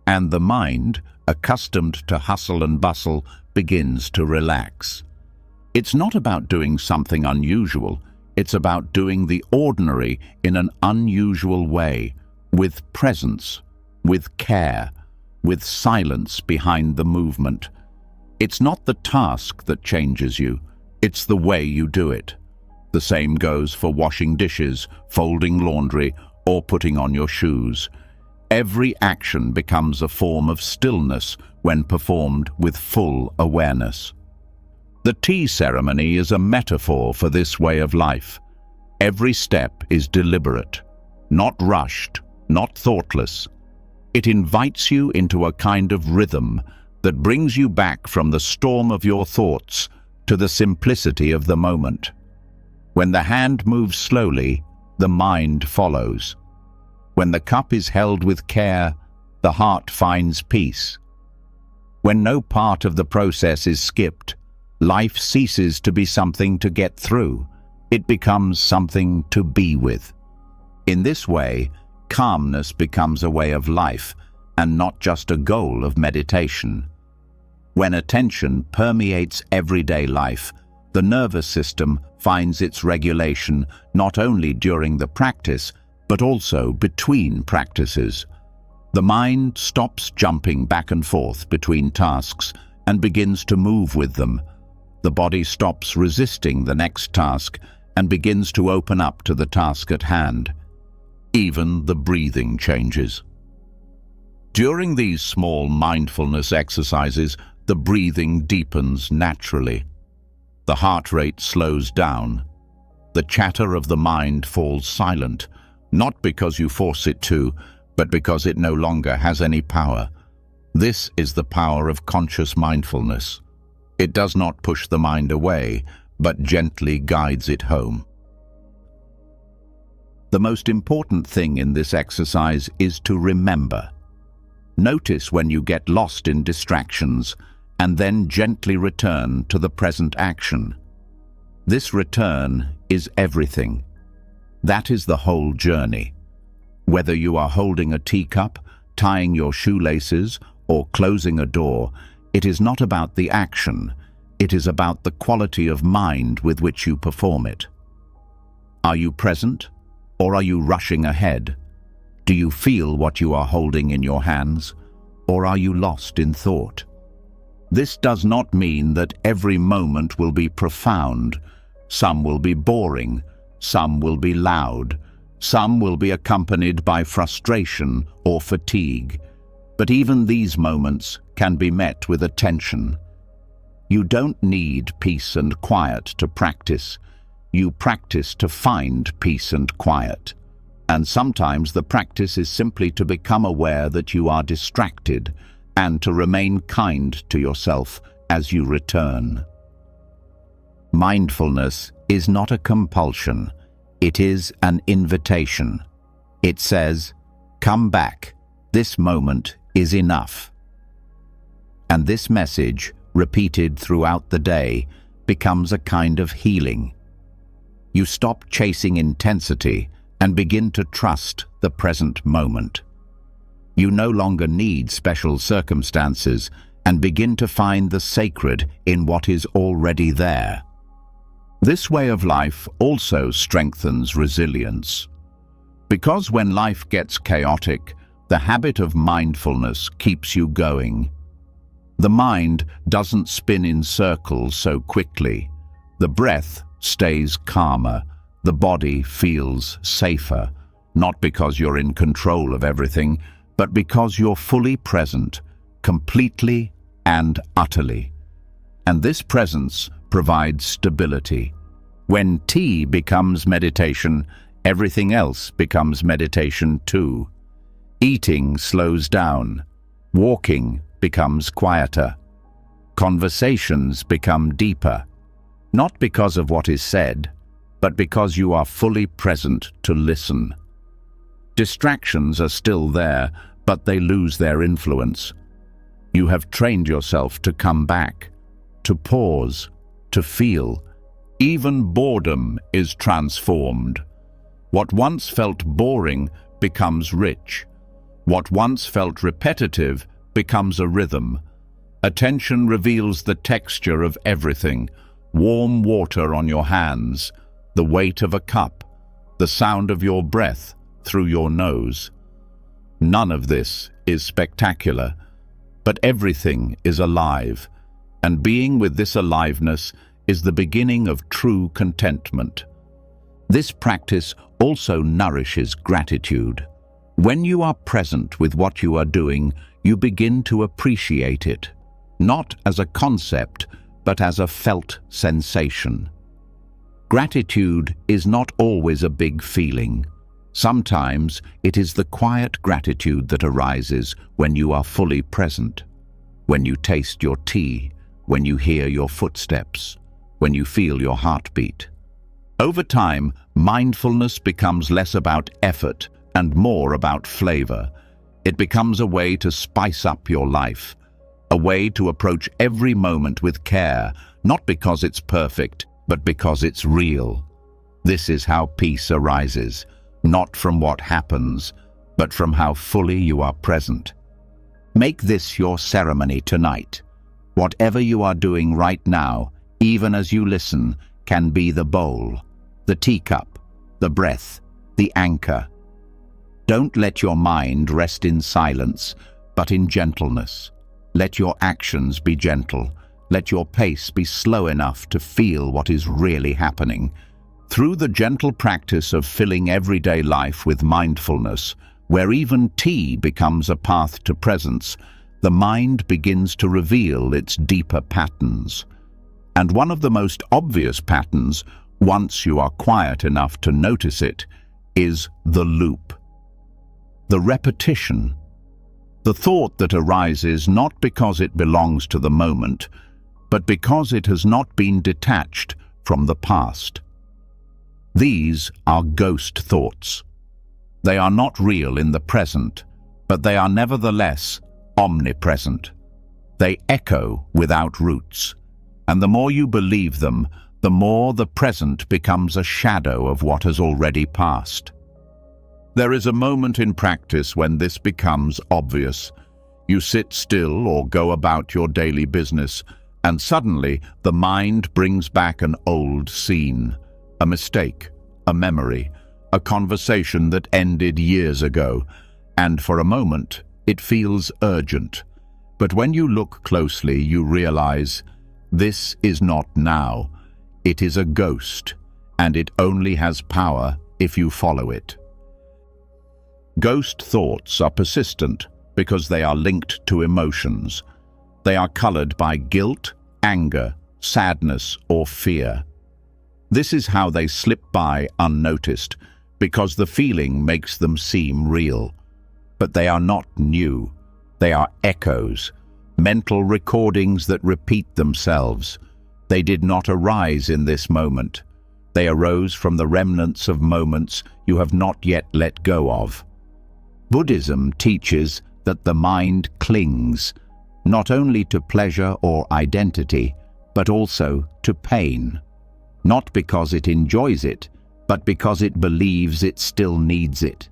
[SPEAKER 1] and the mind, accustomed to hustle and bustle, begins to relax. It's not about doing something unusual, it's about doing the ordinary in an unusual way, with presence, with care, with silence behind the movement. It's not the task that changes you, it's the way you do it. The same goes for washing dishes, folding laundry, or putting on your shoes. Every action becomes a form of stillness when performed with full awareness. The tea ceremony is a metaphor for this way of life. Every step is deliberate, not rushed, not thoughtless. It invites you into a kind of rhythm that brings you back from the storm of your thoughts to the simplicity of the moment. When the hand moves slowly, the mind follows. When the cup is held with care, the heart finds peace. When no part of the process is skipped, life ceases to be something to get through. It becomes something to be with. In this way, calmness becomes a way of life and not just a goal of meditation. When attention permeates everyday life, the nervous system finds its regulation not only during the practice, but also between practices. The mind stops jumping back and forth between tasks and begins to move with them. The body stops resisting the next task and begins to open up to the task at hand. Even the breathing changes. During these small mindfulness exercises, the breathing deepens naturally. The heart rate slows down. The chatter of the mind falls silent, not because you force it to, but because it no longer has any power. This is the power of conscious mindfulness. It does not push the mind away, but gently guides it home. The most important thing in this exercise is to remember. Notice when you get lost in distractions and then gently return to the present action. This return is everything. That is the whole journey. Whether you are holding a teacup, tying your shoelaces, or closing a door, it is not about the action. It is about the quality of mind with which you perform it. Are you present, or are you rushing ahead? Do you feel what you are holding in your hands, or are you lost in thought? This does not mean that every moment will be profound. Some will be boring, some will be loud, some will be accompanied by frustration or fatigue. But even these moments can be met with attention. You don't need peace and quiet to practice. You practice to find peace and quiet. And sometimes the practice is simply to become aware that you are distracted and to remain kind to yourself as you return. Mindfulness is not a compulsion. It is an invitation. It says, "Come back. This moment is enough." And this message, repeated throughout the day, becomes a kind of healing. You stop chasing intensity and begin to trust the present moment. You no longer need special circumstances and begin to find the sacred in what is already there. This way of life also strengthens resilience. Because when life gets chaotic, the habit of mindfulness keeps you going. The mind doesn't spin in circles so quickly. The breath stays calmer. The body feels safer, not because you're in control of everything, but because you're fully present, completely and utterly. And this presence provides stability. When tea becomes meditation, everything else becomes meditation too. Eating slows down. Walking becomes quieter. Conversations become deeper, not because of what is said, but because you are fully present to listen. Distractions are still there, but they lose their influence. You have trained yourself to come back, to pause, to feel. Even boredom is transformed. What once felt boring becomes rich. What once felt repetitive becomes a rhythm. Attention reveals the texture of everything: warm water on your hands, the weight of a cup, the sound of your breath through your nose. None of this is spectacular, but everything is alive, and being with this aliveness is the beginning of true contentment. This practice also nourishes gratitude. When you are present with what you are doing, you begin to appreciate it, not as a concept, but as a felt sensation. Gratitude is not always a big feeling. Sometimes it is the quiet gratitude that arises when you are fully present, when you taste your tea, when you hear your footsteps, when you feel your heartbeat. Over time, mindfulness becomes less about effort and more about flavor. It becomes a way to spice up your life, a way to approach every moment with care, not because it's perfect, but because it's real. This is how peace arises, not from what happens, but from how fully you are present. Make this your ceremony tonight. Whatever you are doing right now, even as you listen, can be the bowl, the teacup, the breath, the anchor. Don't let your mind rest in silence, but in gentleness. Let your actions be gentle. Let your pace be slow enough to feel what is really happening. Through the gentle practice of filling everyday life with mindfulness, where even tea becomes a path to presence, the mind begins to reveal its deeper patterns. And one of the most obvious patterns, once you are quiet enough to notice it, is the loop. The repetition. The thought that arises not because it belongs to the moment, but because it has not been detached from the past. These are ghost thoughts. They are not real in the present, but they are nevertheless omnipresent. They echo without roots. And the more you believe them, the more the present becomes a shadow of what has already passed. There is a moment in practice when this becomes obvious. You sit still or go about your daily business, and suddenly the mind brings back an old scene, a mistake, a memory, a conversation that ended years ago, and for a moment it feels urgent. But when you look closely, you realize this is not now. It is a ghost, and it only has power if you follow it. Ghost thoughts are persistent because they are linked to emotions. They are colored by guilt, anger, sadness, or fear. This is how they slip by unnoticed, because the feeling makes them seem real. But they are not new. They are echoes, mental recordings that repeat themselves. They did not arise in this moment. They arose from the remnants of moments you have not yet let go of. Buddhism teaches that the mind clings, not only to pleasure or identity, but also to pain. Not because it enjoys it, but because it believes it still needs it.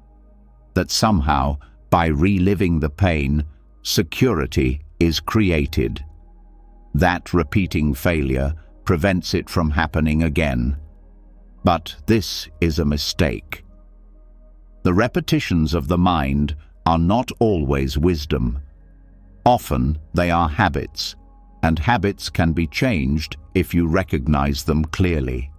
[SPEAKER 1] That somehow, by reliving the pain, security is created. That repeating failure prevents it from happening again. But this is a mistake. The repetitions of the mind are not always wisdom. Often they are habits, and habits can be changed if you recognize them clearly.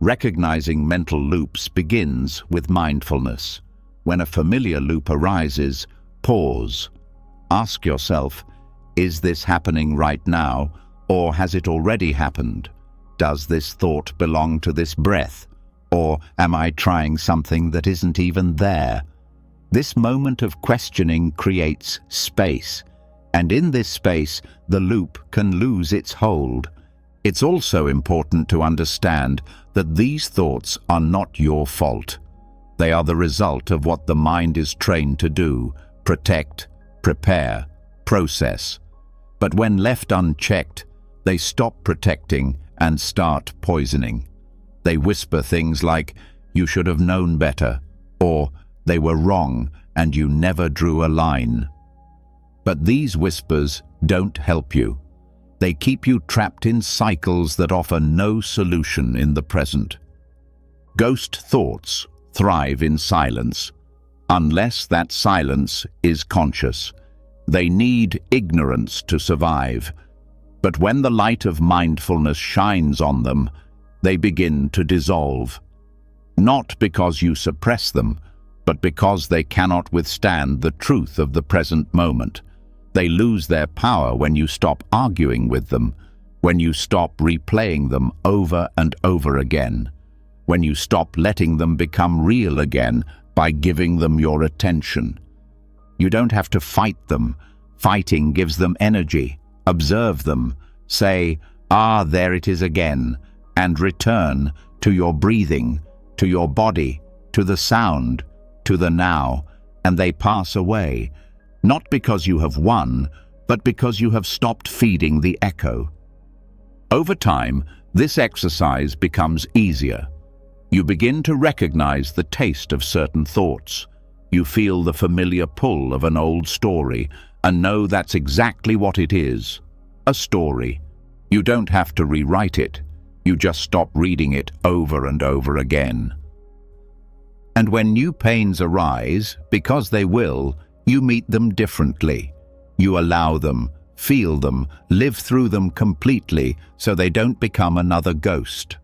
[SPEAKER 1] Recognizing mental loops begins with mindfulness. When a familiar loop arises, pause. Ask yourself, is this happening right now, or has it already happened? Does this thought belong to this breath, or am I trying something that isn't even there? This moment of questioning creates space, and in this space, the loop can lose its hold. It's also important to understand that these thoughts are not your fault. They are the result of what the mind is trained to do: protect, prepare, process. But when left unchecked, they stop protecting and start poisoning. They whisper things like, "You should have known better," or "They were wrong and you never drew a line." But these whispers don't help you. They keep you trapped in cycles that offer no solution in the present. Ghost thoughts thrive in silence, unless that silence is conscious. They need ignorance to survive. But when the light of mindfulness shines on them, they begin to dissolve. Not because you suppress them, but because they cannot withstand the truth of the present moment. They lose their power when you stop arguing with them, when you stop replaying them over and over again, when you stop letting them become real again by giving them your attention. You don't have to fight them. Fighting gives them energy. Observe them. Say, "Ah, there it is again," and return to your breathing, to your body, to the sound, to the now, and they pass away. Not because you have won, but because you have stopped feeding the echo. Over time, this exercise becomes easier. You begin to recognize the taste of certain thoughts. You feel the familiar pull of an old story and know that's exactly what it is: a story. You don't have to rewrite it. You just stop reading it over and over again. And when new pains arise, because they will, you meet them differently. You allow them, feel them, live through them completely so they don't become another ghost.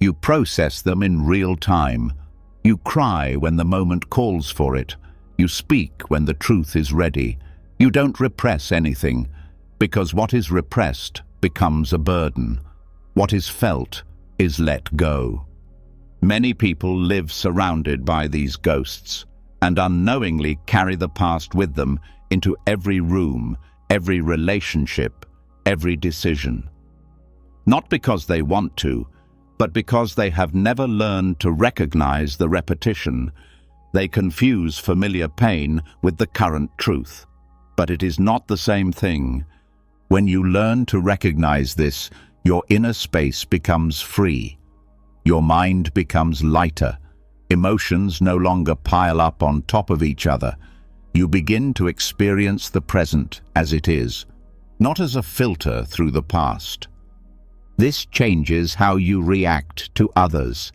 [SPEAKER 1] You process them in real time. You cry when the moment calls for it. You speak when the truth is ready. You don't repress anything, because what is repressed becomes a burden. What is felt is let go. Many people live surrounded by these ghosts and unknowingly carry the past with them into every room, every relationship, every decision. Not because they want to, but because they have never learned to recognize the repetition. They confuse familiar pain with the current truth. but it is not the same thing. When you learn to recognize this, your inner space becomes free. Your mind becomes lighter. Emotions no longer pile up on top of each other. You begin to experience the present as it is, not as a filter through the past. This changes how you react to others.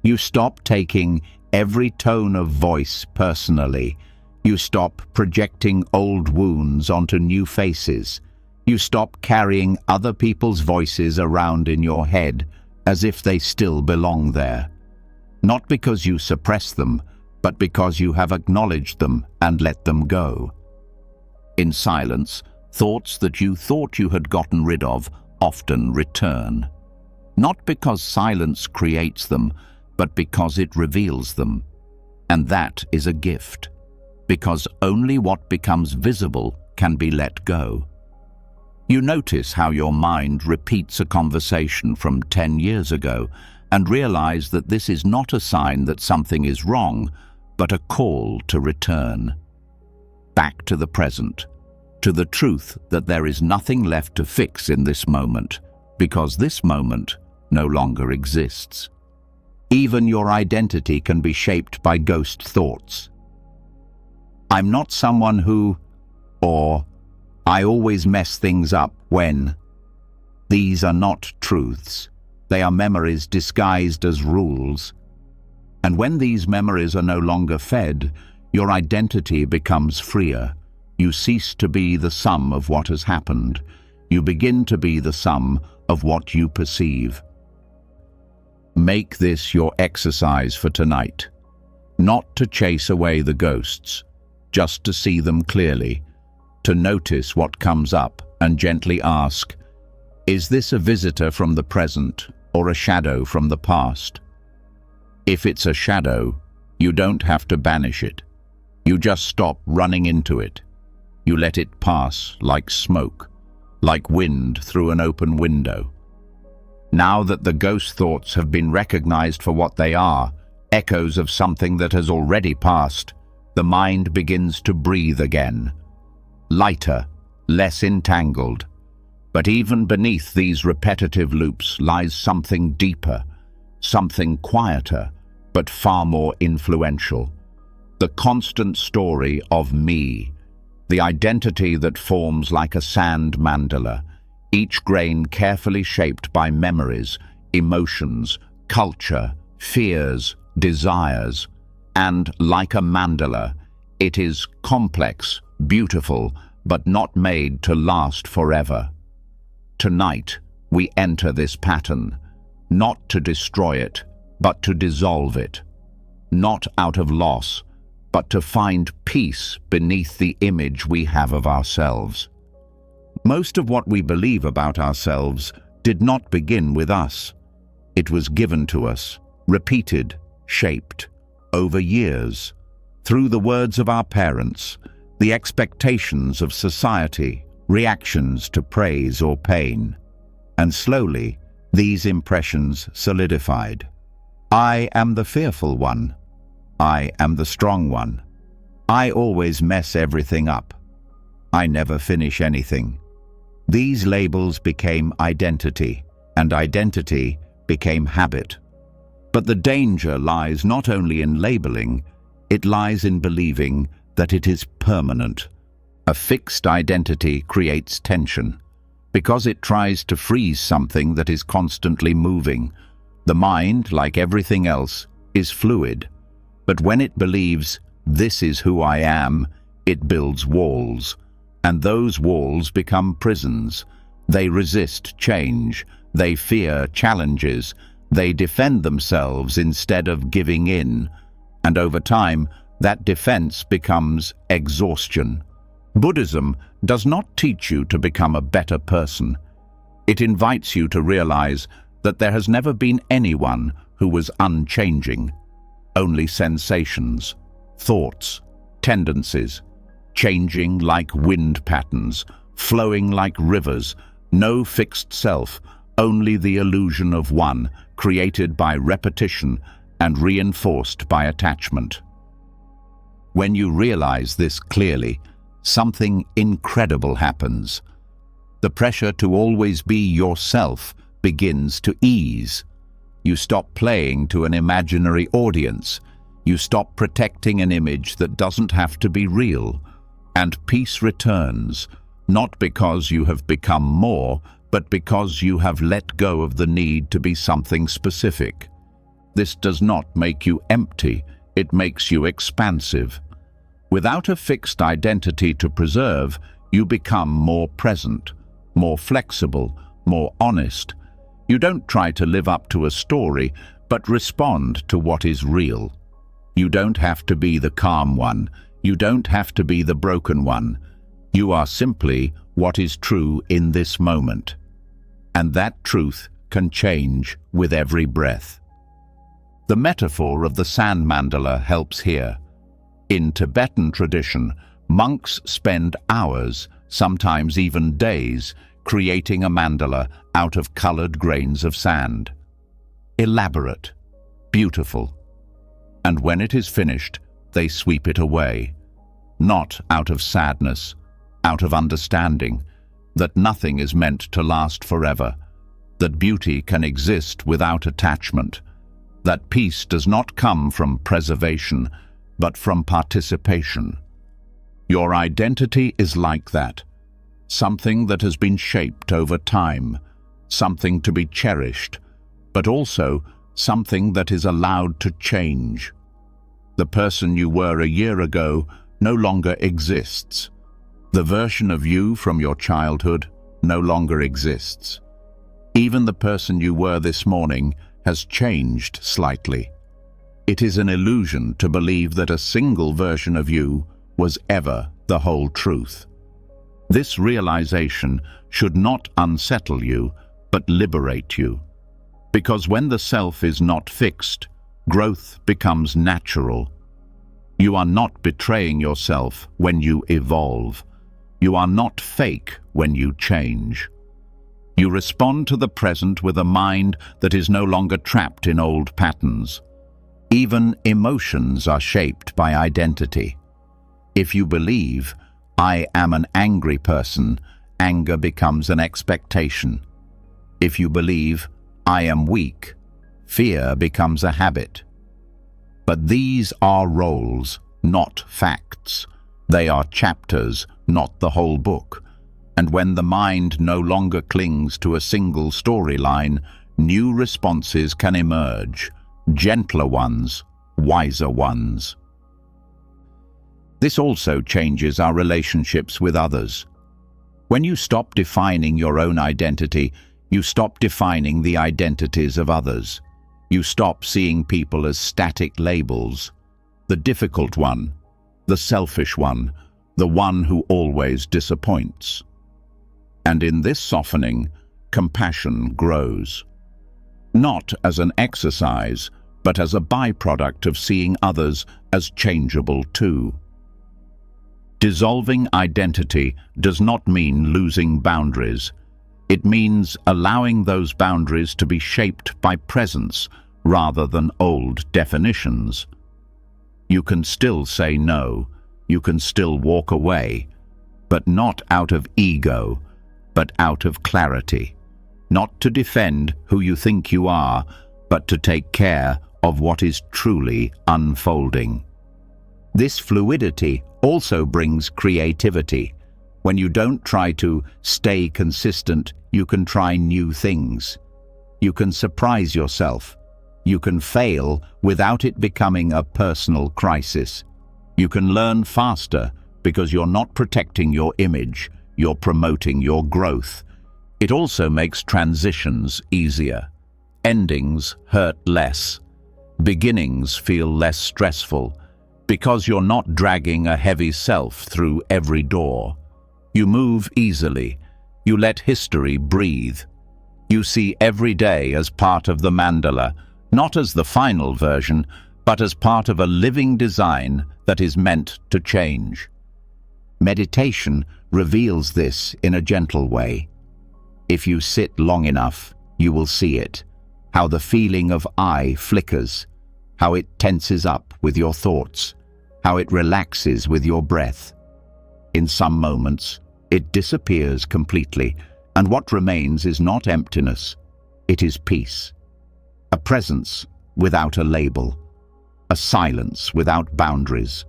[SPEAKER 1] You stop taking every tone of voice personally. You stop projecting old wounds onto new faces. You stop carrying other people's voices around in your head as if they still belong there. Not because you suppress them, but because you have acknowledged them and let them go. In silence, thoughts that you thought you had gotten rid of often return. Not because silence creates them, but because it reveals them. And that is a gift, because only what becomes visible can be let go. You notice how your mind repeats a conversation from 10 years ago and realize that this is not a sign that something is wrong, but a call to return. Back to the present, to the truth that there is nothing left to fix in this moment, because this moment no longer exists. Even your identity can be shaped by ghost thoughts. I'm not someone who, or I always mess things up when. These are not truths. They are memories disguised as rules. And when these memories are no longer fed, your identity becomes freer. You cease to be the sum of what has happened. You begin to be the sum of what you perceive. Make this your exercise for tonight. Not to chase away the ghosts, just to see them clearly, to notice what comes up and gently ask, is this a visitor from the present or a shadow from the past? If it's a shadow, you don't have to banish it. You just stop running into it. You let it pass like smoke, like wind through an open window. Now that the ghost thoughts have been recognized for what they are, echoes of something that has already passed, the mind begins to breathe again. Lighter, less entangled. But even beneath these repetitive loops lies something deeper, something quieter, but far more influential. The constant story of me, the identity that forms like a sand mandala, each grain carefully shaped by memories, emotions, culture, fears, desires, and like a mandala, it is complex, beautiful, but not made to last forever. Tonight, we enter this pattern, not to destroy it, but to dissolve it. Not out of loss, but to find peace beneath the image we have of ourselves. Most of what we believe about ourselves did not begin with us. It was given to us, repeated, shaped, over years, through the words of our parents, the expectations of society, reactions to praise or pain. And slowly, these impressions solidified. I am the fearful one. I am the strong one. I always mess everything up. I never finish anything. These labels became identity, and identity became habit. But the danger lies not only in labeling, it lies in believing that it is permanent. A fixed identity creates tension, because it tries to freeze something that is constantly moving. The mind, like everything else, is fluid. But when it believes, this is who I am, it builds walls. And those walls become prisons. They resist change. They fear challenges. They defend themselves instead of giving in. And over time, that defense becomes exhaustion. Buddhism does not teach you to become a better person. It invites you to realize that there has never been anyone who was unchanging. Only sensations, thoughts, tendencies, changing like wind patterns, flowing like rivers, no fixed self, only the illusion of one, created by repetition and reinforced by attachment. When you realize this clearly, something incredible happens. The pressure to always be yourself begins to ease. You stop playing to an imaginary audience. You stop protecting an image that doesn't have to be real. And peace returns, not because you have become more, but because you have let go of the need to be something specific. This does not make you empty, it makes you expansive. Without a fixed identity to preserve, you become more present, more flexible, more honest. You don't try to live up to a story, but respond to what is real. You don't have to be the calm one. You don't have to be the broken one. You are simply what is true in this moment. And that truth can change with every breath. The metaphor of the sand mandala helps here. In Tibetan tradition, monks spend hours, sometimes even days, creating a mandala out of colored grains of sand. Elaborate, beautiful. And when it is finished, they sweep it away. Not out of sadness, out of understanding, that nothing is meant to last forever, that beauty can exist without attachment, that peace does not come from preservation, but from participation. Your identity is like that, something that has been shaped over time, something to be cherished, but also something that is allowed to change. The person you were a year ago no longer exists. The version of you from your childhood no longer exists. Even the person you were this morning has changed slightly. It is an illusion to believe that a single version of you was ever the whole truth. This realization should not unsettle you, but liberate you. Because when the self is not fixed, growth becomes natural. You are not betraying yourself when you evolve. You are not fake when you change. You respond to the present with a mind that is no longer trapped in old patterns. Even emotions are shaped by identity. If you believe, I am an angry person, anger becomes an expectation. If you believe, I am weak, fear becomes a habit. But these are roles, not facts. They are chapters, not the whole book. And when the mind no longer clings to a single storyline, new responses can emerge, gentler ones, wiser ones. This also changes our relationships with others. When you stop defining your own identity, you stop defining the identities of others. You stop seeing people as static labels. The difficult one, the selfish one, the one who always disappoints. And in this softening, compassion grows. Not as an exercise, but as a byproduct of seeing others as changeable too. Dissolving identity does not mean losing boundaries. It means allowing those boundaries to be shaped by presence rather than old definitions. You can still say no, you can still walk away, but not out of ego, but out of clarity. Not to defend who you think you are, but to take care of what is truly unfolding. This fluidity also brings creativity. When you don't try to stay consistent, you can try new things. You can surprise yourself. You can fail without it becoming a personal crisis. You can learn faster because you're not protecting your image, you're promoting your growth. It also makes transitions easier. Endings hurt less. Beginnings feel less stressful because you're not dragging a heavy self through every door. You move easily. You let history breathe. You see every day as part of the mandala, not as the final version, but as part of a living design that is meant to change. Meditation reveals this in a gentle way. If you sit long enough, you will see it, how the feeling of I flickers, how it tenses up with your thoughts, how it relaxes with your breath. In some moments, it disappears completely, and what remains is not emptiness, it is peace. A presence without a label, a silence without boundaries,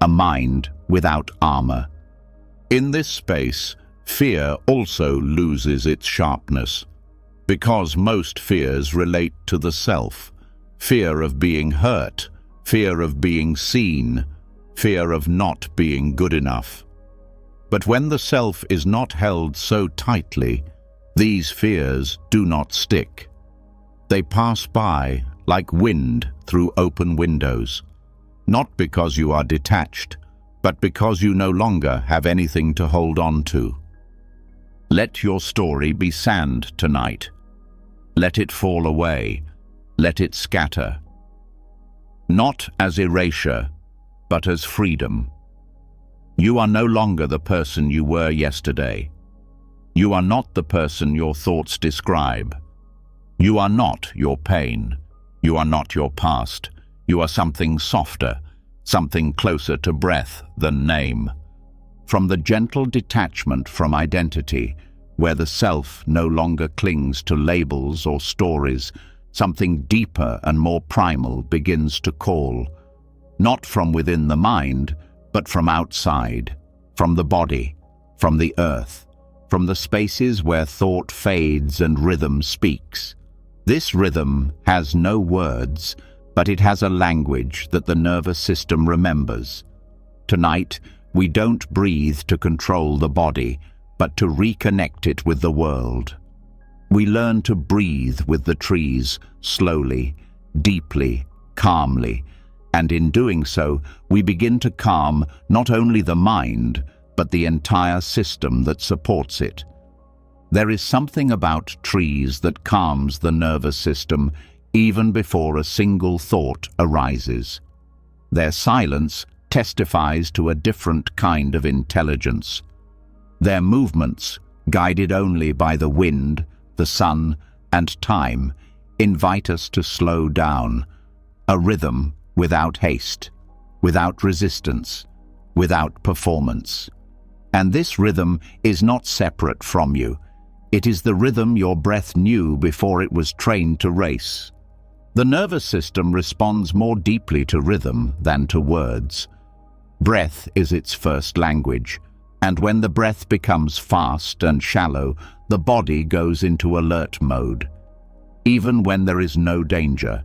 [SPEAKER 1] a mind without armor. In this space, fear also loses its sharpness, because most fears relate to the self. Fear of being hurt, fear of being seen, fear of not being good enough. But when the self is not held so tightly, these fears do not stick. They pass by like wind through open windows, not because you are detached, but because you no longer have anything to hold on to. Let your story be sand tonight. Let it fall away. Let it scatter. Not as erasure, but as freedom. You are no longer the person you were yesterday. You are not the person your thoughts describe. You are not your pain. You are not your past. You are something softer, something closer to breath than name. From the gentle detachment from identity, where the self no longer clings to labels or stories, something deeper and more primal begins to call, not from within the mind, but from outside, from the body, from the earth, from the spaces where thought fades and rhythm speaks. This rhythm has no words, but it has a language that the nervous system remembers. Tonight, we don't breathe to control the body, but to reconnect it with the world. We learn to breathe with the trees, slowly, deeply, calmly, and in doing so, we begin to calm not only the mind, but the entire system that supports it. There is something about trees that calms the nervous system even before a single thought arises. Their silence testifies to a different kind of intelligence. Their movements, guided only by the wind, the sun, and time, invite us to slow down, a rhythm without haste, without resistance, without performance. And this rhythm is not separate from you. It is the rhythm your breath knew before it was trained to race. The nervous system responds more deeply to rhythm than to words. Breath is its first language, and when the breath becomes fast and shallow, the body goes into alert mode. Even when there is no danger,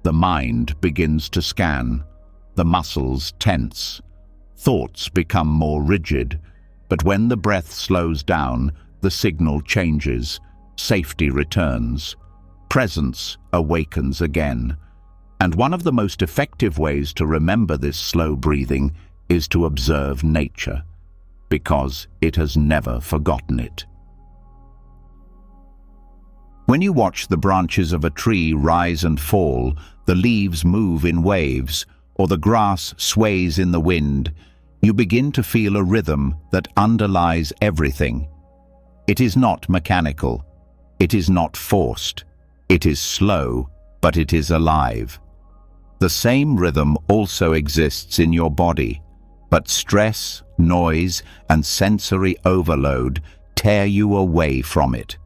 [SPEAKER 1] the mind begins to scan, the muscles tense, thoughts become more rigid, but when the breath slows down, the signal changes, safety returns, presence awakens again. And one of the most effective ways to remember this slow breathing is to observe nature, because it has never forgotten it. When you watch the branches of a tree rise and fall, the leaves move in waves, or the grass sways in the wind, you begin to feel a rhythm that underlies everything. It is not mechanical. It is not forced. It is slow, but it is alive. The same rhythm also exists in your body, but stress, noise, and sensory overload tear you away from it.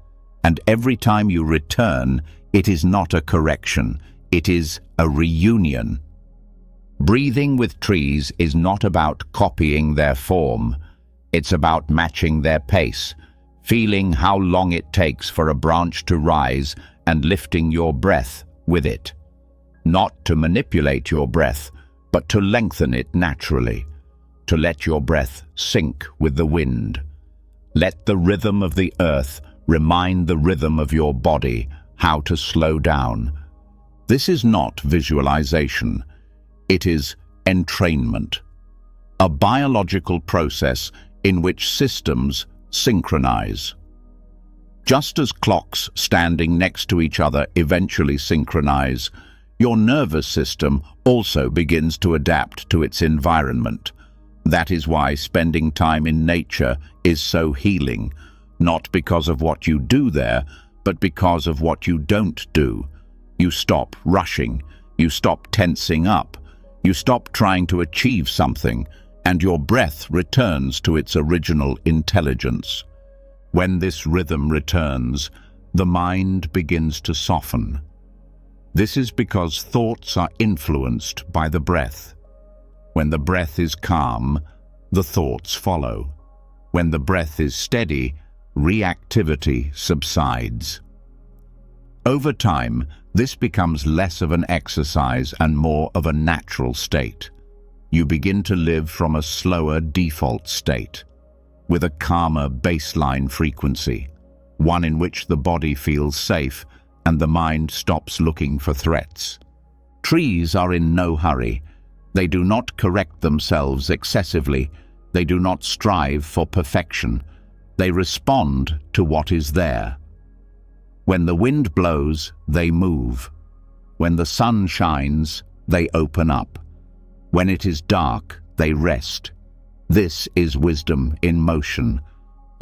[SPEAKER 1] And every time you return, it is not a correction, it is a reunion. Breathing with trees is not about copying their form. It's about matching their pace, feeling how long it takes for a branch to rise and lifting your breath with it. Not to manipulate your breath, but to lengthen it naturally, to let your breath sink with the wind. Let the rhythm of the earth remind the rhythm of your body how to slow down. This is not visualization. It is entrainment, a biological process in which systems synchronize. Just as clocks standing next to each other eventually synchronize, your nervous system also begins to adapt to its environment. That is why spending time in nature is so healing, not because of what you do there, but because of what you don't do. You stop rushing, you stop tensing up, you stop trying to achieve something, and your breath returns to its original intelligence. When this rhythm returns, the mind begins to soften. This is because thoughts are influenced by the breath. When the breath is calm, the thoughts follow. When the breath is steady, reactivity subsides. Over time, this becomes less of an exercise and more of a natural state. You begin to live from a slower default state, with a calmer baseline frequency, one in which the body feels safe and the mind stops looking for threats. Trees are in no hurry. They do not correct themselves excessively. They do not strive for perfection. They respond to what is there. When the wind blows, they move. When the sun shines, they open up. When it is dark, they rest. This is wisdom in motion,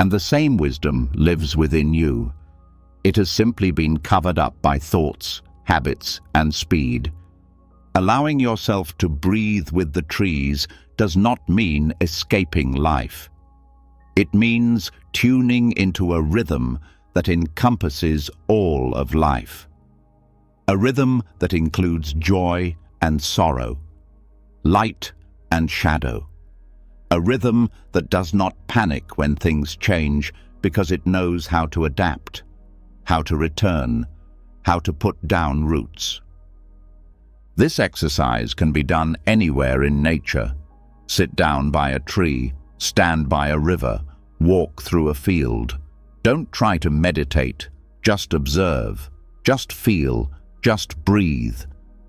[SPEAKER 1] and the same wisdom lives within you. It has simply been covered up by thoughts, habits, and speed. Allowing yourself to breathe with the trees does not mean escaping life. It means tuning into a rhythm that encompasses all of life. A rhythm that includes joy and sorrow, light and shadow. A rhythm that does not panic when things change because it knows how to adapt, how to return, how to put down roots. This exercise can be done anywhere in nature. Sit down by a tree, stand by a river, walk through a field. Don't try to meditate, just observe, just feel, just breathe.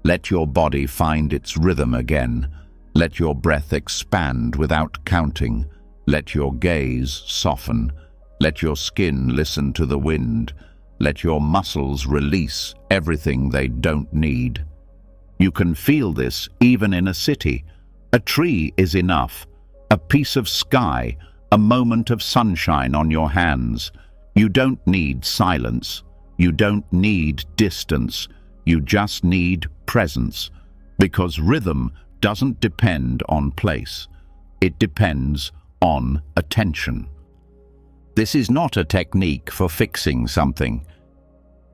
[SPEAKER 1] Let your body find its rhythm again. Let your breath expand without counting. Let your gaze soften. Let your skin listen to the wind. Let your muscles release everything they don't need. You can feel this even in a city. A tree is enough. A piece of sky, a moment of sunshine on your hands. You don't need silence. You don't need distance. You just need presence. Because rhythm doesn't depend on place. It depends on attention. This is not a technique for fixing something.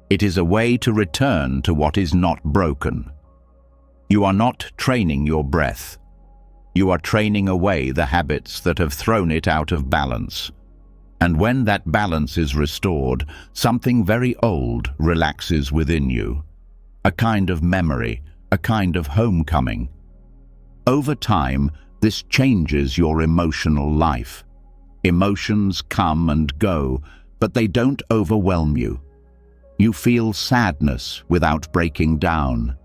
[SPEAKER 1] It is a way to return to what is not broken. You are not training your breath. You are training away the habits that have thrown it out of balance. And when that balance is restored, something very old relaxes within you. A kind of memory, a kind of homecoming. Over time, this changes your emotional life. Emotions come and go, but they don't overwhelm you. You feel sadness without breaking down.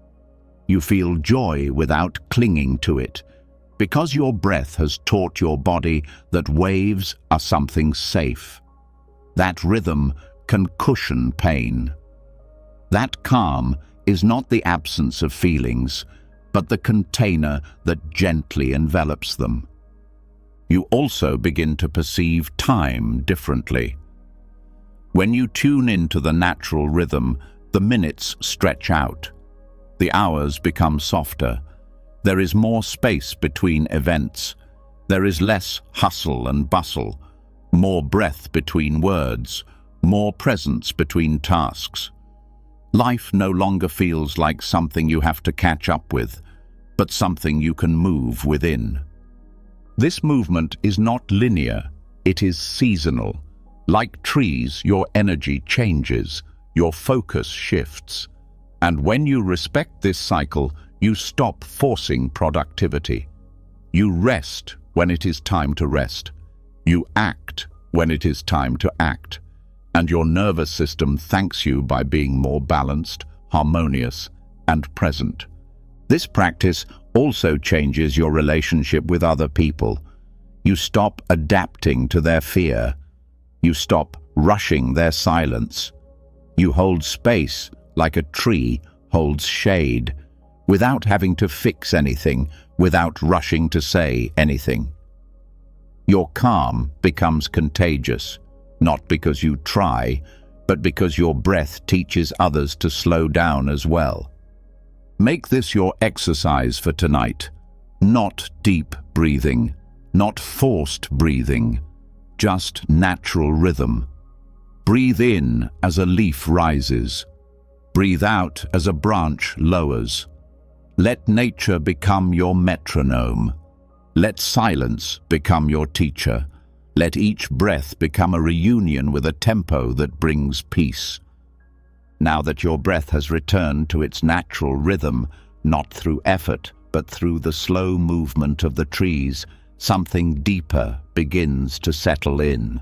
[SPEAKER 1] You feel joy without clinging to it, because your breath has taught your body that waves are something safe. That rhythm can cushion pain. That calm is not the absence of feelings, but the container that gently envelops them. You also begin to perceive time differently. When you tune into the natural rhythm, the minutes stretch out. The hours become softer. There is more space between events. There is less hustle and bustle, more breath between words, more presence between tasks. Life no longer feels like something you have to catch up with, but something you can move within. This movement is not linear, it is seasonal. Like trees, your energy changes, your focus shifts. And when you respect this cycle, you stop forcing productivity. You rest when it is time to rest. You act when it is time to act. And your nervous system thanks you by being more balanced, harmonious, and present. This practice also changes your relationship with other people. You stop adapting to their fear. You stop rushing their silence. You hold space like a tree holds shade, without having to fix anything, without rushing to say anything. Your calm becomes contagious, not because you try, but because your breath teaches others to slow down as well. Make this your exercise for tonight, not deep breathing, not forced breathing, just natural rhythm. Breathe in as a leaf rises. Breathe out as a branch lowers. Let nature become your metronome. Let silence become your teacher. Let each breath become a reunion with a tempo that brings peace. Now that your breath has returned to its natural rhythm, not through effort, but through the slow movement of the trees, something deeper begins to settle in.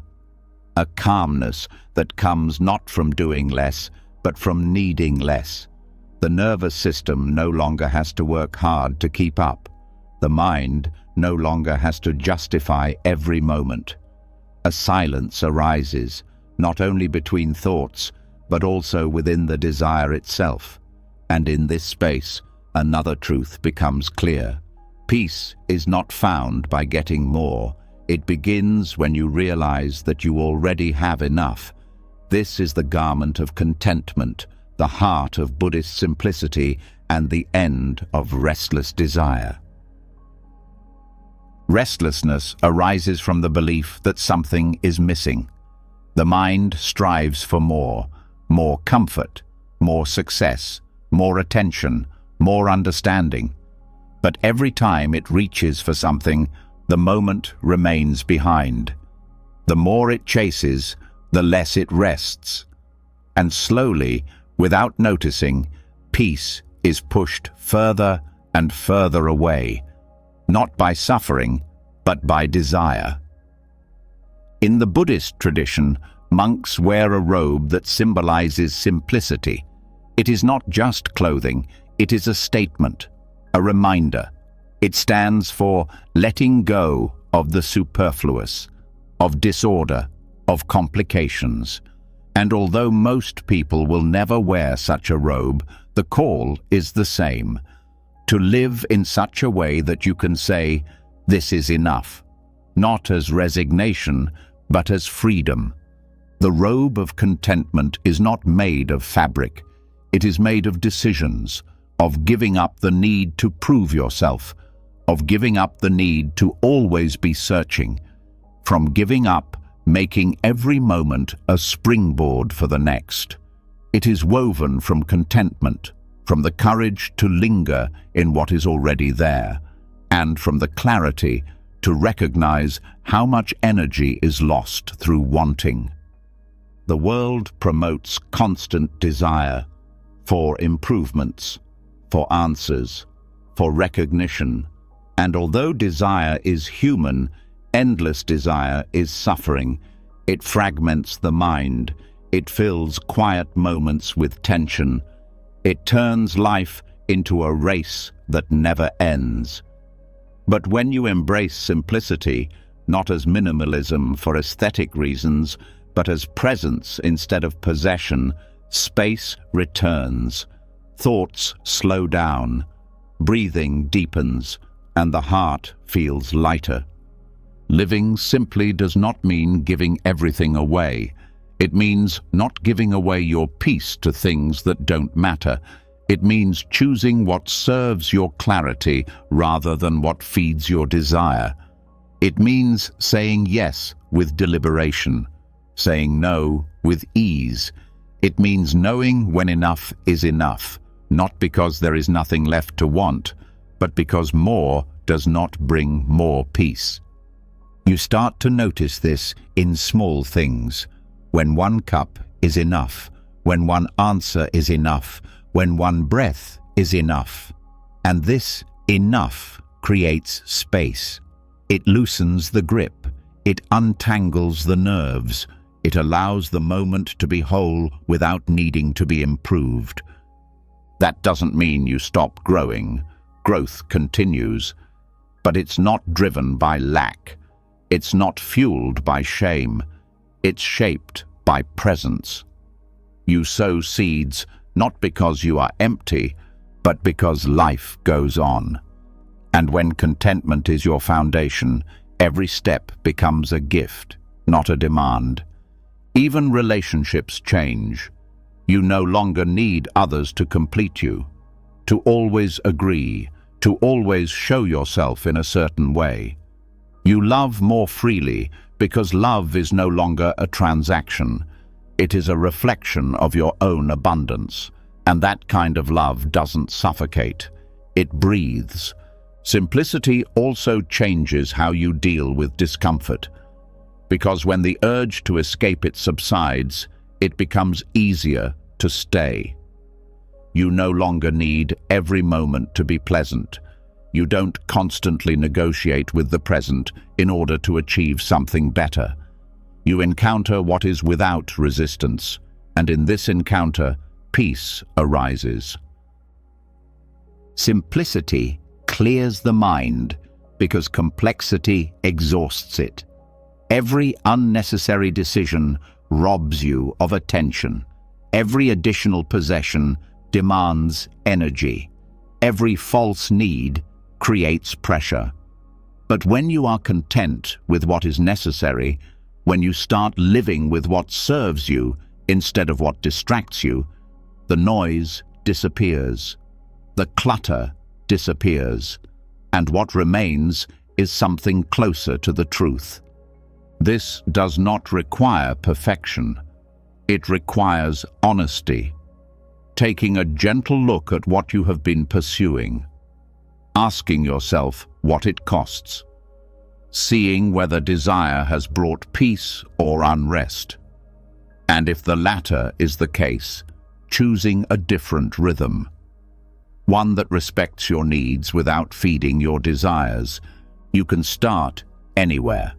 [SPEAKER 1] A calmness that comes not from doing less, but from needing less. The nervous system no longer has to work hard to keep up. The mind no longer has to justify every moment. A silence arises, not only between thoughts, but also within the desire itself. And in this space, another truth becomes clear. Peace is not found by getting more. It begins when you realize that you already have enough. This is the garment of contentment, the heart of Buddhist simplicity, and the end of restless desire. Restlessness arises from the belief that something is missing. The mind strives for more comfort, more success, more attention, more understanding. But every time it reaches for something, the moment remains behind. The more it chases, the less it rests. And slowly, without noticing, peace is pushed further and further away, not by suffering, but by desire. In the Buddhist tradition, monks wear a robe that symbolizes simplicity. It is not just clothing, it is a statement, a reminder. It stands for letting go of the superfluous, of disorder, of complications. And although most people will never wear such a robe, the call is the same: to live in such a way that you can say, "This is enough," not as resignation, but as freedom. The robe of contentment is not made of fabric. It is made of decisions, of giving up the need to prove yourself, of giving up the need to always be searching, from giving up making every moment a springboard for the next. It is woven from contentment, from the courage to linger in what is already there, and from the clarity to recognize how much energy is lost through wanting. The world promotes constant desire for improvements, for answers, for recognition, and although desire is human, endless desire is suffering. It fragments the mind. It fills quiet moments with tension. It turns life into a race that never ends. But when you embrace simplicity, not as minimalism for aesthetic reasons, but as presence instead of possession, space returns. Thoughts slow down. Breathing deepens, and the heart feels lighter. Living simply does not mean giving everything away. It means not giving away your peace to things that don't matter. It means choosing what serves your clarity rather than what feeds your desire. It means saying yes with deliberation, saying no with ease. It means knowing when enough is enough, not because there is nothing left to want, but because more does not bring more peace. You start to notice this in small things. When one cup is enough, when one answer is enough, when one breath is enough. And this enough creates space. It loosens the grip. It untangles the nerves. It allows the moment to be whole without needing to be improved. That doesn't mean you stop growing. Growth continues. But it's not driven by lack. It's not fueled by shame. It's shaped by presence. You sow seeds not because you are empty, but because life goes on. And when contentment is your foundation, every step becomes a gift, not a demand. Even relationships change. You no longer need others to complete you, to always agree, to always show yourself in a certain way. You love more freely because love is no longer a transaction. It is a reflection of your own abundance. And that kind of love doesn't suffocate. It breathes. Simplicity also changes how you deal with discomfort. Because when the urge to escape it subsides, it becomes easier to stay. You no longer need every moment to be pleasant. You don't constantly negotiate with the present in order to achieve something better. You encounter what is without resistance, and in this encounter, peace arises. Simplicity clears the mind because complexity exhausts it. Every unnecessary decision robs you of attention. Every additional possession demands energy. Every false need creates pressure. But when you are content with what is necessary, when you start living with what serves you instead of what distracts you, the noise disappears, the clutter disappears, and what remains is something closer to the truth. This does not require perfection. It requires honesty, taking a gentle look at what you have been pursuing, asking yourself what it costs, seeing whether desire has brought peace or unrest, and if the latter is the case, choosing a different rhythm, one that respects your needs without feeding your desires. You can start anywhere.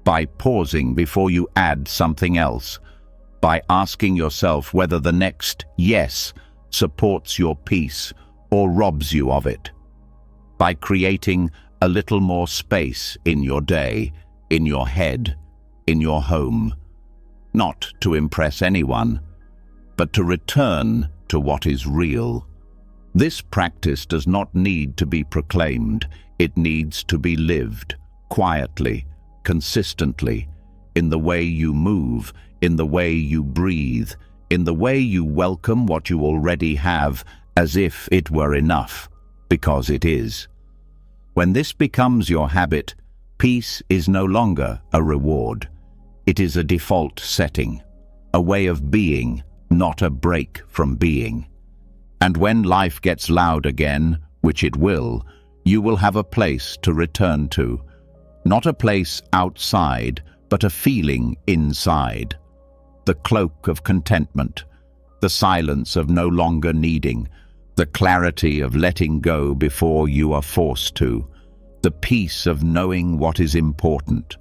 [SPEAKER 1] By pausing before you add something else, by asking yourself whether the next yes supports your peace or robs you of it, by creating a little more space in your day, in your head, in your home, not to impress anyone, but to return to what is real. This practice does not need to be proclaimed. It needs to be lived, quietly, consistently, in the way you move, in the way you breathe, in the way you welcome what you already have as if it were enough, because it is. When this becomes your habit, peace is no longer a reward. It is a default setting, a way of being, not a break from being. And when life gets loud again, which it will, you will have a place to return to. Not a place outside, but a feeling inside. The cloak of contentment, the silence of no longer needing, the clarity of letting go before you are forced to, the peace of knowing what is important.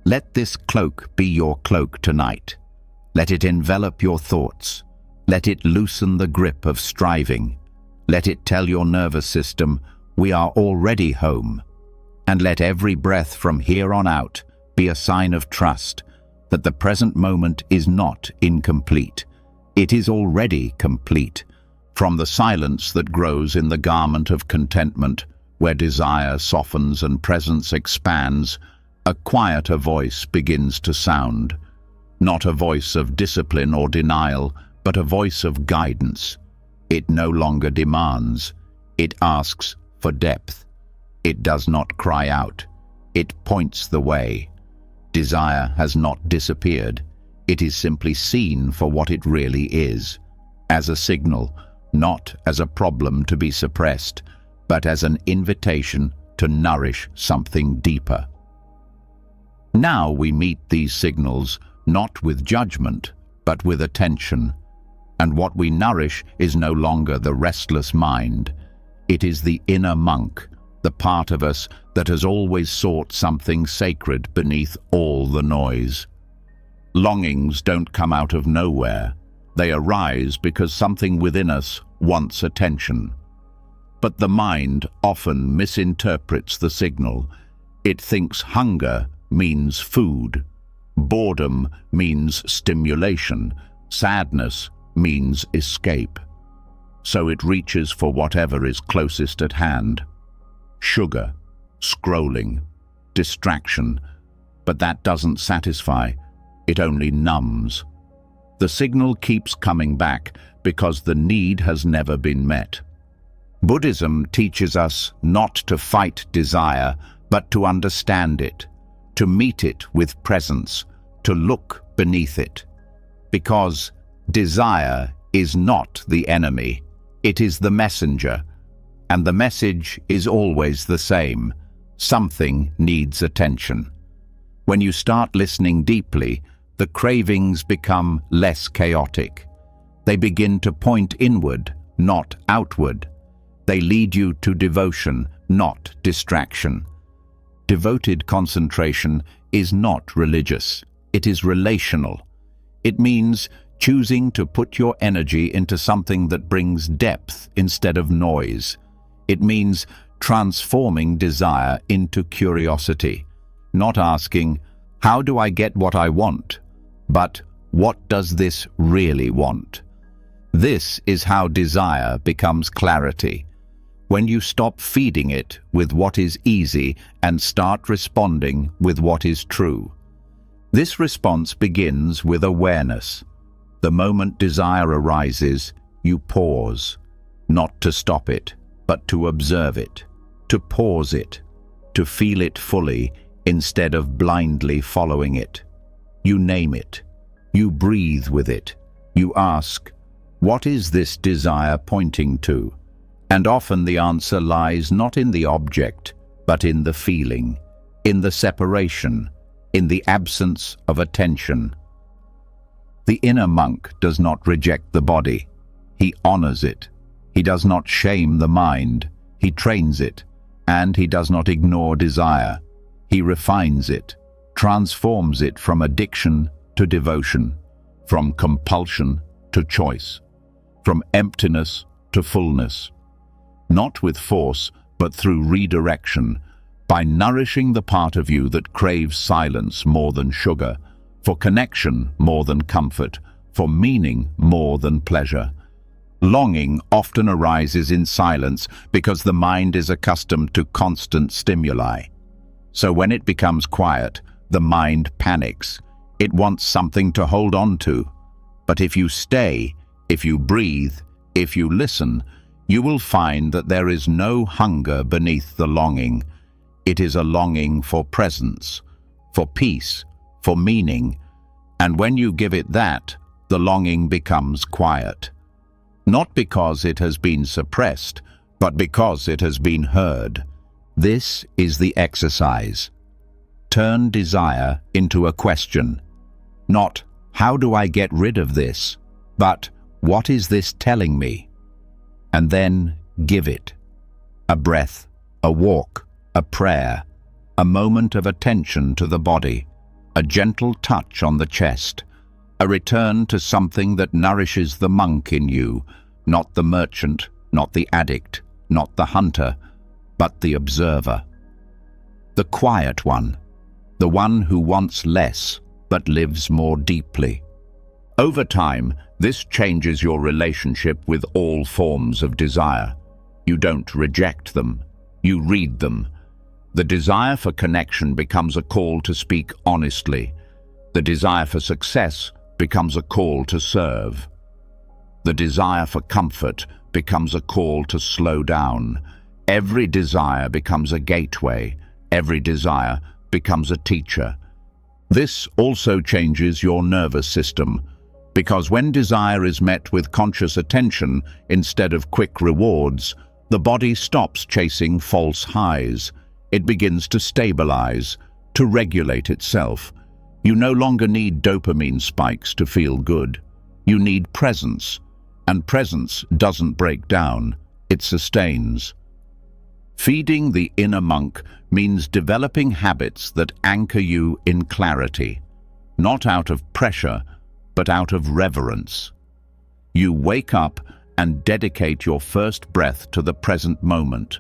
[SPEAKER 1] Let this cloak be your cloak tonight. Let it envelop your thoughts. Let it loosen the grip of striving. Let it tell your nervous system, we are already home. And let every breath from here on out be a sign of trust that the present moment is not incomplete. It is already complete. From the silence that grows in the garment of contentment, where desire softens and presence expands, a quieter voice begins to sound. Not a voice of discipline or denial, but a voice of guidance. It no longer demands. It asks for depth. It does not cry out. It points the way. Desire has not disappeared. It is simply seen for what it really is, as a signal, not as a problem to be suppressed, but as an invitation to nourish something deeper. Now we meet these signals not with judgment, but with attention. And what we nourish is no longer the restless mind. It is the inner monk, the part of us that has always sought something sacred beneath all the noise. Longings don't come out of nowhere. They arise because something within us wants attention. But the mind often misinterprets the signal. It thinks hunger means food, boredom means stimulation, sadness means escape. So it reaches for whatever is closest at hand. Sugar, scrolling, distraction, but that doesn't satisfy, it only numbs. The signal keeps coming back because the need has never been met. Buddhism teaches us not to fight desire, but to understand it, to meet it with presence, to look beneath it. Because desire is not the enemy, it is the messenger, and the message is always the same. Something needs attention. When you start listening deeply, the cravings become less chaotic. They begin to point inward, not outward. They lead you to devotion, not distraction. Devoted concentration is not religious. It is relational. It means choosing to put your energy into something that brings depth instead of noise. It means transforming desire into curiosity, not asking, "How do I get what I want?" but "What does this really want?" This is how desire becomes clarity. When you stop feeding it with what is easy and start responding with what is true. This response begins with awareness. The moment desire arises, you pause, not to stop it, but to observe it, to pause it, to feel it fully instead of blindly following it. You name it. You breathe with it. You ask, "What is this desire pointing to?" And often the answer lies not in the object, but in the feeling, in the separation, in the absence of attention. The inner monk does not reject the body. He honors it. He does not shame the mind. He trains it, and he does not ignore desire. He refines it, transforms it from addiction to devotion, from compulsion to choice, from emptiness to fullness. Not with force, but through redirection, by nourishing the part of you that craves silence more than sugar, for connection more than comfort, for meaning more than pleasure. Longing often arises in silence because the mind is accustomed to constant stimuli. So when it becomes quiet, the mind panics. It wants something to hold on to. But if you stay, if you breathe, if you listen, you will find that there is no hunger beneath the longing. It is a longing for presence, for peace, for meaning. And when you give it that, the longing becomes quiet. Not because it has been suppressed, but because it has been heard. This is the exercise. Turn desire into a question. Not, "How do I get rid of this?" but, "What is this telling me?" And then give it. A breath, a walk, a prayer, a moment of attention to the body, a gentle touch on the chest, a return to something that nourishes the monk in you, not the merchant, not the addict, not the hunter, but the observer. The quiet one, the one who wants less but lives more deeply. Over time, this changes your relationship with all forms of desire. You don't reject them, you read them. The desire for connection becomes a call to speak honestly. The desire for success becomes a call to serve. The desire for comfort becomes a call to slow down. Every desire becomes a gateway. Every desire becomes a teacher. This also changes your nervous system, because when desire is met with conscious attention instead of quick rewards, the body stops chasing false highs. It begins to stabilize, to regulate itself. You no longer need dopamine spikes to feel good. You need presence, and presence doesn't break down, it sustains. Feeding the inner monk means developing habits that anchor you in clarity, not out of pressure, but out of reverence. You wake up and dedicate your first breath to the present moment.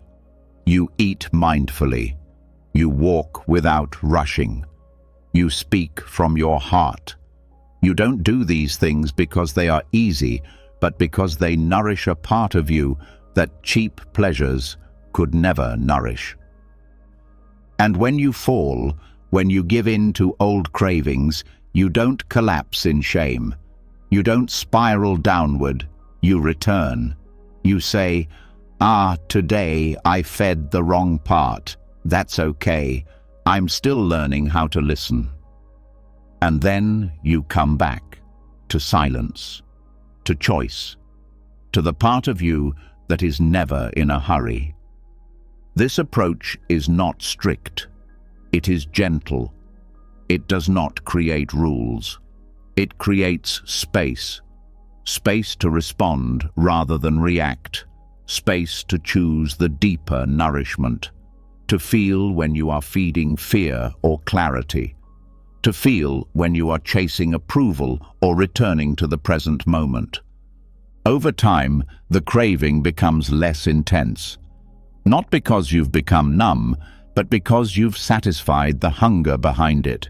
[SPEAKER 1] You eat mindfully. You walk without rushing. You speak from your heart. You don't do these things because they are easy, but because they nourish a part of you that cheap pleasures could never nourish. And when you fall, when you give in to old cravings, you don't collapse in shame. You don't spiral downward. You return. You say, "Ah, today I fed the wrong part. That's okay. I'm still learning how to listen. And then you come back to silence, to choice, to the part of you that is never in a hurry. This approach is not strict. It is gentle. It does not create rules. It creates space. Space to respond rather than react. Space to choose the deeper nourishment. To feel when you are feeding fear or clarity. To feel when you are chasing approval or returning to the present moment. Over time, the craving becomes less intense. Not because you've become numb, but because you've satisfied the hunger behind it.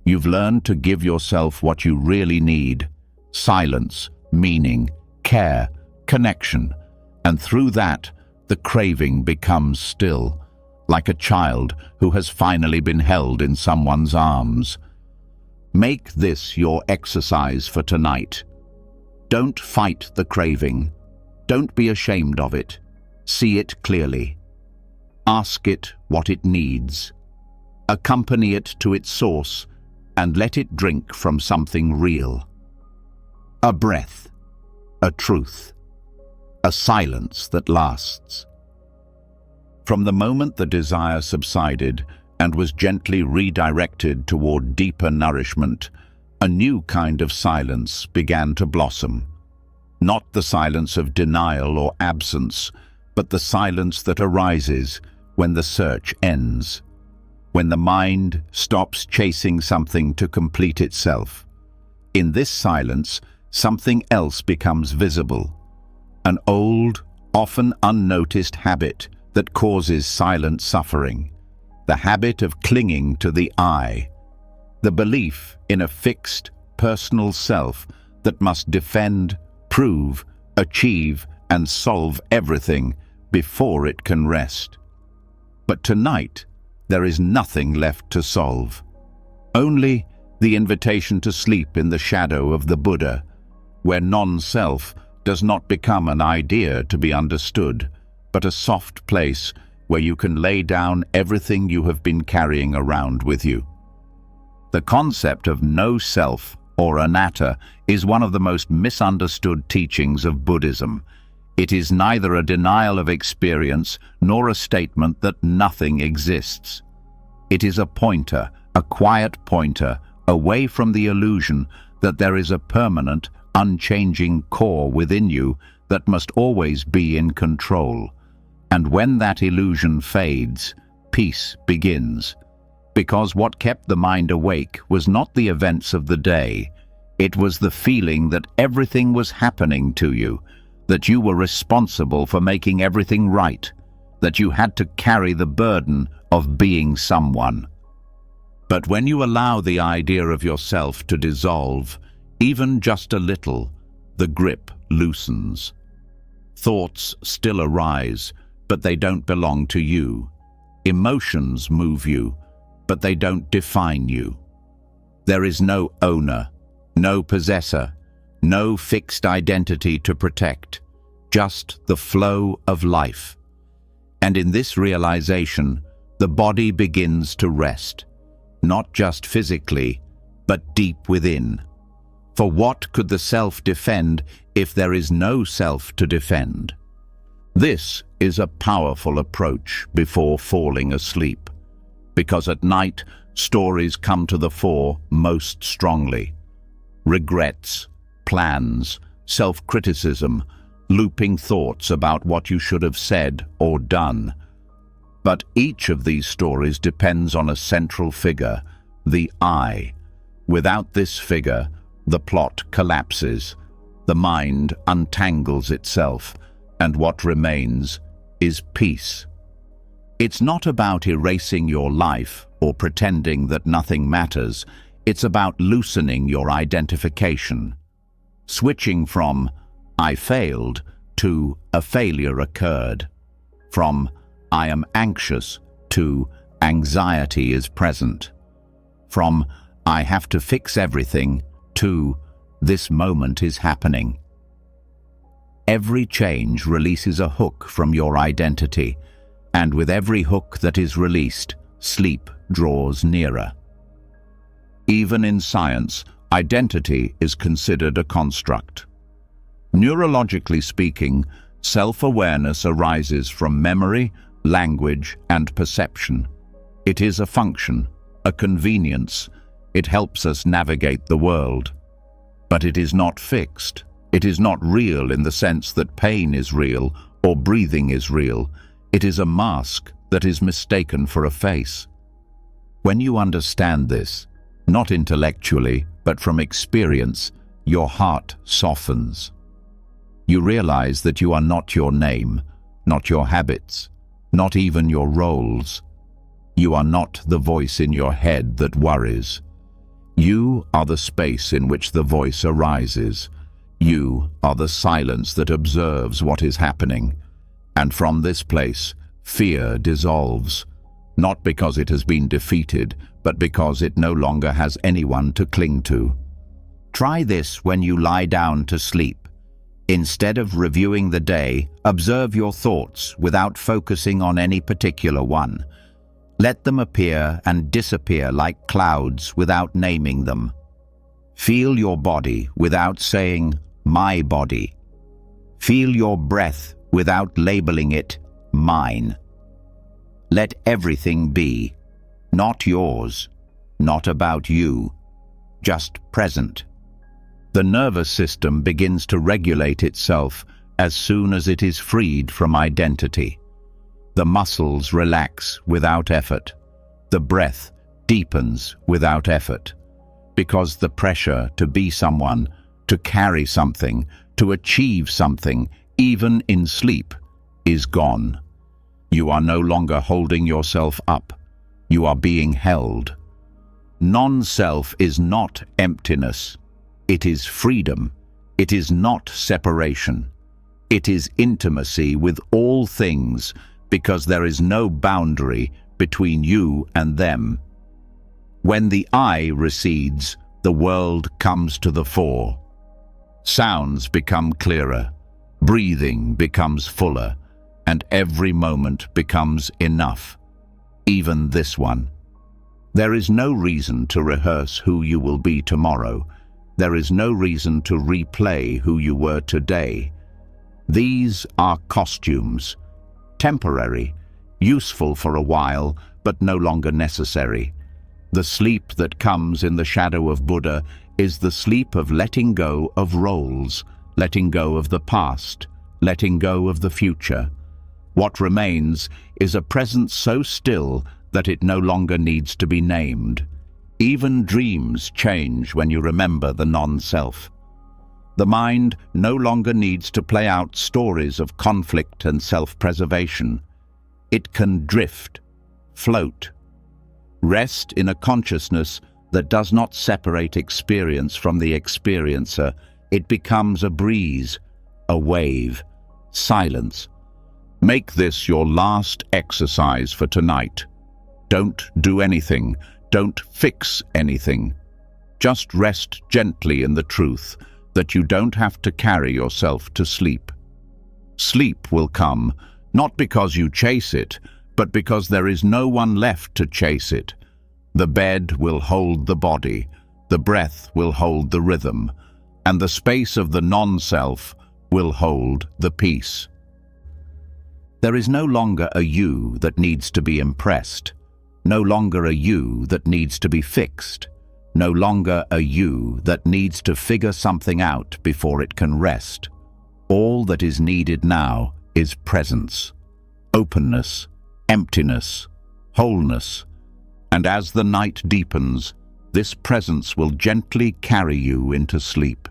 [SPEAKER 1] You've learned to give yourself what you really need: silence, meaning, care, connection. And through that, the craving becomes still, like a child who has finally been held in someone's arms. Make this your exercise for tonight. Don't fight the craving. Don't be ashamed of it. See it clearly. Ask it what it needs. Accompany it to its source and let it drink from something real. A breath, a truth, a silence that lasts. From the moment the desire subsided and was gently redirected toward deeper nourishment, a new kind of silence began to blossom. Not the silence of denial or absence, but the silence that arises when the search ends, when the mind stops chasing something to complete itself. In this silence, something else becomes visible, an old, often unnoticed habit that causes silent suffering, the habit of clinging to the I, the belief in a fixed, personal self that must defend, prove, achieve, and solve everything before it can rest. But tonight, there is nothing left to solve. Only the invitation to sleep in the shadow of the Buddha, where non-self does not become an idea to be understood, but a soft place where you can lay down everything you have been carrying around with you. The concept of no self or anatta is one of the most misunderstood teachings of Buddhism. It is neither a denial of experience nor a statement that nothing exists. It is a pointer, a quiet pointer, away from the illusion that there is a permanent, unchanging core within you that must always be in control. And when that illusion fades, peace begins. Because what kept the mind awake was not the events of the day. It was the feeling that everything was happening to you, that you were responsible for making everything right, that you had to carry the burden of being someone. But when you allow the idea of yourself to dissolve, even just a little, the grip loosens. Thoughts still arise, but they don't belong to you. Emotions move you, but they don't define you. There is no owner, no possessor, no fixed identity to protect, just the flow of life. And in this realization, the body begins to rest, not just physically, but deep within. For what could the self defend if there is no self to defend? This is a powerful approach before falling asleep, because at night, stories come to the fore most strongly. Regrets, plans, self-criticism, looping thoughts about what you should have said or done. But each of these stories depends on a central figure, the I. Without this figure, the plot collapses, the mind untangles itself, and what remains is peace. It's not about erasing your life or pretending that nothing matters. It's about loosening your identification, switching from "I failed" to "a failure occurred," from "I am anxious" to "anxiety is present," from "I have to fix everything" to "this moment is happening." Every change releases a hook from your identity, And with every hook that is released, sleep draws nearer. Even in science, identity is considered a construct. Neurologically speaking, self-awareness arises from memory, language, and perception. It is a function, a convenience. It helps us navigate the world. But it is not fixed. It is not real in the sense that pain is real or breathing is real. It is a mask that is mistaken for a face. When you understand this, not intellectually, but from experience, your heart softens. You realize that you are not your name, not your habits, not even your roles. You are not the voice in your head that worries. You are the space in which the voice arises. You are the silence that observes what is happening. And from this place, fear dissolves, not because it has been defeated, but because it no longer has anyone to cling to. Try this when you lie down to sleep. Instead of reviewing the day, observe your thoughts without focusing on any particular one. Let them appear and disappear like clouds without naming them. Feel your body without saying, "my body." Feel your breath without labeling it, "mine." Let everything be, not yours, not about you, just present. The nervous system begins to regulate itself as soon as it is freed from identity. The muscles relax without effort. The breath deepens without effort, because the pressure to be someone, to carry something, to achieve something, even in sleep, is gone. You are no longer holding yourself up. You are being held. Non-self is not emptiness. It is freedom. It is not separation. It is intimacy with all things, because there is no boundary between you and them. When the I recedes, the world comes to the fore. Sounds become clearer, breathing becomes fuller, and every moment becomes enough, even this one. There is no reason to rehearse who you will be tomorrow. There is no reason to replay who you were today. These are costumes, temporary, useful for a while, but no longer necessary. The sleep that comes in the shadow of Buddha is the sleep of letting go of roles, letting go of the past, letting go of the future. What remains is a presence so still that it no longer needs to be named. Even dreams change when you remember the non-self. The mind no longer needs to play out stories of conflict and self-preservation. It can drift, float, rest in a consciousness that does not separate experience from the experiencer. It becomes a breeze, a wave, silence. Make this your last exercise for tonight. Don't do anything. Don't fix anything. Just rest gently in the truth that you don't have to carry yourself to sleep. Sleep will come, not because you chase it, but because there is no one left to chase it. The bed will hold the body, the breath will hold the rhythm, and the space of the non-self will hold the peace. There is no longer a you that needs to be impressed, no longer a you that needs to be fixed, no longer a you that needs to figure something out before it can rest. All that is needed now is presence, openness, emptiness, wholeness, and as the night deepens, this presence will gently carry you into sleep.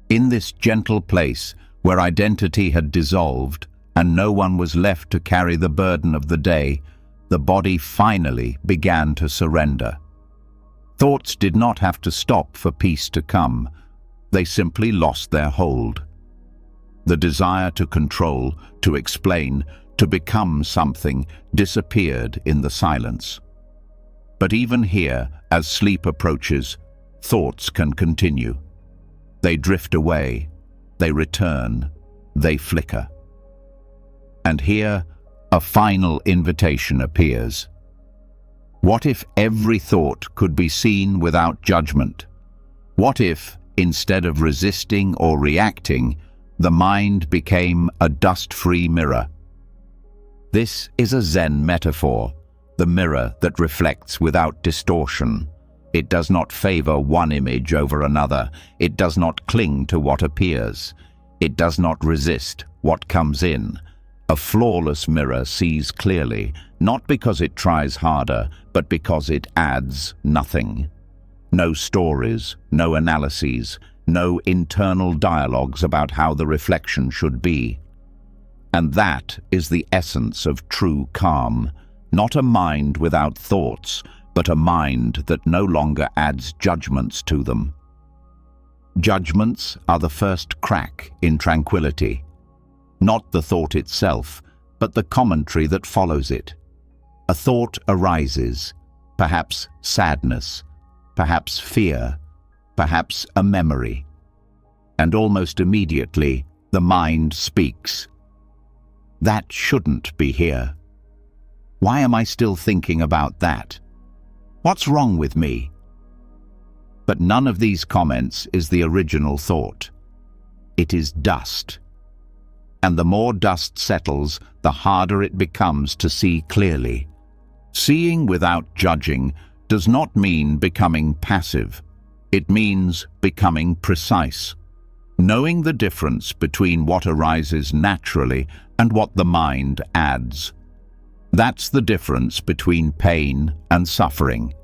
[SPEAKER 1] In this gentle place where identity had dissolved and no one was left to carry the burden of the day, the body finally began to surrender. Thoughts did not have to stop for peace to come. They simply lost their hold. The desire to control, to explain, to become something disappeared in the silence. But even here, as sleep approaches, thoughts can continue. They drift away, they return, they flicker. And here, a final invitation appears. What if every thought could be seen without judgment? What if, instead of resisting or reacting, the mind became a dust-free mirror? This is a Zen metaphor, the mirror that reflects without distortion. It does not favor one image over another. It does not cling to what appears. It does not resist what comes in. A flawless mirror sees clearly, not because it tries harder, but because it adds nothing. No stories, no analyses, no internal dialogues about how the reflection should be. And that is the essence of true calm, not a mind without thoughts, but a mind that no longer adds judgments to them. Judgments are the first crack in tranquility. Not the thought itself, but the commentary that follows it. A thought arises, perhaps sadness, perhaps fear, perhaps a memory. And almost immediately, the mind speaks. That shouldn't be here. Why am I still thinking about that? What's wrong with me? But none of these comments is the original thought. It is dust. And the more dust settles, the harder it becomes to see clearly. Seeing without judging does not mean becoming passive. It means becoming precise. Knowing the difference between what arises naturally and what the mind adds. That's the difference between pain and suffering.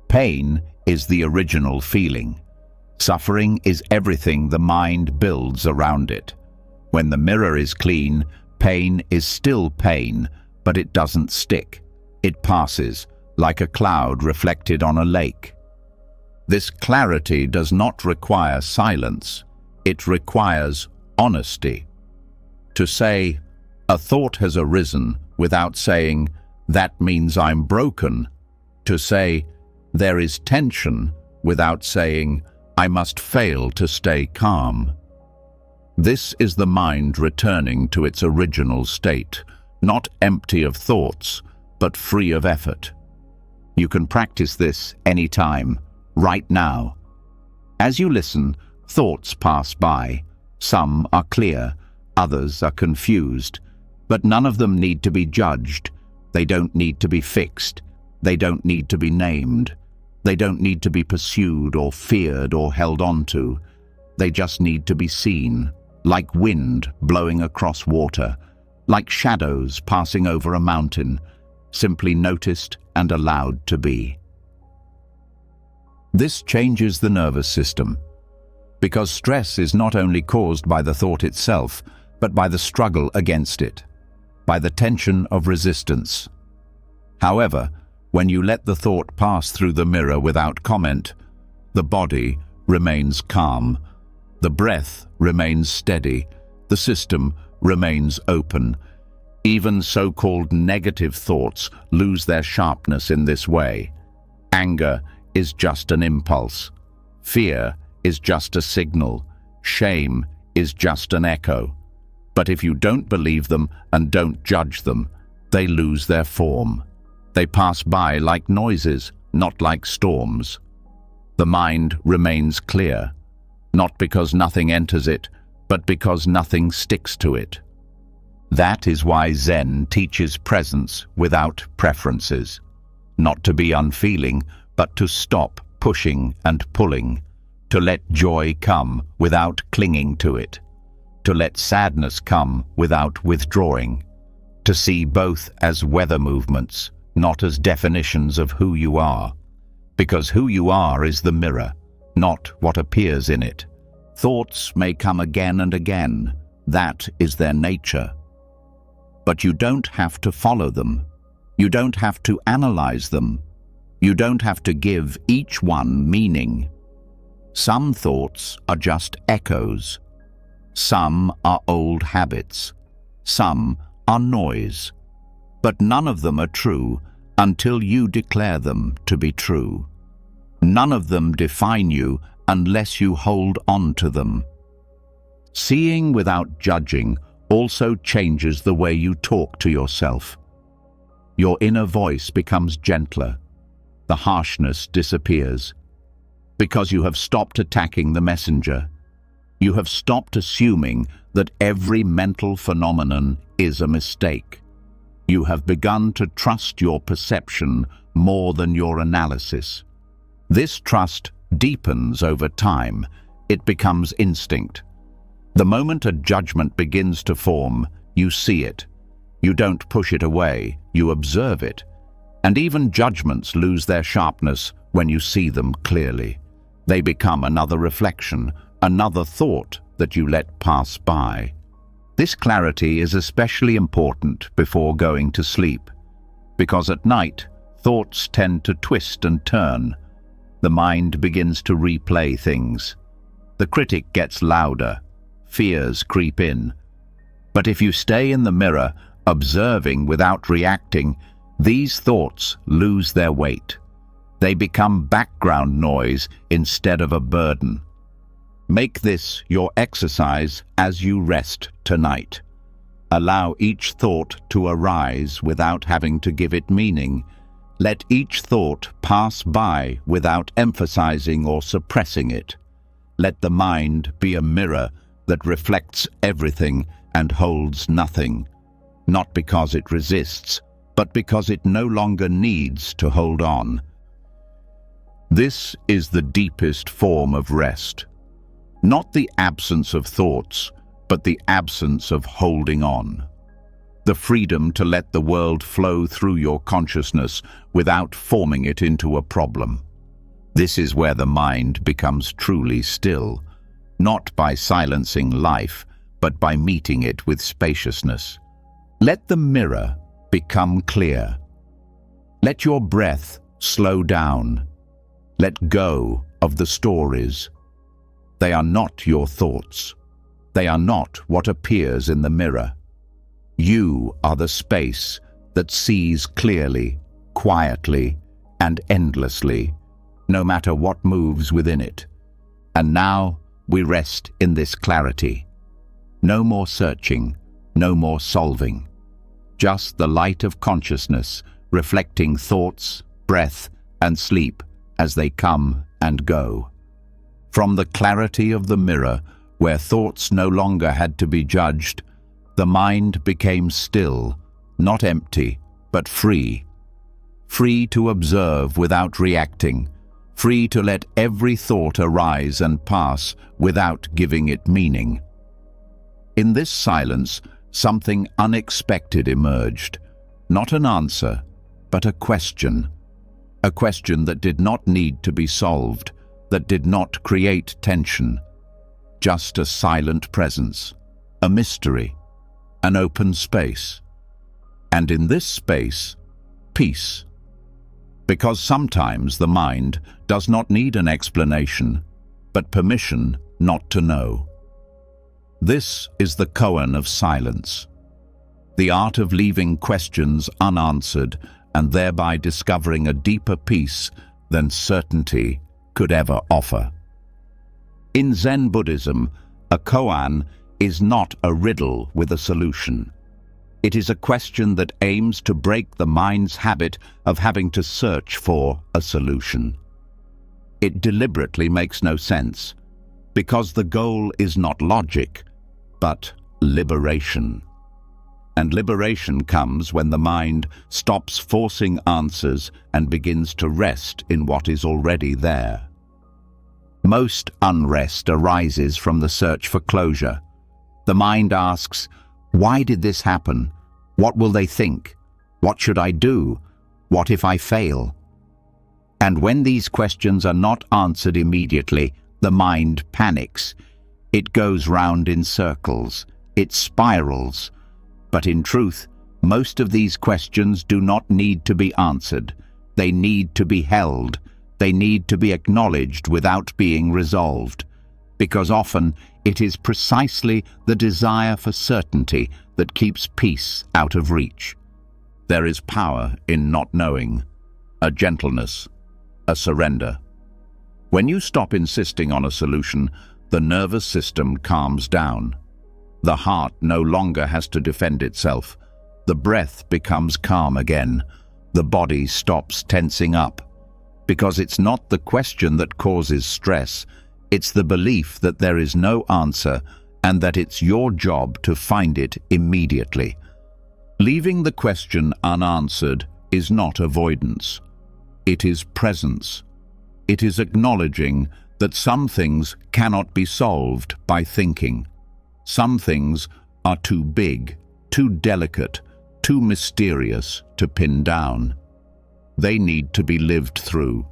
[SPEAKER 1] Pain is the original feeling. Suffering is everything the mind builds around it. When the mirror is clean, pain is still pain, but it doesn't stick. It passes, like a cloud reflected on a lake. This clarity does not require silence. It requires honesty. To say, a thought has arisen, without saying, that means I'm broken. To say, there is tension, without saying, I must fail to stay calm. This is the mind returning to its original state, not empty of thoughts, but free of effort. You can practice this anytime, right now. As you listen, thoughts pass by. Some are clear, others are confused, but none of them need to be judged. They don't need to be fixed. They don't need to be named. They don't need to be pursued or feared or held on to. They just need to be seen, like wind blowing across water, like shadows passing over a mountain, simply noticed and allowed to be. This changes the nervous system, because stress is not only caused by the thought itself, but by the struggle against it, by the tension of resistance. However, when you let the thought pass through the mirror without comment, the body remains calm, the breath remains steady, the system remains open. Even so-called negative thoughts lose their sharpness in this way. Anger is just an impulse. Fear is just a signal. Shame is just an echo. But if you don't believe them and don't judge them, they lose their form. They pass by like noises, not like storms. The mind remains clear, not because nothing enters it, but because nothing sticks to it. That is why Zen teaches presence without preferences. Not to be unfeeling, but to stop pushing and pulling. To let joy come without clinging to it. To let sadness come without withdrawing. To see both as weather movements, not as definitions of who you are. Because who you are is the mirror, not what appears in it. Thoughts may come again and again. That is their nature. But you don't have to follow them. You don't have to analyze them. You don't have to give each one meaning. Some thoughts are just echoes. Some are old habits. Some are noise. But none of them are true until you declare them to be true. None of them define you unless you hold on to them. Seeing without judging also changes the way you talk to yourself. Your inner voice becomes gentler. The harshness disappears. Because you have stopped attacking the messenger. You have stopped assuming that every mental phenomenon is a mistake. You have begun to trust your perception more than your analysis. This trust deepens over time. It becomes instinct. The moment a judgment begins to form, you see it. You don't push it away, you observe it. And even judgments lose their sharpness when you see them clearly. They become another reflection, another thought that you let pass by. This clarity is especially important before going to sleep, because at night, thoughts tend to twist and turn. The mind begins to replay things. The critic gets louder. Fears creep in. But if you stay in the mirror, observing without reacting, these thoughts lose their weight. They become background noise instead of a burden. Make this your exercise as you rest tonight. Allow each thought to arise without having to give it meaning. Let each thought pass by without emphasizing or suppressing it. Let the mind be a mirror that reflects everything and holds nothing, not because it resists, but because it no longer needs to hold on. This is the deepest form of rest. Not the absence of thoughts, but the absence of holding on. The freedom to let the world flow through your consciousness without forming it into a problem. This is where the mind becomes truly still, not by silencing life, but by meeting it with spaciousness. Let the mirror become clear. Let your breath slow down. Let go of the stories. They are not your thoughts. They are not what appears in the mirror. You are the space that sees clearly, quietly, and endlessly, no matter what moves within it. And now we rest in this clarity. No more searching, no more solving. Just the light of consciousness reflecting thoughts, breath, and sleep as they come and go. From the clarity of the mirror, where thoughts no longer had to be judged, the mind became still, not empty, but free. Free to observe without reacting, free to let every thought arise and pass without giving it meaning. In this silence, something unexpected emerged. Not an answer, but a question. A question that did not need to be solved, that did not create tension. Just a silent presence, a mystery, an open space. And in this space, peace. Because sometimes the mind does not need an explanation, but permission not to know. This is the koan of silence, the art of leaving questions unanswered and thereby discovering a deeper peace than certainty could ever offer. In Zen Buddhism, a koan is not a riddle with a solution. It is a question that aims to break the mind's habit of having to search for a solution. It deliberately makes no sense, because the goal is not logic, but liberation. And liberation comes when the mind stops forcing answers and begins to rest in what is already there. Most unrest arises from the search for closure. The mind asks, why did this happen? What will they think? What should I do? What if I fail? And when these questions are not answered immediately, the mind panics. It goes round in circles. It spirals. But in truth, most of these questions do not need to be answered. They need to be held. They need to be acknowledged without being resolved. Because often it is precisely the desire for certainty that keeps peace out of reach. There is power in not knowing, a gentleness, a surrender. When you stop insisting on a solution, the nervous system calms down. The heart no longer has to defend itself. The breath becomes calm again. The body stops tensing up. Because it's not the question that causes stress, it's the belief that there is no answer and that it's your job to find it immediately. Leaving the question unanswered is not avoidance. It is presence. It is acknowledging that some things cannot be solved by thinking. Some things are too big, too delicate, too mysterious to pin down. They need to be lived through.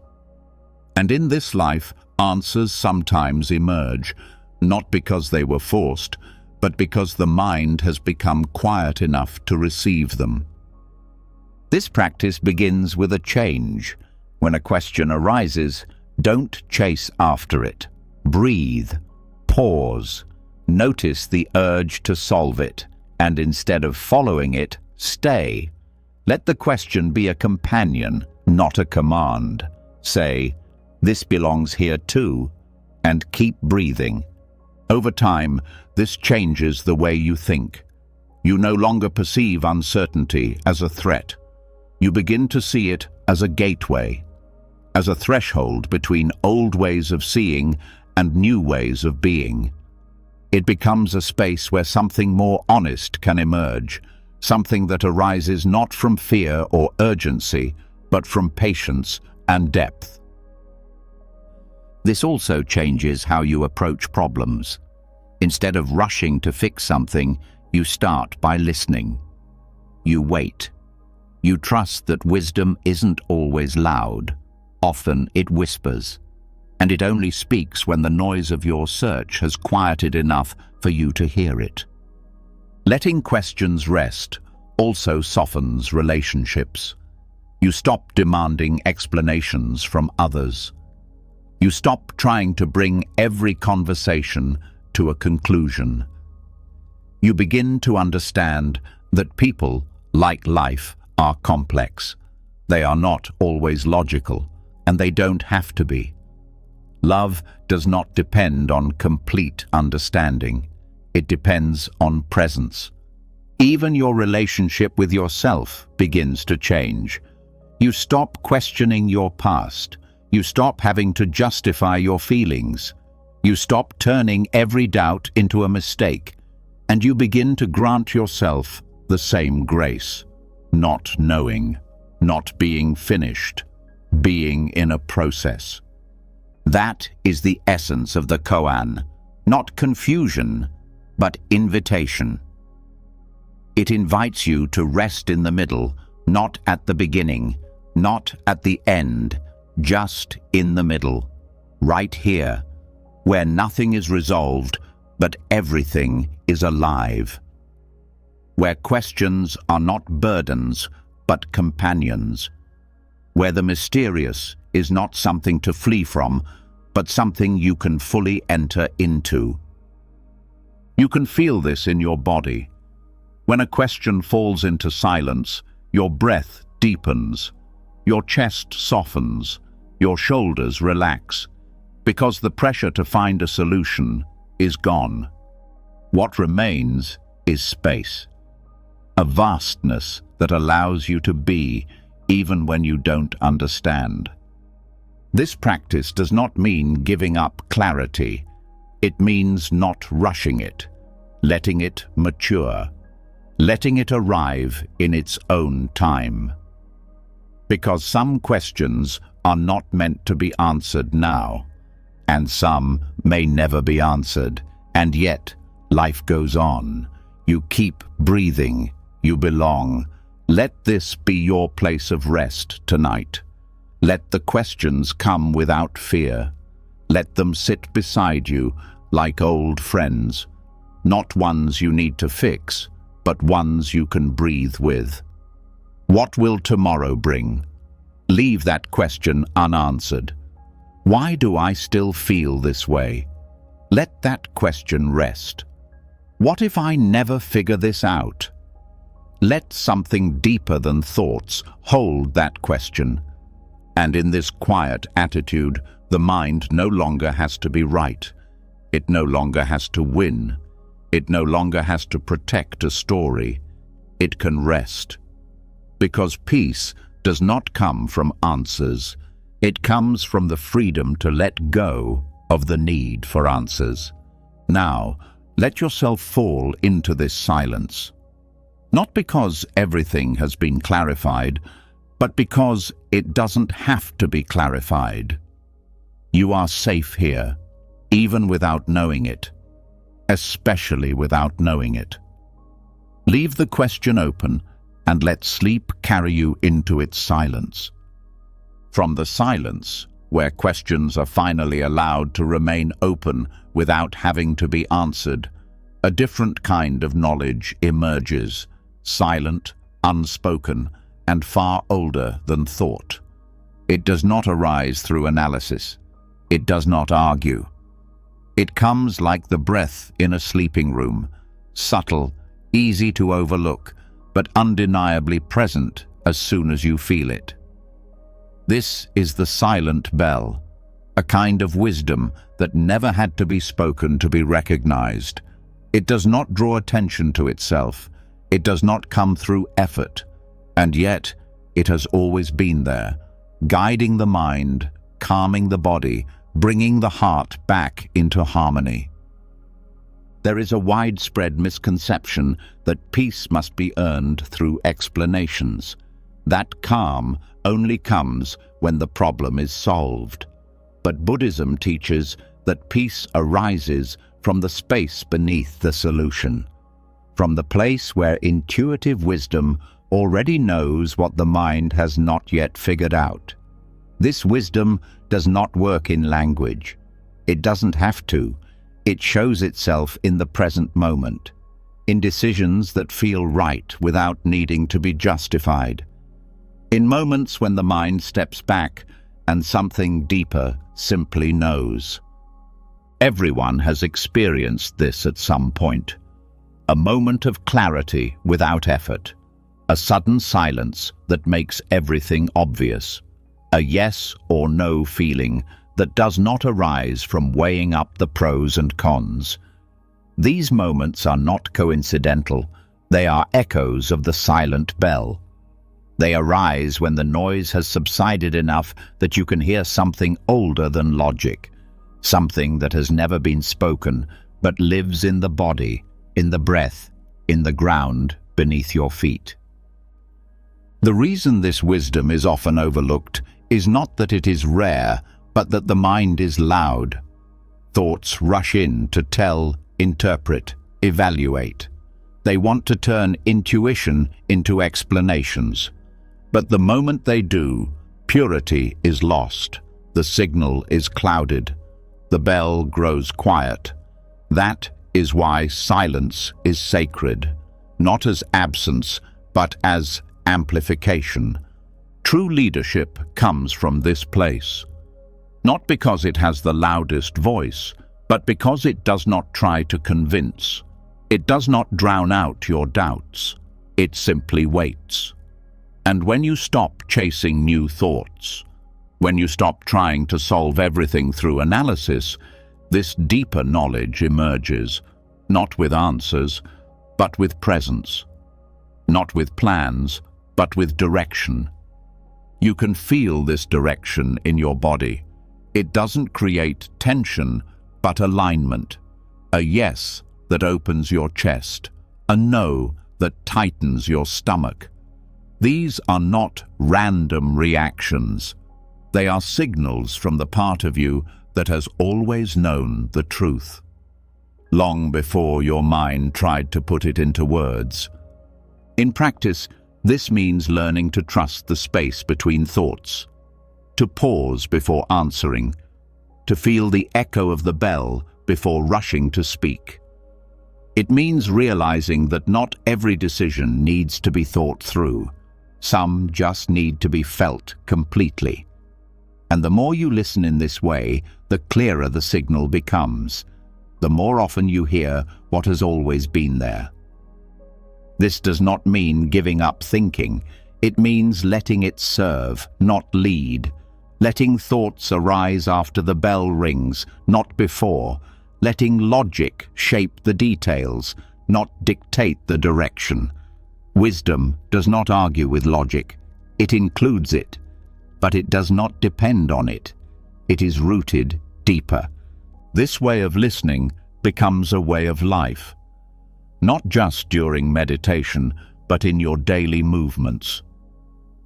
[SPEAKER 1] And in this life, answers sometimes emerge, not because they were forced, but because the mind has become quiet enough to receive them. This practice begins with a change. When a question arises, don't chase after it. Breathe, pause, notice the urge to solve it, and instead of following it, stay. Let the question be a companion, not a command. Say, "This belongs here too," and keep breathing. Over time, this changes the way you think. You no longer perceive uncertainty as a threat. You begin to see it as a gateway, as a threshold between old ways of seeing and new ways of being. It becomes a space where something more honest can emerge, something that arises not from fear or urgency, but from patience and depth. This also changes how you approach problems. Instead of rushing to fix something, you start by listening. You wait. You trust that wisdom isn't always loud. Often it whispers, and it only speaks when the noise of your search has quieted enough for you to hear it. Letting questions rest also softens relationships. You stop demanding explanations from others. You stop trying to bring every conversation to a conclusion. You begin to understand that people, like life, are complex. They are not always logical, and they don't have to be. Love does not depend on complete understanding. It depends on presence. Even your relationship with yourself begins to change. You stop questioning your past. You stop having to justify your feelings. You stop turning every doubt into a mistake, and you begin to grant yourself the same grace. Not knowing, not being finished, being in a process. That is the essence of the koan, not confusion, but invitation. It invites you to rest in the middle, not at the beginning, not at the end, just in the middle, right here, where nothing is resolved, but everything is alive. Where questions are not burdens, but companions. Where the mysterious is not something to flee from, but something you can fully enter into. You can feel this in your body. When a question falls into silence, your breath deepens, your chest softens, your shoulders relax, because the pressure to find a solution is gone. What remains is space, a vastness that allows you to be even when you don't understand. This practice does not mean giving up clarity. It means not rushing it, letting it mature, letting it arrive in its own time. Because some questions are not meant to be answered now, and some may never be answered, and yet life goes on. You keep breathing. You belong. Let this be your place of rest tonight. Let the questions come without fear. Let them sit beside you like old friends, not ones you need to fix, but ones you can breathe with. What will tomorrow bring? Leave that question unanswered. Why do I still feel this way? Let that question rest. What if I never figure this out? Let something deeper than thoughts hold that question. And in this quiet attitude, the mind no longer has to be right. It no longer has to win. It no longer has to protect a story. It can rest. Because peace does not come from answers. It comes from the freedom to let go of the need for answers. Now, let yourself fall into this silence. Not because everything has been clarified, but because it doesn't have to be clarified. You are safe here, even without knowing it, especially without knowing it. Leave the question open and let sleep carry you into its silence. From the silence, where questions are finally allowed to remain open without having to be answered, a different kind of knowledge emerges, silent, unspoken, and far older than thought. It does not arise through analysis. It does not argue. It comes like the breath in a sleeping room, subtle, easy to overlook, but undeniably present as soon as you feel it. This is the silent bell, a kind of wisdom that never had to be spoken to be recognized. It does not draw attention to itself. It does not come through effort, and yet it has always been there, guiding the mind, calming the body, bringing the heart back into harmony. There is a widespread misconception that peace must be earned through explanations. That calm only comes when the problem is solved. But Buddhism teaches that peace arises from the space beneath the solution, from the place where intuitive wisdom already knows what the mind has not yet figured out. This wisdom does not work in language. It doesn't have to. It shows itself in the present moment, in decisions that feel right without needing to be justified, in moments when the mind steps back and something deeper simply knows. Everyone has experienced this at some point. A moment of clarity without effort, a sudden silence that makes everything obvious, a yes or no feeling that does not arise from weighing up the pros and cons. These moments are not coincidental. They are echoes of the silent bell. They arise when the noise has subsided enough that you can hear something older than logic, something that has never been spoken but lives in the body, in the breath, in the ground beneath your feet. The reason this wisdom is often overlooked is not that it is rare, but that the mind is loud. Thoughts rush in to tell, interpret, evaluate. They want to turn intuition into explanations. But the moment they do, purity is lost. The signal is clouded. The bell grows quiet. That is why silence is sacred, not as absence, but as amplification. True leadership comes from this place, not because it has the loudest voice, but because it does not try to convince. It does not drown out your doubts. It simply waits. And when you stop chasing new thoughts, when you stop trying to solve everything through analysis, this deeper knowledge emerges, not with answers, but with presence. Not with plans, but with direction. You can feel this direction in your body. It doesn't create tension, but alignment. A yes that opens your chest, a no that tightens your stomach. These are not random reactions. They are signals from the part of you that has always known the truth, long before your mind tried to put it into words. In practice, this means learning to trust the space between thoughts, to pause before answering, to feel the echo of the bell before rushing to speak. It means realizing that not every decision needs to be thought through. Some just need to be felt completely. And the more you listen in this way, the clearer the signal becomes. The more often you hear what has always been there. This does not mean giving up thinking. It means letting it serve, not lead. Letting thoughts arise after the bell rings, not before. letting logic shape the details, not dictate the direction. Wisdom does not argue with logic. It includes it, but it does not depend on it. It is rooted deeper. This way of listening becomes a way of life, not just during meditation, but in your daily movements.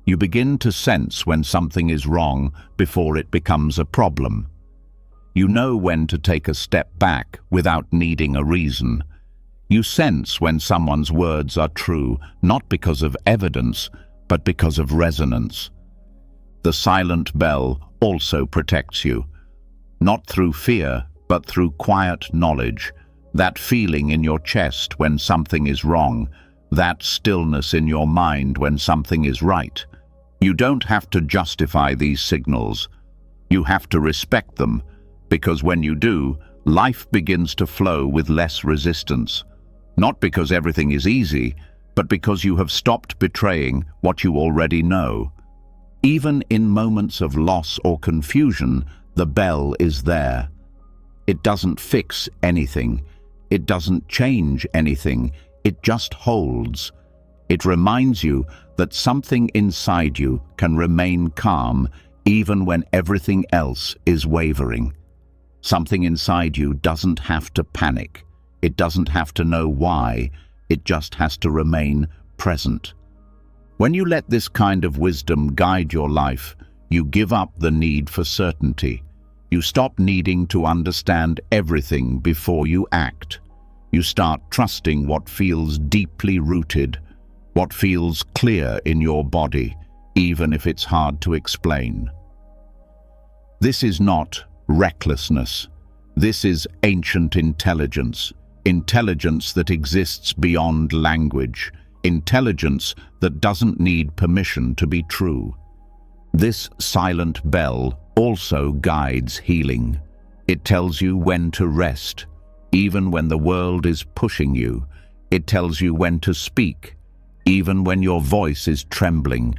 [SPEAKER 1] You begin to sense when something is wrong before it becomes a problem. You know when to take a step back without needing a reason. You sense when someone's words are true, not because of evidence, but because of resonance. The silent bell also protects you, not through fear, but through quiet knowledge, that feeling in your chest when something is wrong, that stillness in your mind when something is right. You don't have to justify these signals. You have to respect them, because when you do, life begins to flow with less resistance. Not because everything is easy, but because you have stopped betraying what you already know. Even in moments of loss or confusion, the bell is there. It doesn't fix anything. It doesn't change anything. It just holds. It reminds you that something inside you can remain calm even when everything else is wavering. Something inside you doesn't have to panic. It doesn't have to know why. It just has to remain present. When you let this kind of wisdom guide your life, you give up the need for certainty. You stop needing to understand everything before you act. You start trusting what feels deeply rooted, what feels clear in your body, even if it's hard to explain. This is not recklessness. This is ancient intelligence, intelligence that exists beyond language, intelligence that doesn't need permission to be true. This silent bell also guides healing. It tells you when to rest, even when the world is pushing you. It tells you when to speak, even when your voice is trembling.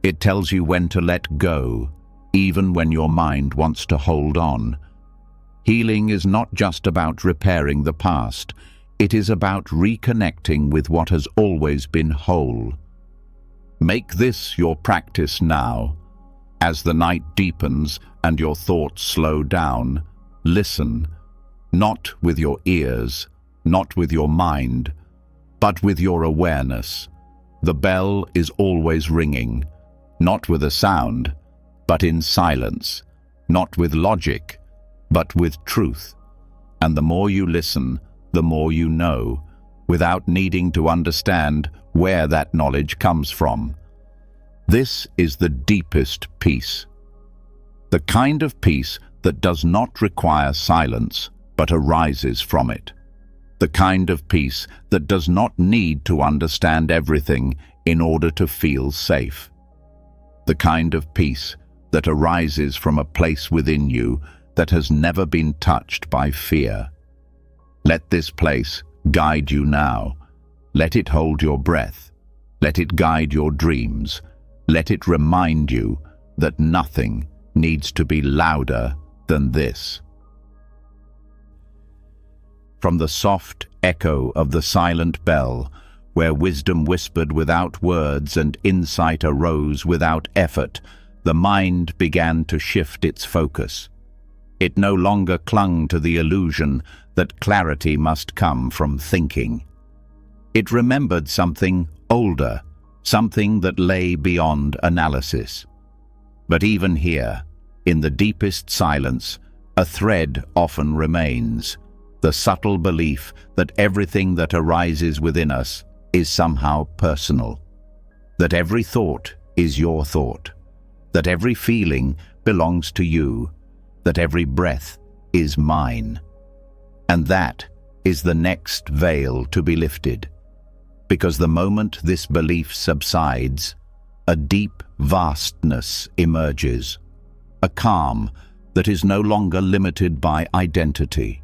[SPEAKER 1] It tells you when to let go, even when your mind wants to hold on. Healing is not just about repairing the past. It is about reconnecting with what has always been whole. Make this your practice now. As the night deepens and your thoughts slow down, listen, not with your ears, not with your mind, but with your awareness. The bell is always ringing, not with a sound, but in silence, not with logic, but with truth. And the more you listen, the more you know, without needing to understand where that knowledge comes from. This is the deepest peace. The kind of peace that does not require silence, but arises from it. The kind of peace that does not need to understand everything in order to feel safe. The kind of peace that arises from a place within you that has never been touched by fear. Let this place guide you now. Let it hold your breath. Let it guide your dreams. Let it remind you that nothing needs to be louder than this. From the soft echo of the silent bell, where wisdom whispered without words and insight arose without effort, the mind began to shift its focus. It no longer clung to the illusion that clarity must come from thinking. It remembered something older, something that lay beyond analysis. But even here, in the deepest silence, a thread often remains, the subtle belief that everything that arises within us is somehow personal, that every thought is your thought, that every feeling belongs to you, that every breath is mine. And that is the next veil to be lifted, because the moment this belief subsides, a deep vastness emerges, a calm that is no longer limited by identity.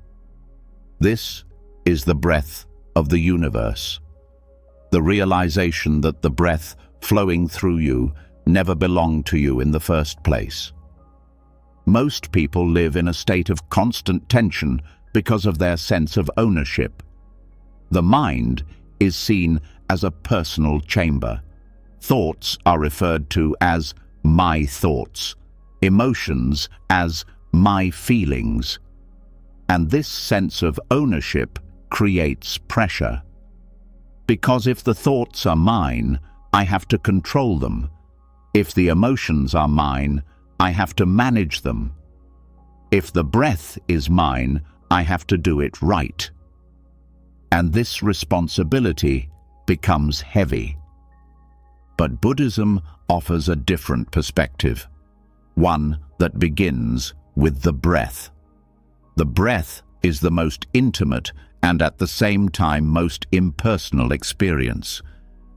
[SPEAKER 1] This is the breath of the universe, the realization that the breath flowing through you never belonged to you in the first place. Most people live in a state of constant tension because of their sense of ownership. The mind is seen as a personal chamber. Thoughts are referred to as my thoughts, emotions as my feelings. And this sense of ownership creates pressure. Because if the thoughts are mine, I have to control them. If the emotions are mine, I have to manage them. If the breath is mine, I have to do it right. And this responsibility becomes heavy. But Buddhism offers a different perspective, one that begins with the breath. The breath is the most intimate and at the same time most impersonal experience.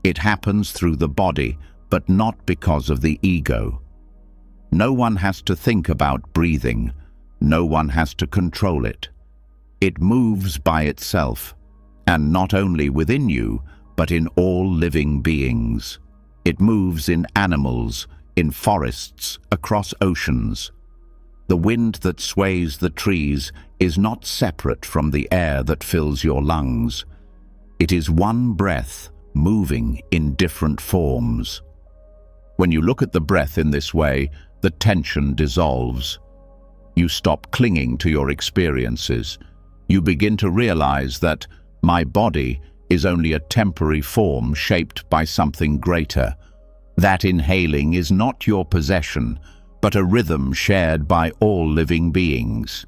[SPEAKER 1] It happens through the body, but not because of the ego. No one has to think about breathing. No one has to control it. It moves by itself, and not only within you, but in all living beings. It moves in animals, in forests, across oceans. The wind that sways the trees is not separate from the air that fills your lungs. It is one breath moving in different forms. When you look at the breath in this way, the tension dissolves. You stop clinging to your experiences. You begin to realize that my body is only a temporary form shaped by something greater. That inhaling is not your possession, but a rhythm shared by all living beings.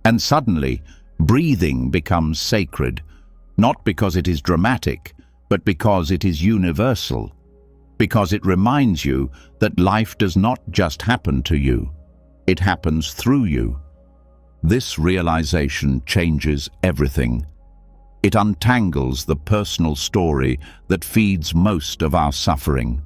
[SPEAKER 1] And suddenly, breathing becomes sacred, not because it is dramatic, but because it is universal, because it reminds you that life does not just happen to you, it happens through you. This realization changes everything. It untangles the personal story that feeds most of our suffering.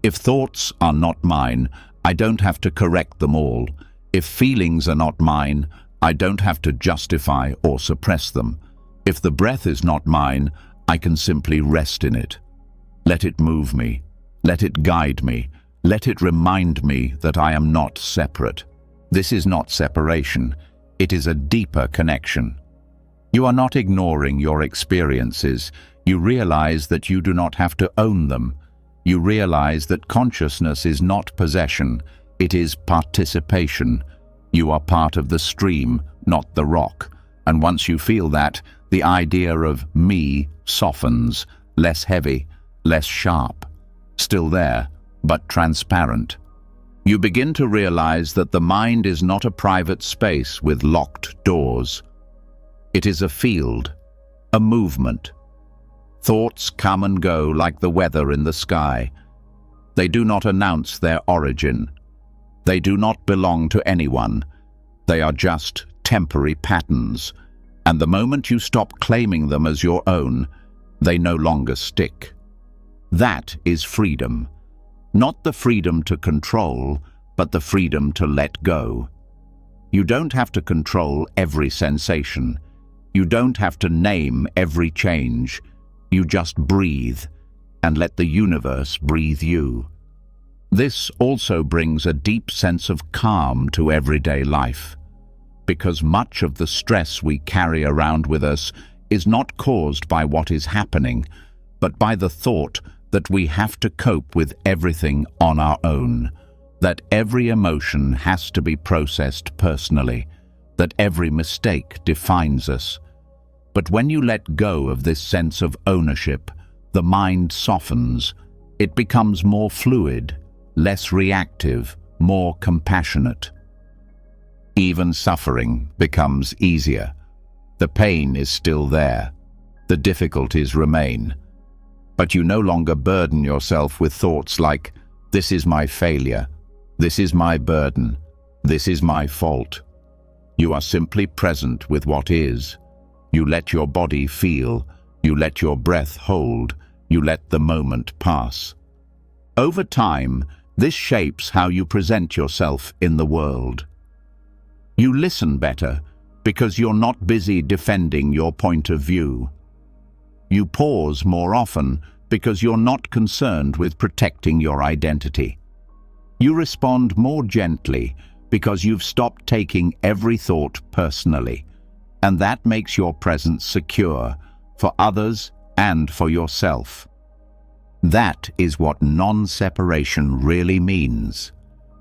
[SPEAKER 1] If thoughts are not mine, I don't have to correct them all. If feelings are not mine, I don't have to justify or suppress them. If the breath is not mine, I can simply rest in it. Let it move me. Let it guide me. Let it remind me that I am not separate. This is not separation. It is a deeper connection. You are not ignoring your experiences. You realize that you do not have to own them. You realize that consciousness is not possession, it is participation. You are part of the stream, not the rock. And once you feel that, the idea of me softens, less heavy, less sharp. Still there, but transparent. You begin to realize that the mind is not a private space with locked doors. It is a field, a movement. Thoughts come and go like the weather in the sky. They do not announce their origin. They do not belong to anyone. They are just temporary patterns, and the moment you stop claiming them as your own, they no longer stick. That is freedom. Not the freedom to control, but the freedom to let go. You don't have to control every sensation. You don't have to name every change. You just breathe and let the universe breathe you. This also brings a deep sense of calm to everyday life, because much of the stress we carry around with us is not caused by what is happening, but by the thought that we have to cope with everything on our own, that every emotion has to be processed personally, that every mistake defines us. But when you let go of this sense of ownership, the mind softens. It becomes more fluid, less reactive, more compassionate. Even suffering becomes easier. The pain is still there. The difficulties remain. But you no longer burden yourself with thoughts like, "This is my failure. This is my burden. This is my fault." You are simply present with what is. You let your body feel. You let your breath hold. You let the moment pass. Over time, this shapes how you present yourself in the world. You listen better because you're not busy defending your point of view. You pause more often because you're not concerned with protecting your identity. You respond more gently because you've stopped taking every thought personally. and that makes your presence secure for others and for yourself. That is what non-separation really means.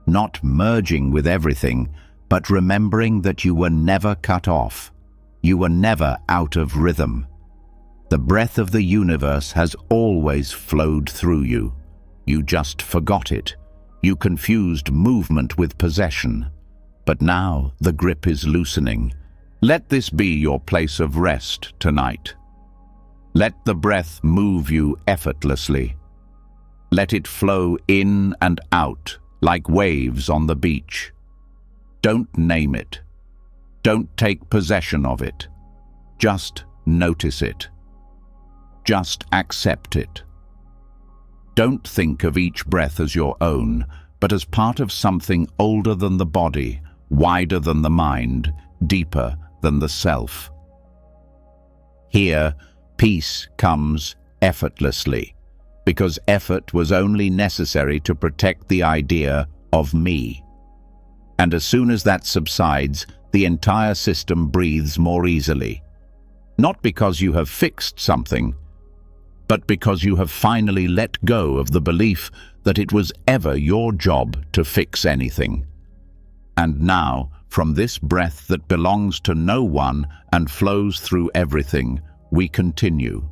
[SPEAKER 1] Not merging with everything, but remembering that you were never cut off. You were never out of rhythm. The breath of the universe has always flowed through you. You just forgot it. You confused movement with possession. But now the grip is loosening. Let this be your place of rest tonight. Let the breath move you effortlessly. Let it flow in and out like waves on the beach. Don't name it. Don't take possession of it. Just notice it. Just accept it. Don't think of each breath as your own, but as part of something older than the body, wider than the mind, deeper than the self. Here, peace comes effortlessly, because effort was only necessary to protect the idea of me. And as soon as that subsides, the entire system breathes more easily. Not because you have fixed something, but because you have finally let go of the belief that it was ever your job to fix anything. And now, from this breath that belongs to no one and flows through everything, we continue,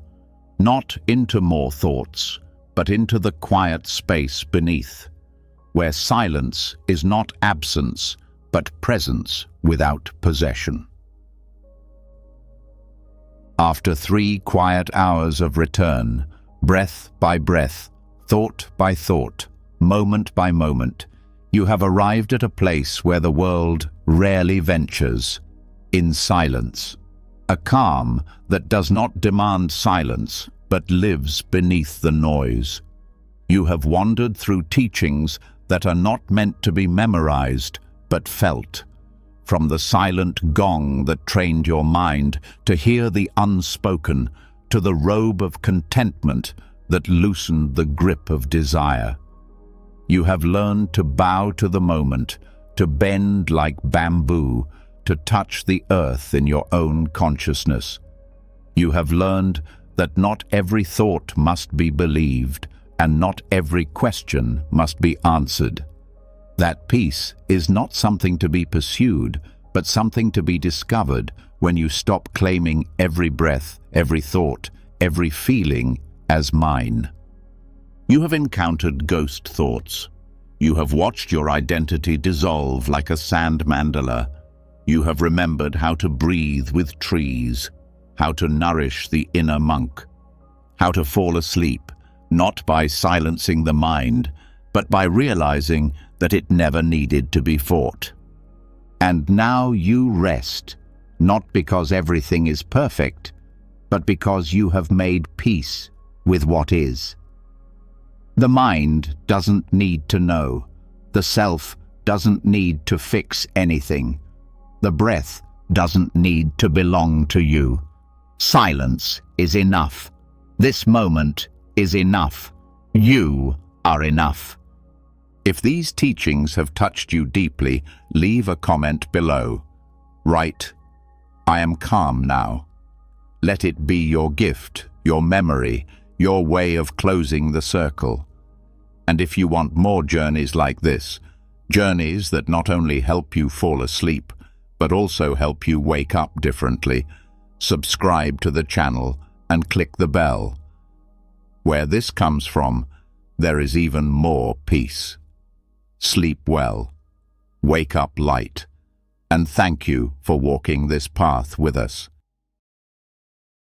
[SPEAKER 1] not into more thoughts, but into the quiet space beneath, where silence is not absence, but presence without possession. After 3 quiet hours of return, breath by breath, thought by thought, moment by moment, you have arrived at a place where the world rarely ventures, in silence. A calm that does not demand silence, but lives beneath the noise. You have wandered through teachings that are not meant to be memorized, but felt. From the silent gong that trained your mind to hear the unspoken, to the robe of contentment that loosened the grip of desire. You have learned to bow to the moment, to bend like bamboo, to touch the earth in your own consciousness. You have learned that not every thought must be believed, and not every question must be answered. That peace is not something to be pursued, but something to be discovered when you stop claiming every breath, every thought, every feeling as mine. You have encountered ghost thoughts. You have watched your identity dissolve like a sand mandala. You have remembered how to breathe with trees, how to nourish the inner monk, how to fall asleep, not by silencing the mind, but by realizing that it never needed to be fought. And now you rest, not because everything is perfect, but because you have made peace with what is. The mind doesn't need to know. The self doesn't need to fix anything. The breath doesn't need to belong to you. Silence is enough. This moment is enough. You are enough. If these teachings have touched you deeply, leave a comment below. Write, "I am calm now." Let it be your gift, your memory, your way of closing the circle. And if you want more journeys like this, journeys that not only help you fall asleep, but also help you wake up differently, subscribe to the channel and click the bell. Where this comes from, there is even more peace. Sleep well, wake up light, and thank you for walking this path with us.